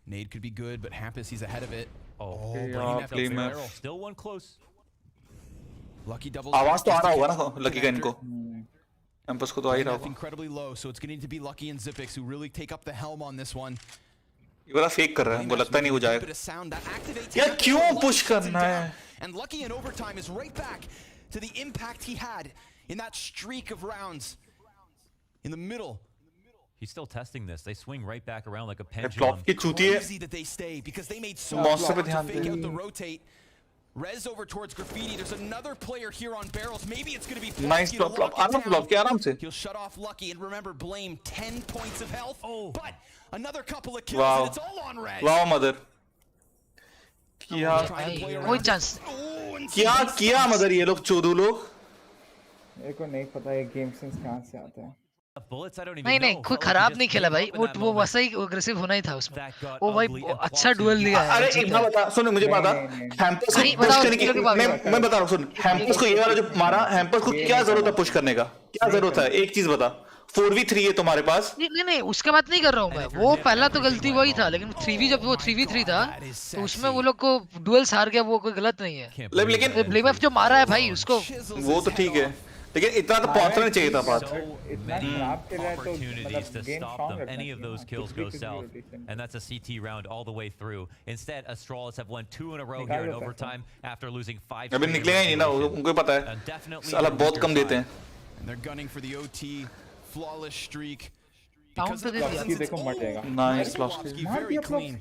Nade could be good, but Hampus he's ahead of it.
Still one close.
Lucky double.
आवाज तो आ रहा होगा ना lucky का इनको। Hampus को तो आ ही रहा होगा।
Incredibly low, so it's going to be Lucky and Zipix who really take up the helm on this one.
ये वाला फेक कर रहा है, वो लगता नहीं हो जाएगा। यार क्यों पुश करना है?
And Lucky in overtime is right back to the impact he had in that streak of rounds in the middle.
He's still testing this. They swing right back around like a pendulum.
की चूती है।
Crazy that they stay because they made so much to fake out the rotate. Rez over towards Graffiti. There's another player here on barrels. Maybe it's going to be
nice block.
He'll shut off Lucky, and remember, Blame 10 points of health. But another couple of kills, and it's all on Rez.
Wow, mother. क्या mother ये लोग चोदू लोग?
मेरे को नहीं पता ये game sense कहाँ से आता है।
नहीं कोई खराब नहीं खेला भाई, वो वैसा ही अग्रेसिव होना ही था उसमें। वो भाई अच्छा डुएल दिया है।
अरे एक बात बता, सुन मुझे बता, हैम्पर्स को पुश करने की मैं बता रहा हूँ, सुन हैम्पर्स को ये वाला जो मारा, हैम्पर्स को क्या जरूरत है पुश करने का? क्या जरूरत है? एक चीज बता, 4v3 है तुम्हारे पास।
नहीं उसका बात नहीं कर रहा हूँ मैं, वो पहला तो गलती वही था, लेकिन 3v जब वो 3v3 था तो उसमें वो लोग को डुएल्स हार गया, वो कोई गलत नहीं है।
लेकिन
ब्लेम जो मारा है भाई उसको,
वो तो ठीक है, लेकिन इतना तो पहुंचना चाहिए था बात।
Opportunities to stop them. Any of those kills go south, and that's a CT round all the way through. Instead, Astralis have won 2 in a row here in overtime after losing 5.
अभी निकलेगा ही नहीं ना, उनको पता है। साला बहुत कम देते हैं।
And they're gunning for the OT, flawless streak.
Because of the देखो मर जाएगा।
Nice Blobsky.
Very clean.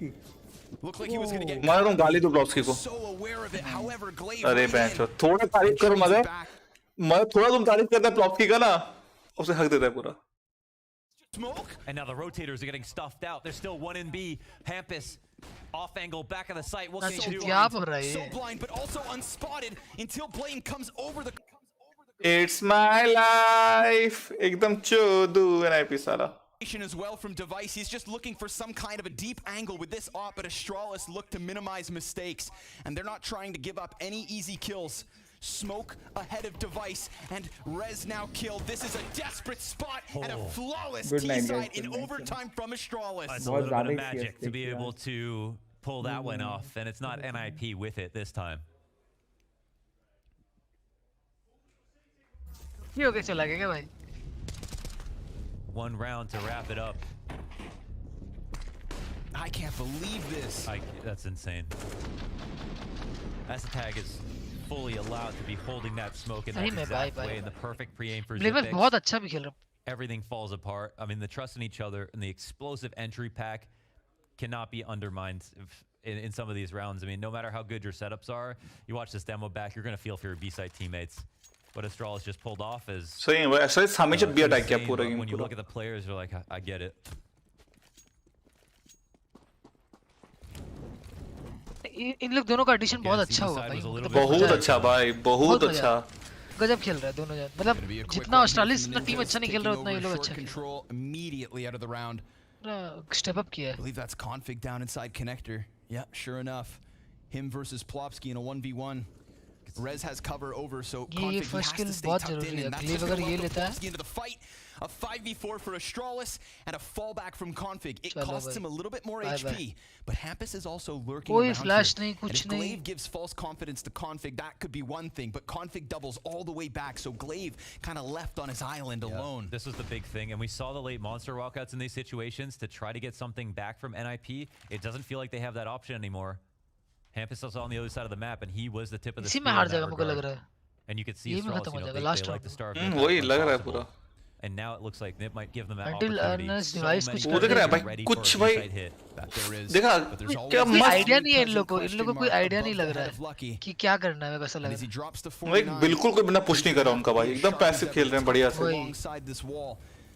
Looked like he was going to get.
मारो गाली दो Blobsky को।
So aware of it. However, Glaive.
अरे बेंचो, थोड़ा तारीफ करो मदर। मैं थोड़ा तुम तारीफ करते हैं Blobsky का ना, उसे हक देता है पूरा।
Smoke. And now the rotators are getting stuffed out. There's still one in B. Hampus off angle, back of the site. What can you do?
So blind, but also unspotted until Blame comes over the.
It's my life. एकदम चोदू NIP साला.
As well from Device, he's just looking for some kind of a deep angle with this op, but Astralis look to minimize mistakes, and they're not trying to give up any easy kills. Smoke ahead of Device, and Rez now killed. This is a desperate spot and a flawless T-side in overtime from Astralis.
It's a little bit of magic to be able to pull that one off, and it's not NIP with it this time. One round to wrap it up.
I can't believe this.
That's insane. Asatag is fully allowed to be holding that smoke in that exact way, in the perfect pre-aim for Zipix. Everything falls apart. I mean, the trust in each other and the explosive entry pack cannot be undermined in some of these rounds. I mean, no matter how good your setups are, you watch this demo back, you're going to feel for your B-side teammates. What Astralis just pulled off is...
So, Astralis हमेशा B attack किया पूरा game.
When you look at the players, you're like, I get it.
इन लोग दोनों का addition बहुत अच्छा हुआ भाई,
बहुत अच्छा भाई, बहुत अच्छा।
गजब खेल रहा है दोनों जन, मतलब जितना ऑस्ट्रेलिस ना टीम अच्छा नहीं खेल रहा उतना ये लोग अच्छा खेल रहे हैं।
Immediately out of the round.
Step up किया है।
I believe that's config down inside connector. Yeah, sure enough. Him versus Plopsky in a 1v1. Rez has cover over, so config has to stay tucked in, and that's just going to Plopsky into the fight. A 5v4 for Astralis and a fallback from config. It costs him a little bit more HP, but Hampus is also lurking around here. And if Glaive gives false confidence to config, that could be one thing, but config doubles all the way back, so Glaive kind of left on his island alone.
This was the big thing, and we saw the late monster walkouts in these situations to try to get something back from NIP. It doesn't feel like they have that option anymore. Hampus was on the other side of the map, and he was the tip of the spear in that regard. And you could see Astralis, they like to start. And now it looks like it might give them that opportunity.
वो देख रहा है भाई, कुछ भाई देखा क्या मस्त
आइडिया नहीं है इन लोगों को कोई आइडिया नहीं लग रहा है कि क्या करना है, वैसा लग रहा
है। बिल्कुल कोई बिना पुश नहीं कर रहा उनका भाई, एकदम पैसिव खेल रहे हैं बढ़िया से।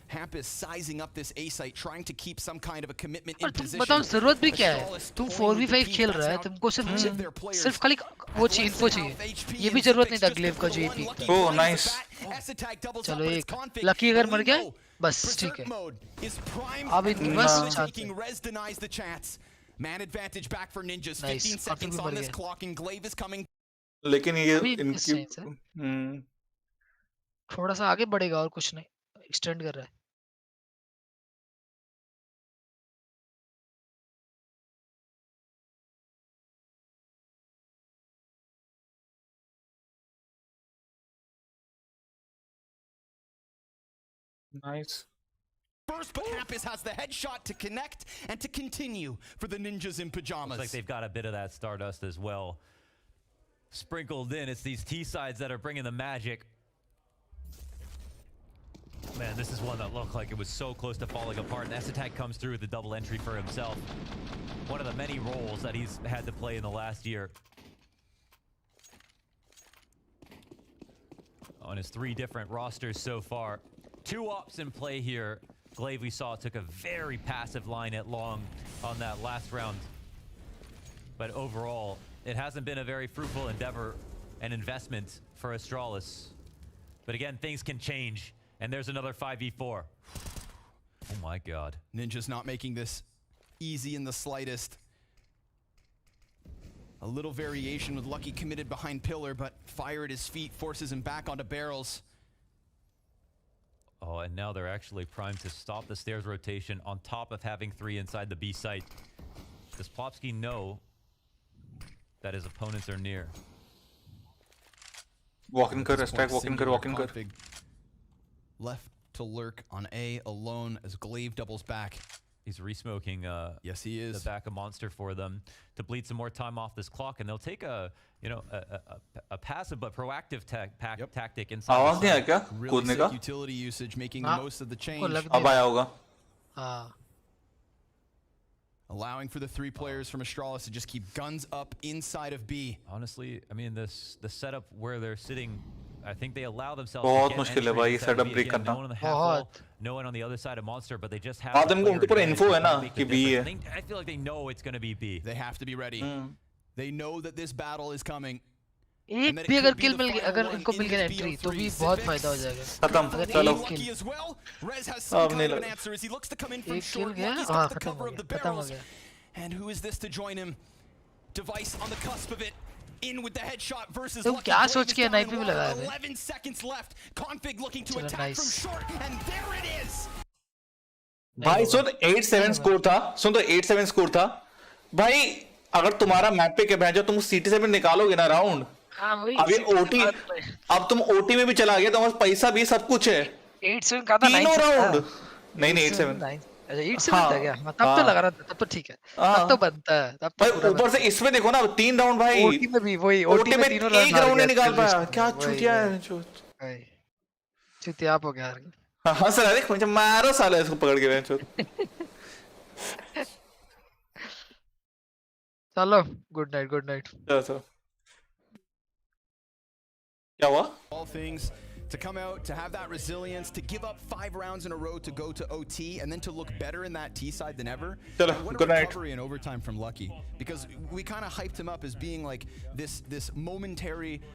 Hampus sizing up this A site, trying to keep some kind of a commitment in position.
बताओ जरूरत भी क्या है? तुम 4v5 खेल रहा है, तुमको सिर्फ खाली वो चाहिए, इन्फो चाहिए। ये भी जरूरत नहीं था ग्लेव का जो AP।
Oh nice.
चलो एक लकी अगर मर गया बस ठीक है। अब इन बस चाहते।
Man advantage back for Ninjas. 15 seconds on this clock, and Glaive is coming.
लेकिन ये इनकी
थोड़ा सा आगे बढ़ेगा और कुछ नहीं, एक्सटेंड कर रहा है।
Nice.
First, but Hampus has the headshot to connect and to continue for the Ninjas in pajamas.
Looks like they've got a bit of that Stardust as well. Sprinkled in, it's these T-sides that are bringing the magic. Man, this is one that looked like it was so close to falling apart. And Attack comes through with the double entry for himself. One of the many roles that he's had to play in the last year. on his 3 different rosters so far. 2 ops in play here. Glaive, we saw, took a very passive line at long on that last round. But overall, it hasn't been a very fruitful endeavor and investment for Astralis. But again, things can change. And there's another 5v4. Oh my god.
Ninja's not making this easy in the slightest. A little variation with Lucky committed behind pillar, but fire at his feet forces him back onto barrels.
Oh, and now they're actually primed to stop the stairs rotation on top of having 3 inside the B site. Does Plopsky know that his opponents are near?
Walk in kar, stack, walk in kar.
Left to lurk on A alone as Glaive doubles back.
He's resmoking
yes, he is.
The back of Monster for them to bleed some more time off this clock, and they'll take a passive but proactive tactic inside.
आवाज नहीं आया क्या? कूदने का?
Utility usage making the most of the change.
अब आया होगा.
Allowing for the 3 players from Astralis to just keep guns up inside of B.
Honestly, I mean, the setup where they're sitting, I think they allow themselves
बहुत
to get
मुश्किल है भाई setup break करना.
no one on the half wall, no one on the other side of Monster, but they just have.
आदम को उनके ऊपर info है ना कि B है.
I feel like they know it's going to be B.
They have to be ready. They know that this battle is coming.
एक भी अगर किल मिल गया, अगर इनको मिल गया एंट्री तो भी बहुत फायदा हो जाएगा.
खत्म. चलो.
अब नहीं लगा. एक किल
गया. हाँ, खत्म हो गया.
And who is this to join him? Device on the cusp of it. In with the headshot versus
तुम क्या सोच के NIP में लगाया है?
11 seconds left. Config looking to attack from short, and there it is.
भाई सुन 8-7 score था. सुन तो 8-7 स्कोर था. भाई अगर तुम्हारा मैप पे क्या भेजा तुम CT7 निकालोगे ना राउंड. अभी OT अब तुम OT में भी चला गया तुम्हारे पास पैसा भी सब कुछ है.
8-7 का था
9 राउंड. नहीं 8-7.
अच्छा 8-7 था क्या? तब तो लगा रहा था, तब तो ठीक है. तब तो बनता है. तब
भाई ऊपर से इसमें देखो ना 3 राउंड भाई.
OT में भी वही OT में तीनों
एक राउंड नहीं निकाल पाया. क्या चूतिया है
भाई. चूतिया आप हो गया यार.
हां सर देख मुझे मारो साला इसको पकड़ के बेंच.
चलो गुड नाइट.
चलो. क्या हुआ?
All things to come out, to have that resilience, to give up 5 rounds in a row to go to OT, and then to look better in that T side than ever.
What
a recovery in overtime from Lucky, because we kind of hyped him up as being like this momentary